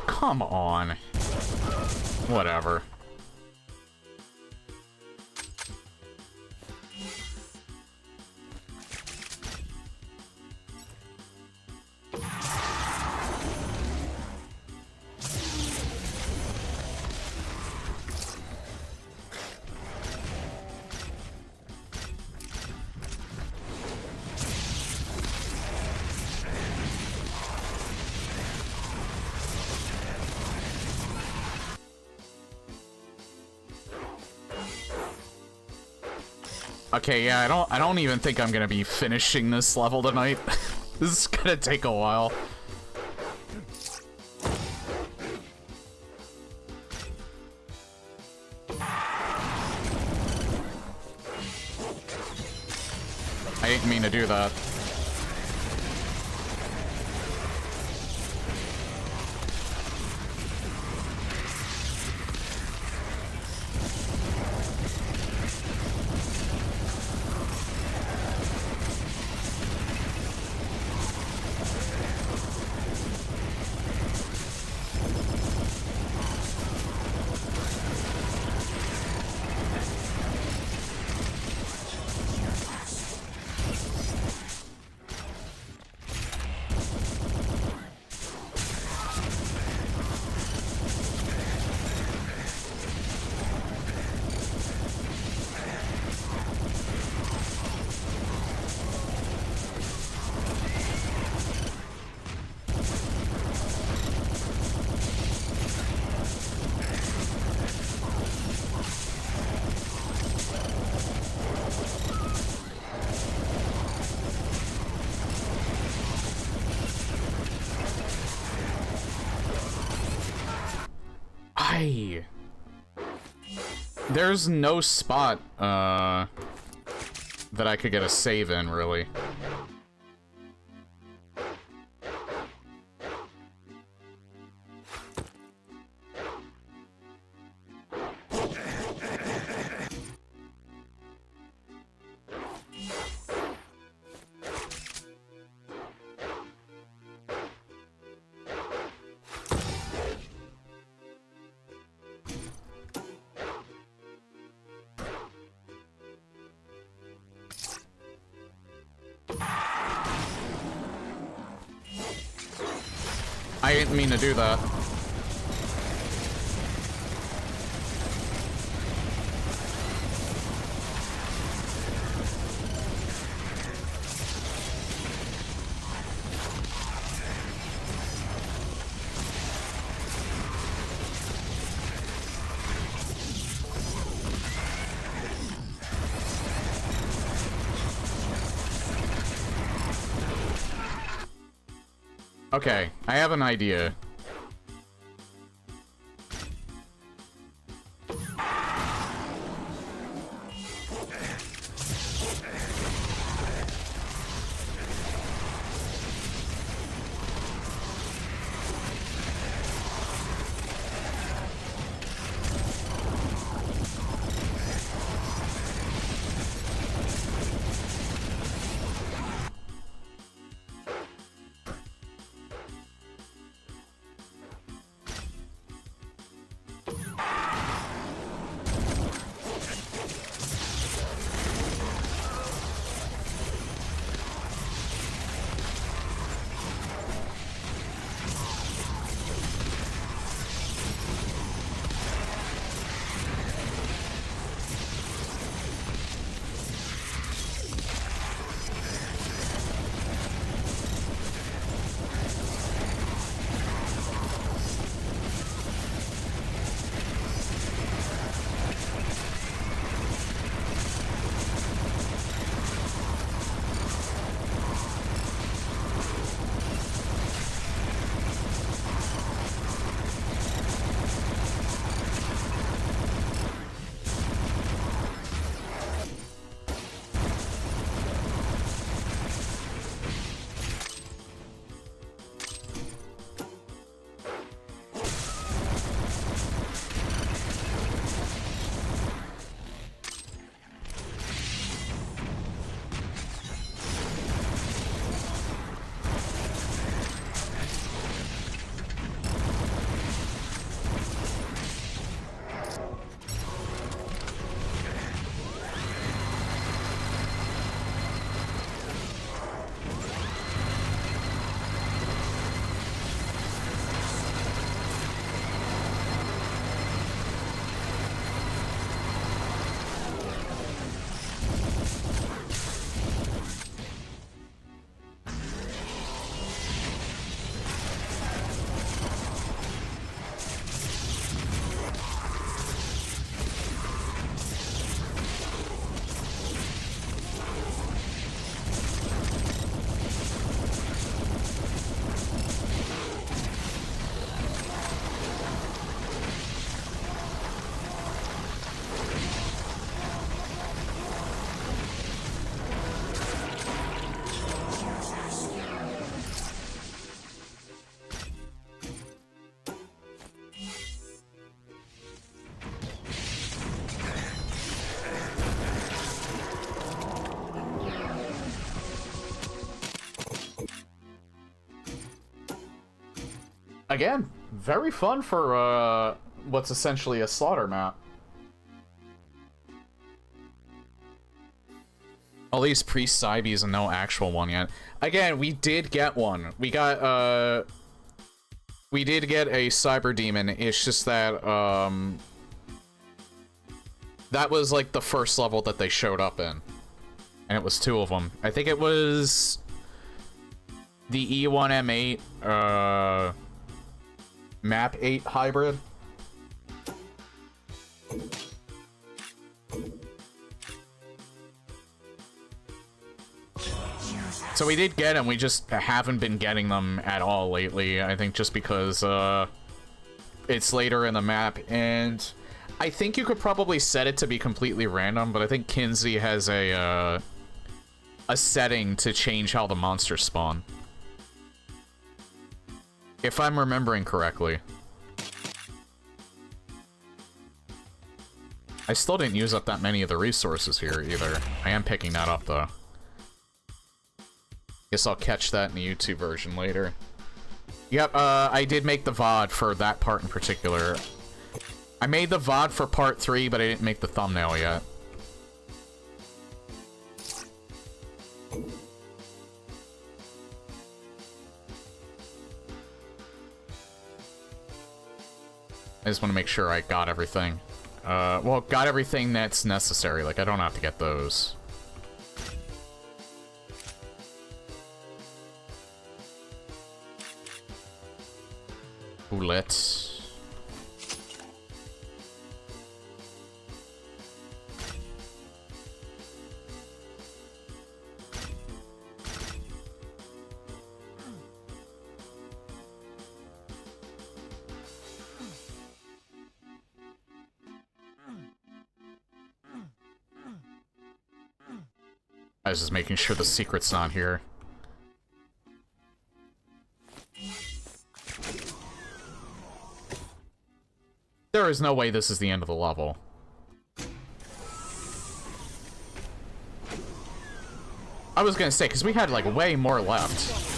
Come on. Whatever. Okay, yeah, I don't even think I'm gonna be finishing this level tonight. This is gonna take a while. I didn't mean to do that. there's no spot, that I could get a save in, really. I didn't mean to do that. Okay, I have an idea. Again, very fun for what's essentially a slaughter map. All these pre-Cybes and no actual one yet. Again, we did get one. We got we did get a Cyber Demon. It's just that that was like the first level that they showed up in. And it was 2 of them. I think it was the E1M8 Map 8 hybrid. So we did get them, we just haven't been getting them at all lately, I think just because it's later in the map, and I think you could probably set it to be completely random, but I think Kinsey has a setting to change how the monsters spawn. If I'm remembering correctly. I still didn't use up that many of the resources here, either. I am picking that up, though. Guess I'll catch that in the YouTube version later. Yep, I did make the VOD for that part in particular. I made the VOD for part 3, but I didn't make the thumbnail yet. I just want to make sure I got everything. Well, got everything that's necessary. Like, I don't have to get those. Roulette. I was just making sure the secret's not here. There is no way this is the end of the level. I was gonna say, because we had, like, way more left.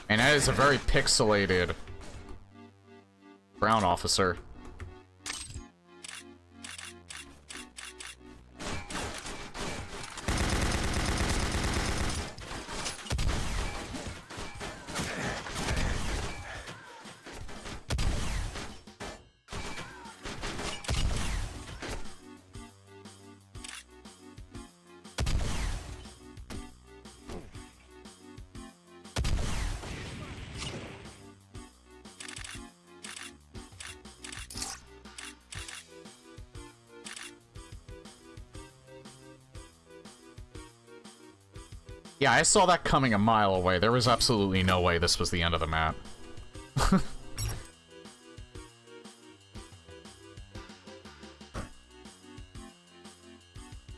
And that is a very pixelated brown officer. Yeah, I saw that coming a mile away. There was absolutely no way this was the end of the map.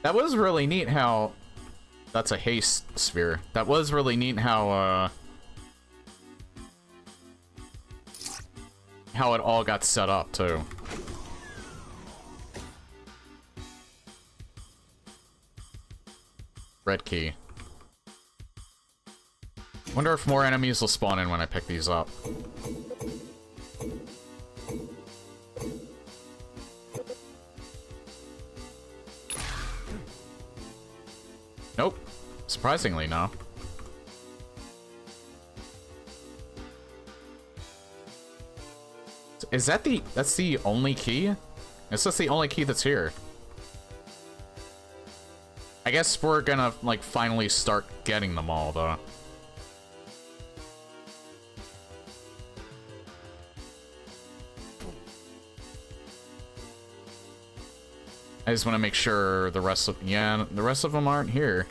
That was really neat how... That's a haste sphere. That was really neat how it all got set up, too. Red key. Wonder if more enemies will spawn in when I pick these up. Nope. Surprisingly, no. Is that that's the only key? Is this the only key that's here? I guess we're gonna, like, finally start getting them all, though. I just want to make sure the rest of... Yeah, the rest of them aren't here.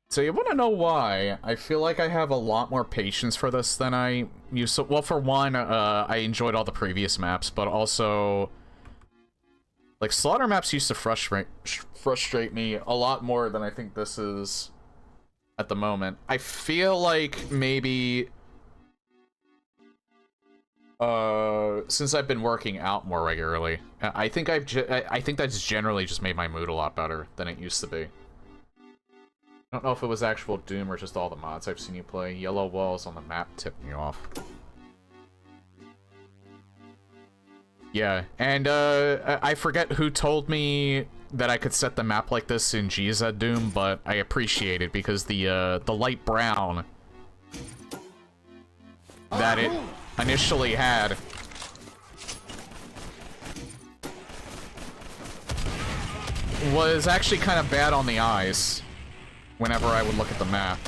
So you want to know why? I feel like I have a lot more patience for this than I used to. Well, for one, I enjoyed all the previous maps, but also... Like, Slaughter maps used to frustrate me a lot more than I think this is at the moment. I feel like maybe since I've been working out more regularly, I think I think that's generally just made my mood a lot better than it used to be. I don't know if it was actual Doom or just all the mods I've seen you play. Yellow walls on the map tipped me off. Yeah, and I forget who told me that I could set the map like this in GZ Doom, but I appreciate it because the light brown that it initially had was actually kind of bad on the eyes whenever I would look at the map.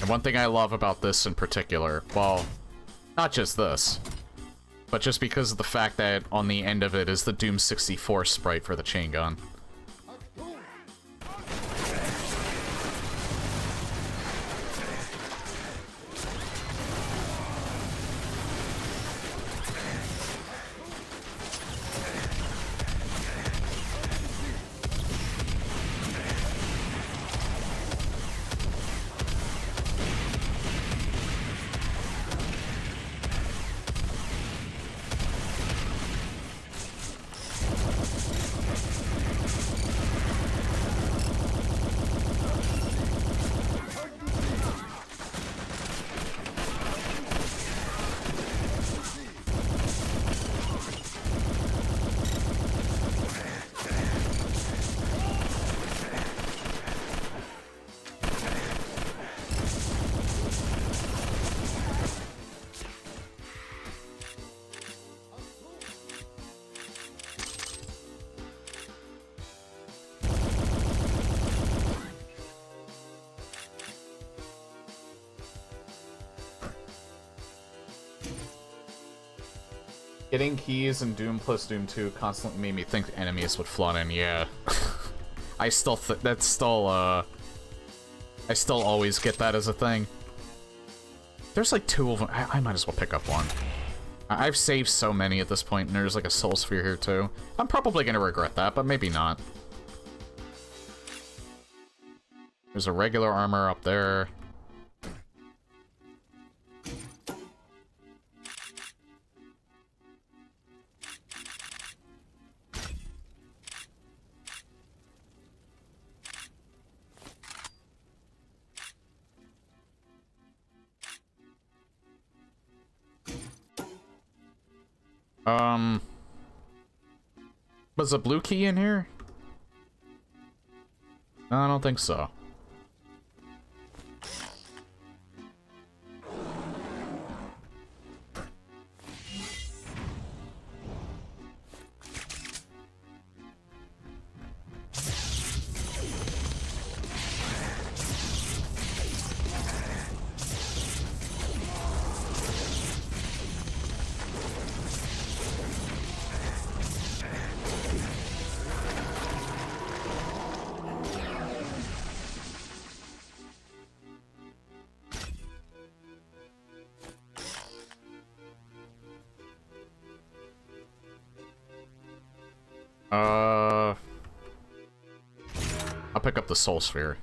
And one thing I love about this in particular, well, not just this, but just because of the fact that on the end of it is the Doom 64 sprite for the chain gun. Getting keys in Doom plus Doom 2 constantly made me think enemies would flood in, yeah. I still that's still, I still always get that as a thing. There's like 2 of them. I might as well pick up one. I've saved so many at this point, and there's like a soul sphere here too. I'm probably gonna regret that, but maybe not. There's a regular armor up there. Was a blue key in here? No, I don't think so. I'll pick up the soul sphere.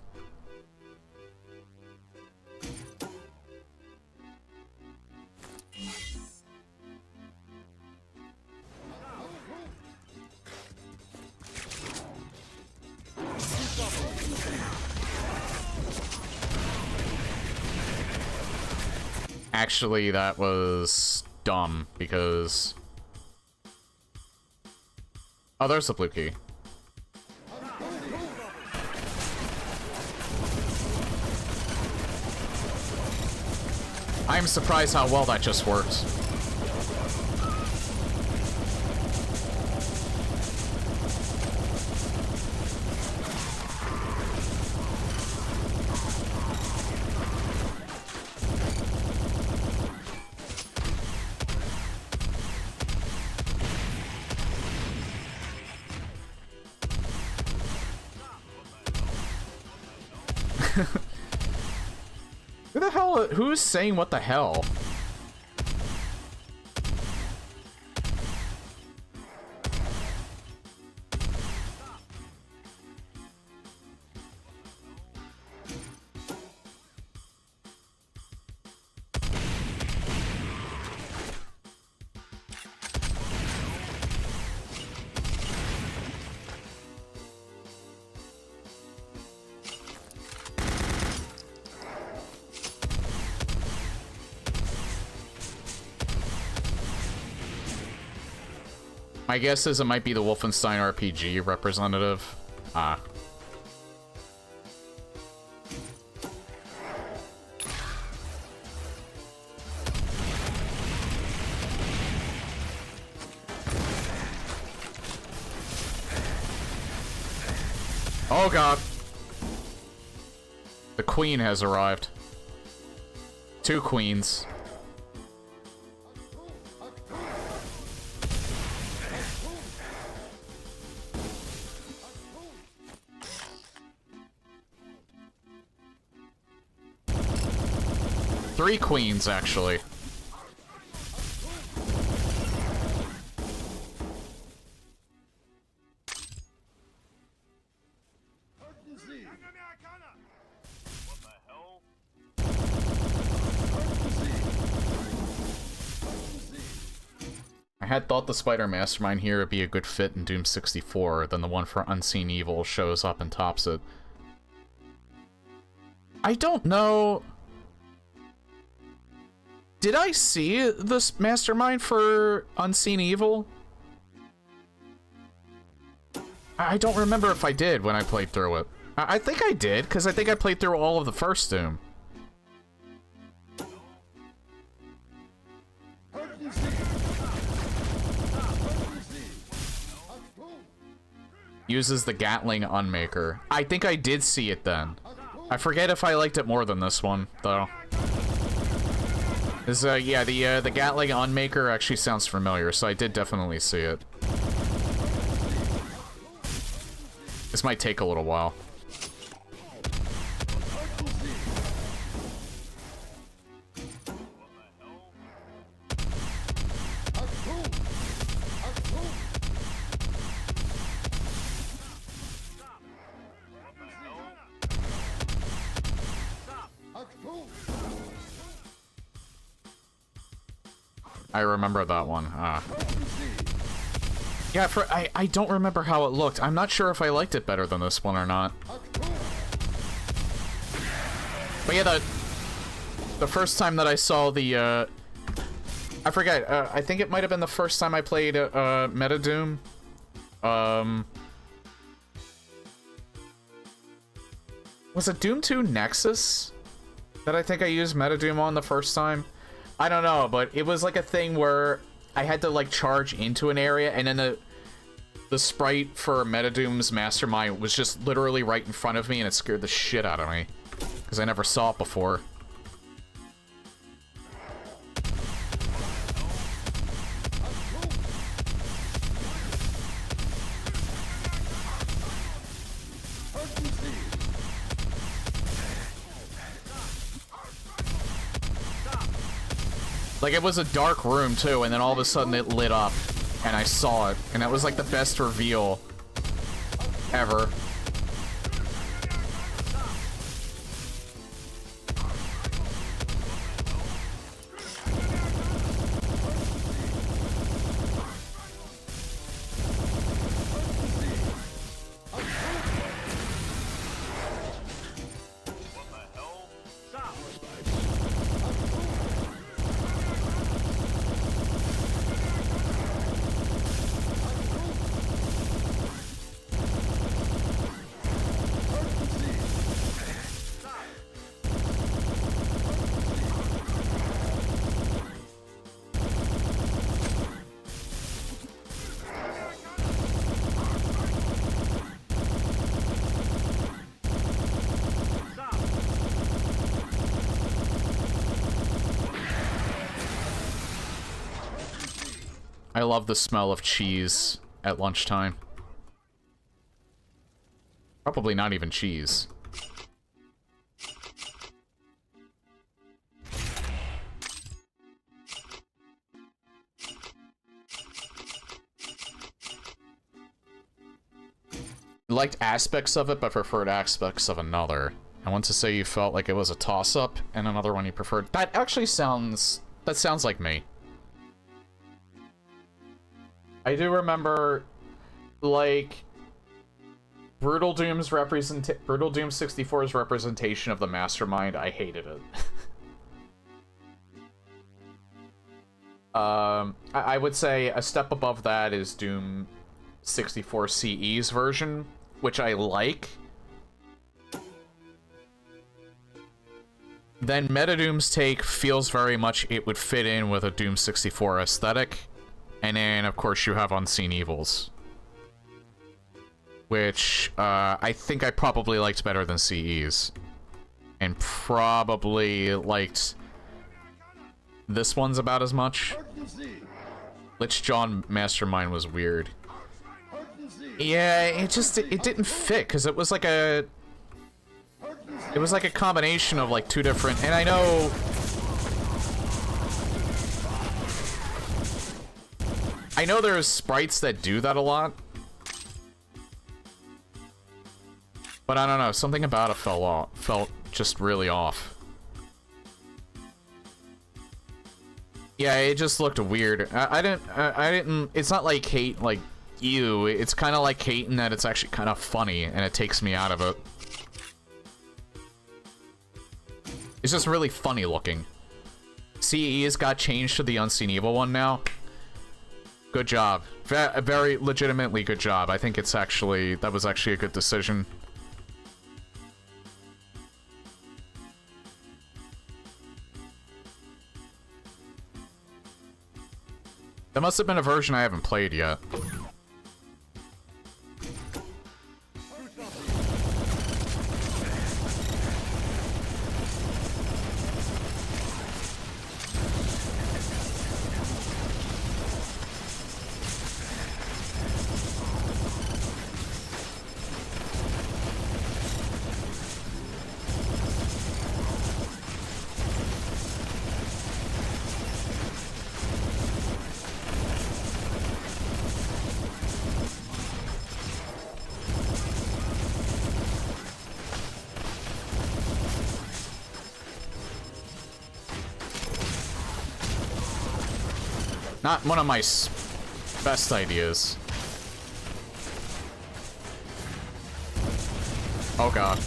Actually, that was dumb because... Oh, there's the blue key. I'm surprised how well that just works. Who the hell? Who's saying what the hell? My guess is it might be the Wolfenstein RPG representative. Ah. Oh god. The queen has arrived. 2 queens. Three queens, actually. I had thought the Spider Mastermind here would be a good fit in Doom 64, then the one for Unseen Evil shows up and tops it. I don't know... Did I see this Mastermind for Unseen Evil? I don't remember if I did when I played through it. I think I did, because I think I played through all of the first Doom. Uses the Gatling Unmaker. I think I did see it then. I forget if I liked it more than this one, though. Yeah, the Gatling Unmaker actually sounds familiar, so I did definitely see it. This might take a little while. I remember that one. Yeah, I don't remember how it looked. I'm not sure if I liked it better than this one or not. But yeah, the first time that I saw the, I forget, I think it might have been the first time I played, Metadoom. Was it Doom 2 Nexus that I think I used Metadoom on the first time? I don't know, but it was like a thing where I had to like charge into an area, and then the sprite for Metadoom's Mastermind was just literally right in front of me, and it scared the shit out of me because I never saw it before. Like, it was a dark room, too, and then all of a sudden it lit up, and I saw it, and that was, like, the best reveal ever. I love the smell of cheese at lunchtime. Probably not even cheese. Liked aspects of it, but preferred aspects of another. I want to say you felt like it was a toss-up, and another one you preferred. That actually sounds... That sounds like me. I do remember, like, Brutal Doom 64's representation of the Mastermind. I hated it. I would say a step above that is Doom 64 CE's version, which I like. Then Metadoom's take feels very much it would fit in with a Doom 64 aesthetic. And then, of course, you have Unseen Evils. Which, I think I probably liked better than CE's. And probably liked... this one's about as much. Lich John Mastermind was weird. Yeah, it didn't fit, because it was like a... It was like a combination of, like, two different... And I know... I know there's sprites that do that a lot. But I don't know, something about it felt just really off. Yeah, it just looked weird. I didn't, it's not like hate, like, ew. It's kind of like hate in that it's actually kind of funny, and it takes me out of it. It's just really funny looking. CE has got changed to the Unseen Evil one now. Good job. Very legitimately good job. I think it's actually, that was actually a good decision. There must have been a version I haven't played yet. Not one of my best ideas. Oh god.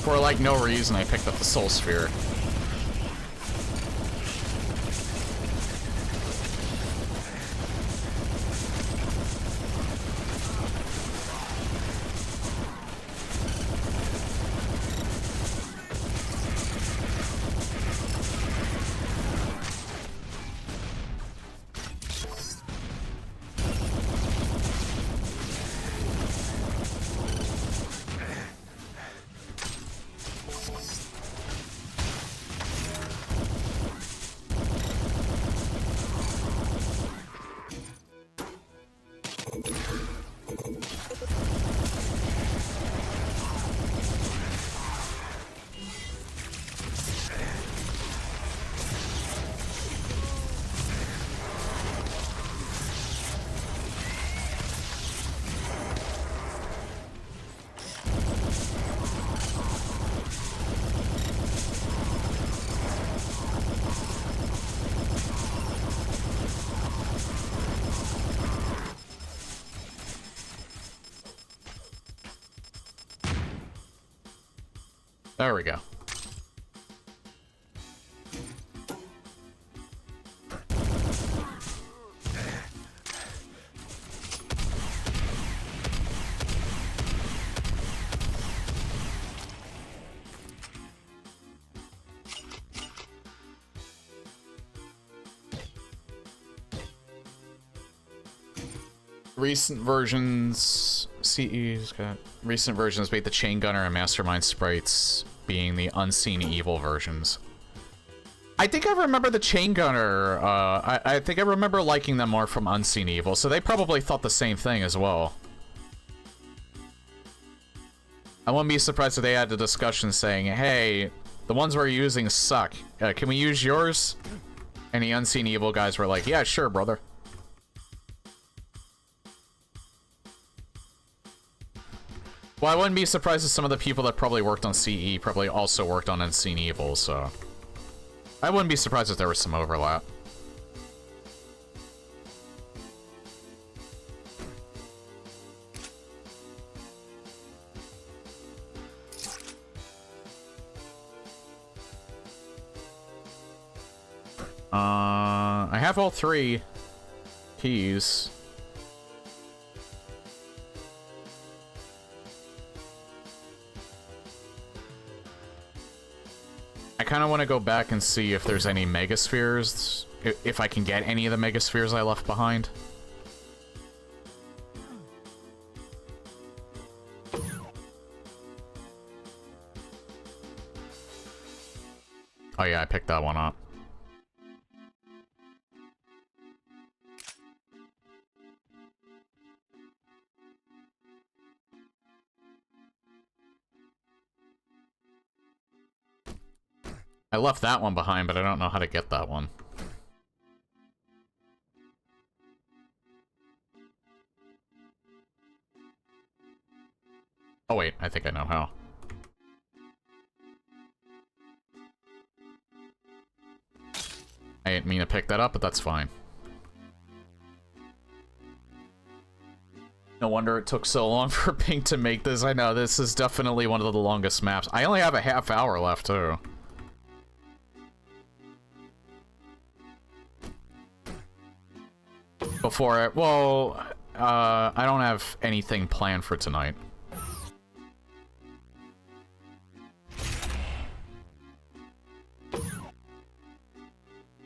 For like no reason, I picked up the Soul Sphere. There we go. Recent versions, CE's got recent versions beat the Chain Gunner and Mastermind sprites being the Unseen Evil versions. I think I remember the Chain Gunner, I think I remember liking them more from Unseen Evil, so they probably thought the same thing as well. I wouldn't be surprised if they had a discussion saying, hey, the ones we're using suck. Can we use yours? And the Unseen Evil guys were like, yeah, sure, brother. Well, I wouldn't be surprised if some of the people that probably worked on CE probably also worked on Unseen Evil, so... I wouldn't be surprised if there was some overlap. I have all 3 keys. I kind of want to go back and see if there's any megaspheres, if I can get any of the megaspheres I left behind. Oh yeah, I picked that one up. I left that one behind, but I don't know how to get that one. Oh wait, I think I know how. I didn't mean to pick that up, but that's fine. No wonder it took so long for Pink to make this. I know, this is definitely one of the longest maps. I only have a half hour left, too. Before it, well, I don't have anything planned for tonight.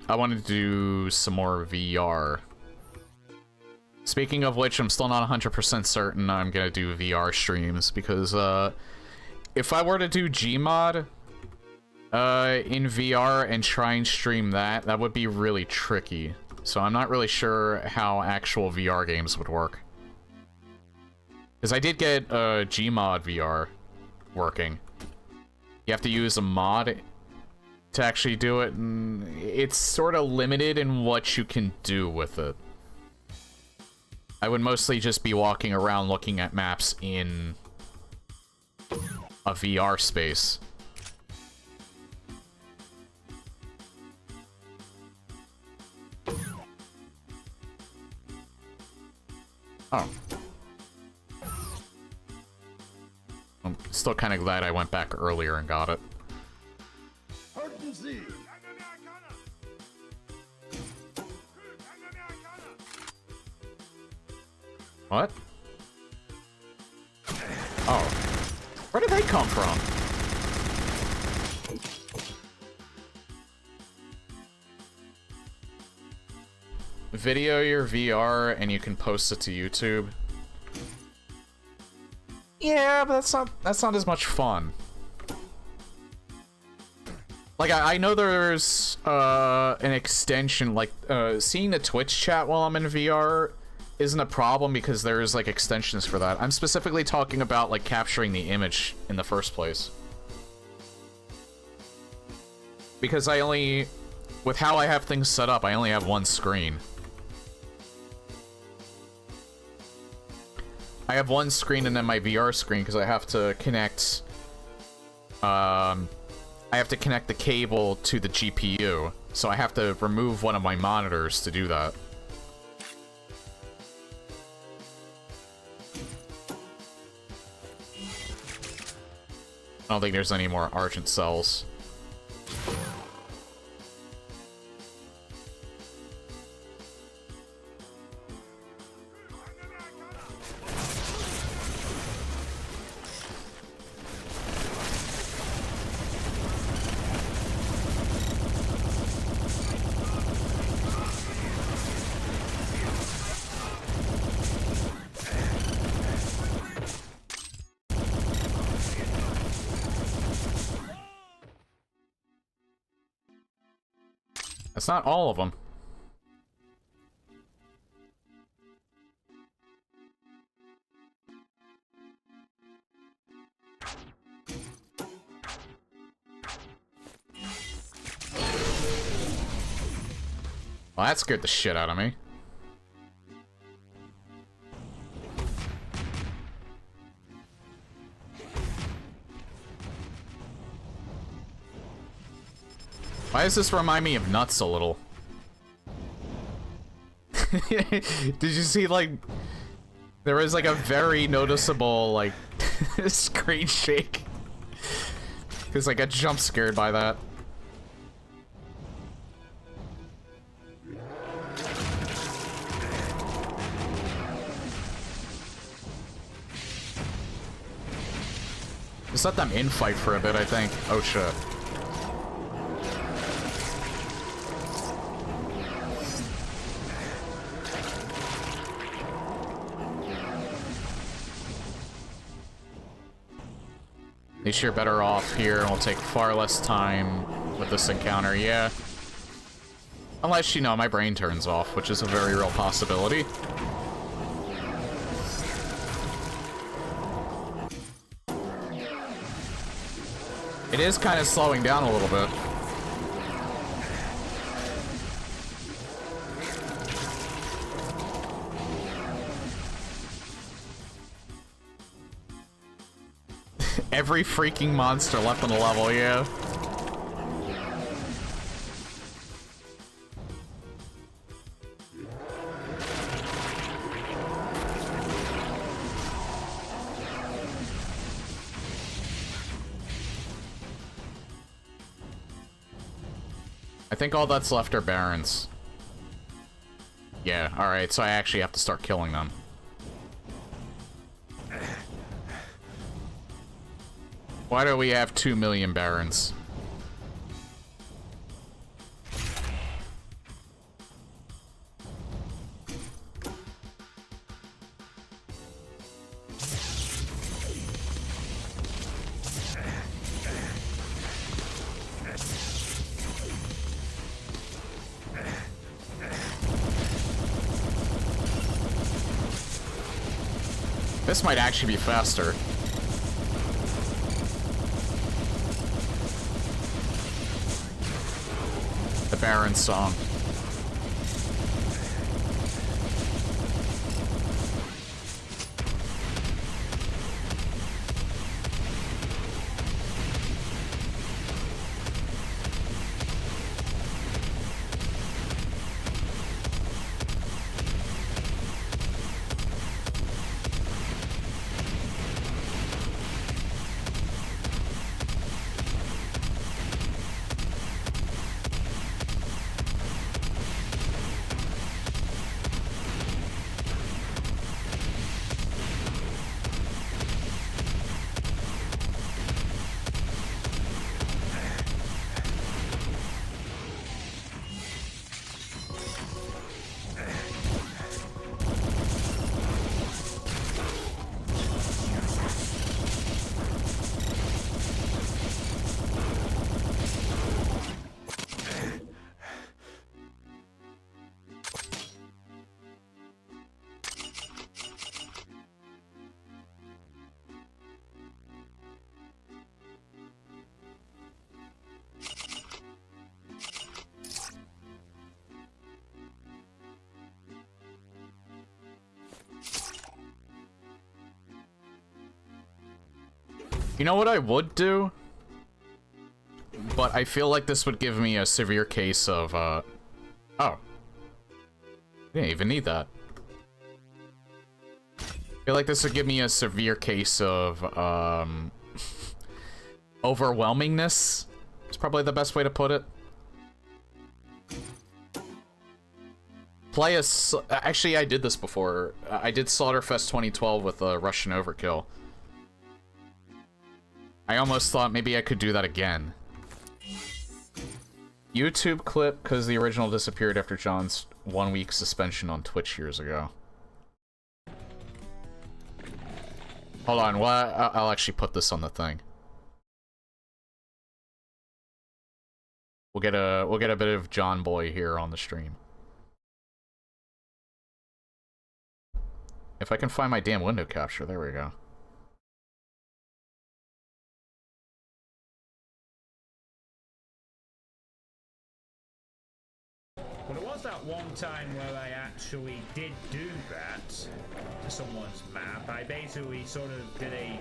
I wanted to do some more VR. Speaking of which, I'm still not 100% certain I'm gonna do VR streams, because, if I were to do Gmod, in VR and try and stream that, that would be really tricky. So I'm not really sure how actual VR games would work. Because I did get Gmod VR working. You have to use a mod to actually do it, and it's sort of limited in what you can do with it. I would mostly just be walking around looking at maps in a VR space. Oh. I'm still kind of glad I went back earlier and got it. What? Oh. Where did they come from? Video your VR and you can post it to YouTube. Yeah, but that's not as much fun. Like, I know there's an extension, like seeing the Twitch chat while I'm in VR isn't a problem because there's like extensions for that. I'm specifically talking about like capturing the image in the first place. Because with how I have things set up, I only have one screen. I have one screen and then my VR screen because I have to connect I have to connect the cable to the GPU. So I have to remove one of my monitors to do that. I don't think there's any more Argent cells. It's not all of them. Well, that scared the shit out of me. Why does this remind me of Nuts a little? Did you see, like, there was, like, a very noticeable, like, screen shake? Because I got jump scared by that. Just let them infight for a bit, I think. Oh, shit. At least you're better off here, and we'll take far less time with this encounter, yeah. Unless, you know, my brain turns off, which is a very real possibility. It is kind of slowing down a little bit. Every freaking monster left on the level, yeah. I think all that's left are Barons. Yeah, alright, so I actually have to start killing them. Why do we have 2 million Barons? This might actually be faster. The Baron song. You know what I would do? But I feel like this would give me a severe case of, oh. Didn't even need that. I feel like this would give me a severe case of, overwhelmingness. It's probably the best way to put it. Play a... Actually, I did this before. I did Slaughterfest 2012 with Russian Overkill. I almost thought maybe I could do that again. YouTube clip, because the original disappeared after John's 1-week suspension on Twitch years ago. Hold on, what? I'll actually put this on the thing. We'll get a bit of John Boy here on the stream. If I can find my damn window capture, there we go. Well, there was that one time where I actually did do that to someone's map. I basically sort of did a...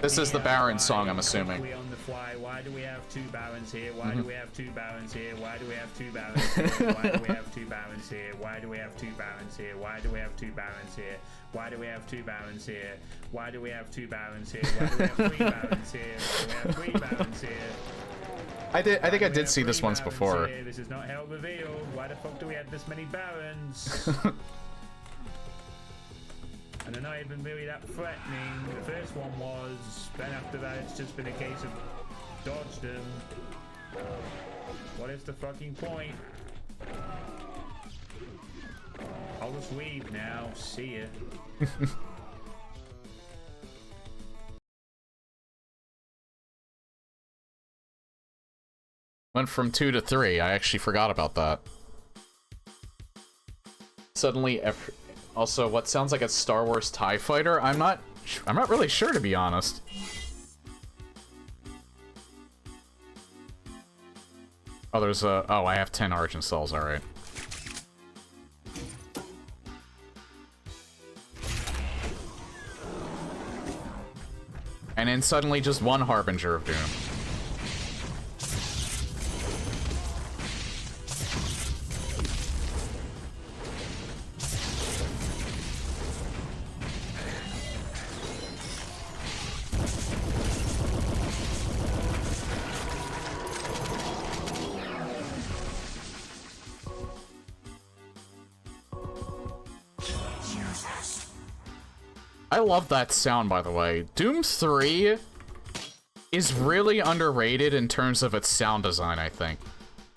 This is the Baron song, I'm assuming. On the fly. Why do we have two Barons here? Why do we have two Barons here? Why do we have two Barons here? Why do we have two Barons here? Why do we have two Barons here? Why do we have two Barons here? Why do we have two Barons here? Why do we have two Barons here? Why do we have three Barons here? Why do we have three Barons here? I think I did see this once before. Here? This is not hell revealed. Why the fuck do we have this many Barons? And they're not even really that threatening. The first one was, then after that it's just been a case of dodge them. What is the fucking point? I'll just leave now. See ya. Went from 2 to 3. I actually forgot about that. Suddenly, also, what sounds like a Star Wars TIE fighter? I'm not really sure, to be honest. Oh, there's a... Oh, I have 10 Argent cells, alright. And then suddenly just one Harbinger of Doom. I love that sound, by the way. Doom 3 is really underrated in terms of its sound design, I think.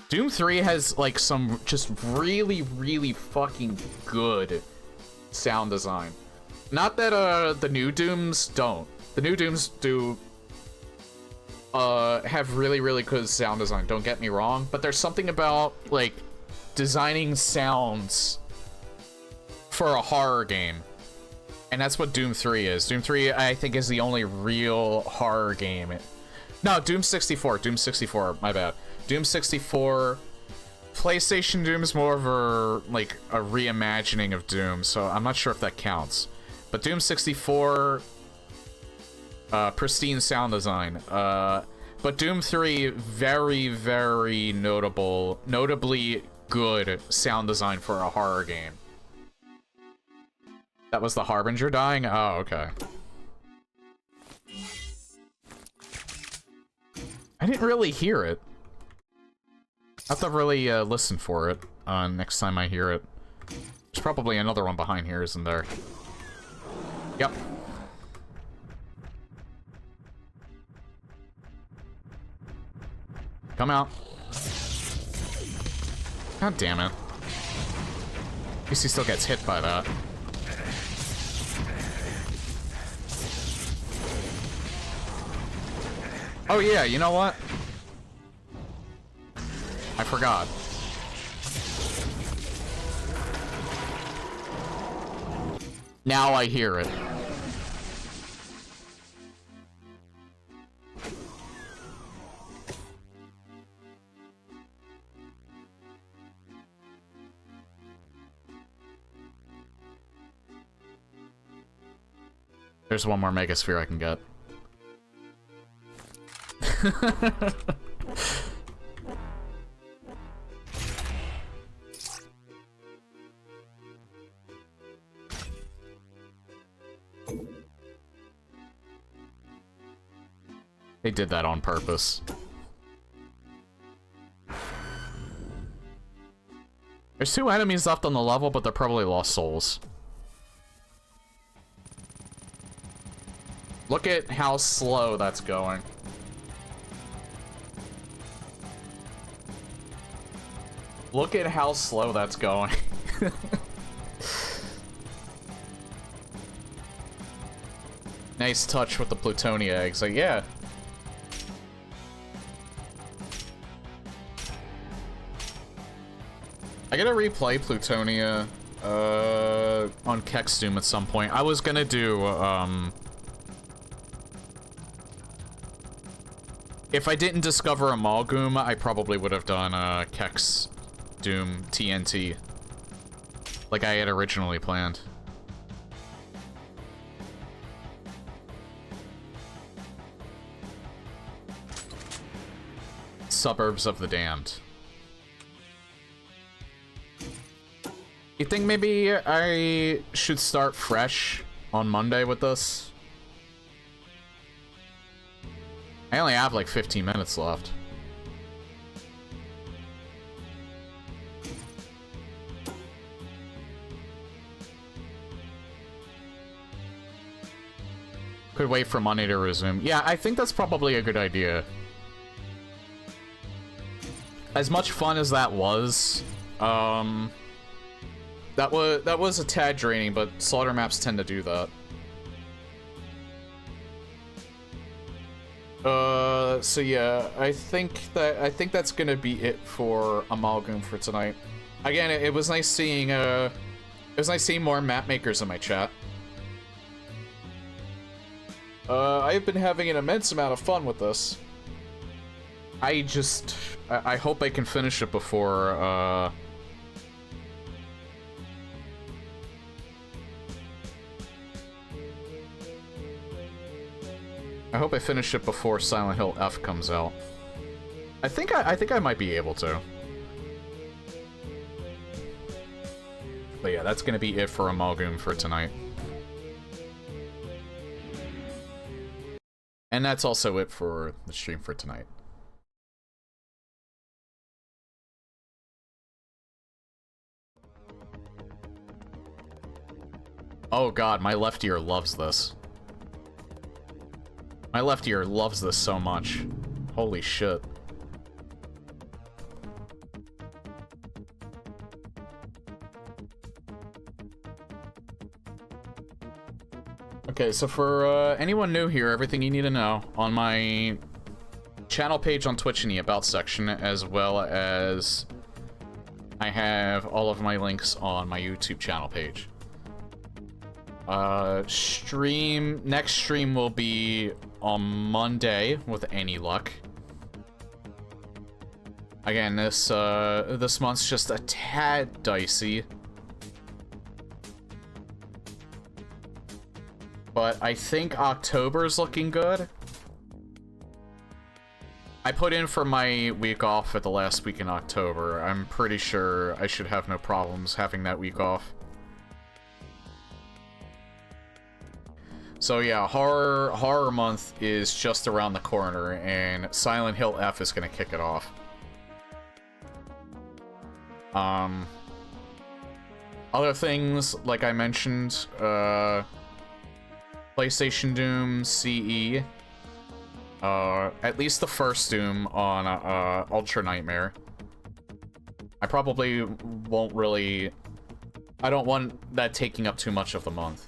Doom 3 has, like, some just really, really fucking good sound design. Not that, the new Dooms don't. The new Dooms do, have really, really good sound design, don't get me wrong. But there's something about, like, designing sounds for a horror game. And that's what Doom 3 is. Doom 3, I think, is the only real horror game. No, Doom 64. Doom 64, my bad. Doom 64. PlayStation Doom is more of a, like, a reimagining of Doom, so I'm not sure if that counts. But Doom 64, pristine sound design. But Doom 3, very, very notably good sound design for a horror game. That was the Harbinger dying? Oh, okay. I didn't really hear it. I have to really listen for it next time I hear it. There's probably another one behind here, isn't there? Yep. Come out. God damn it. At least he still gets hit by that. Oh yeah, you know what? I forgot. Now I hear it. There's one more Megasphere I can get. They did that on purpose. There's 2 enemies left on the level, but they're probably lost souls. Look at how slow that's going. Look at how slow that's going. Nice touch with the Plutonia eggs. Like, yeah. I gotta replay Plutonia, on Kexdoom at some point. I was gonna do, if I didn't discover Amalgoom, I probably would have done, Kexdoom TNT. Like I had originally planned. Suburbs of the Damned. You think maybe I should start fresh on Monday with this? I only have like 15 minutes left. Could wait for Monday to resume. Yeah, I think that's probably a good idea. As much fun as that was, that was a tad draining, but slaughter maps tend to do that. So yeah, I think that's gonna be it for Amalgoom for tonight. Again, it was nice seeing more map makers in my chat. I've been having an immense amount of fun with this. I hope I can finish it before, I hope I finish it before Silent Hill F comes out. I think I might be able to. But yeah, that's gonna be it for Amalgoom for tonight. And that's also it for the stream for tonight. Oh god, my left ear loves this. My left ear loves this so much. Holy shit. Okay, so for anyone new here, everything you need to know on my channel page on Twitch in the About section, as well as I have all of my links on my YouTube channel page. Next stream will be on Monday, with any luck. Again, this month's just a tad dicey. But I think October's looking good. I put in for my week off at the last week in October. I'm pretty sure I should have no problems having that week off. So yeah, horror month is just around the corner, and Silent Hill F is gonna kick it off. Other things, like I mentioned, PlayStation Doom CE. At least the first Doom on Ultra Nightmare. I probably won't really... I don't want that taking up too much of the month.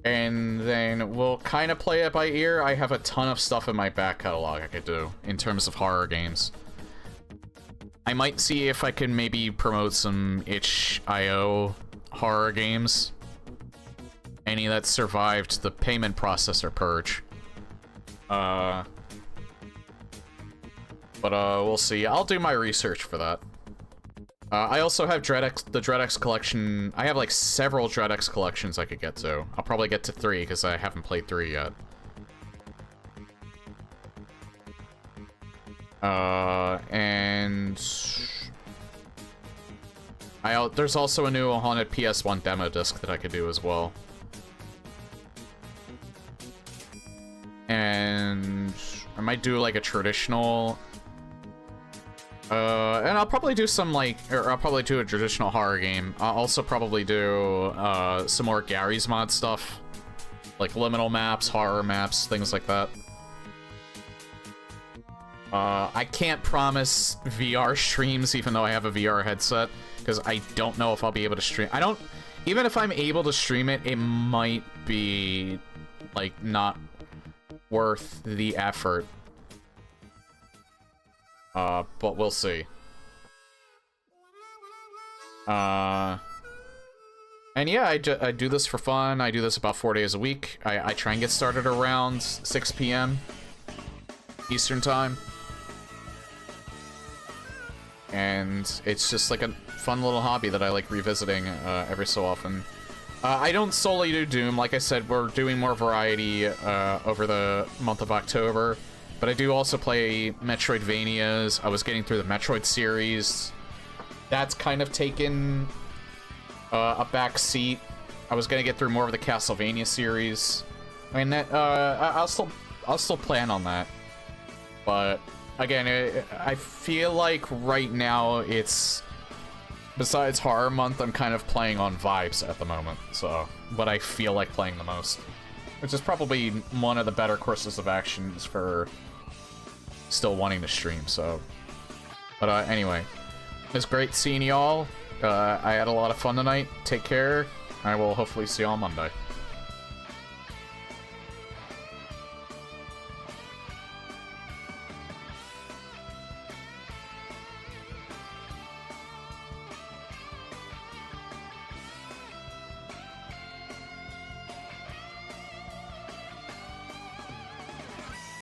And then we'll kind of play it by ear. I have a ton of stuff in my back catalog I could do in terms of horror games. I might see if I can maybe promote some itch.io horror games. Any that survived the payment processor purge. But we'll see. I'll do my research for that. I also have the DreadX collection. I have like several DreadX collections I could get to. I'll probably get to 3 because I haven't played 3 yet. And there's also a new Haunted PS1 demo disc that I could do as well. And I might do like a traditional... and I'll probably do some I'll probably do a traditional horror game. I'll also probably do some more Gary's Mod stuff. Like liminal maps, horror maps, things like that. I can't promise VR streams even though I have a VR headset, because I don't know if I'll be able to stream. Even if I'm able to stream it, it might be, like, not worth the effort. But we'll see. And yeah, I do this for fun. I do this about 4 days a week. I try and get started around 6 p.m. Eastern time. And it's just like a fun little hobby that I like revisiting every so often. I don't solely do Doom. Like I said, we're doing more variety over the month of October. But I do also play Metroidvanias. I was getting through the Metroid series. That's kind of taken a back seat. I was gonna get through more of the Castlevania series. I mean, that I'll still plan on that. But again, I feel like right now it's, besides Horror Month, I'm kind of playing on vibes at the moment. So what I feel like playing the most, which is probably one of the better courses of actions for still wanting to stream. So, but anyway, it was great seeing y'all. I had a lot of fun tonight. Take care. I will hopefully see you all Monday.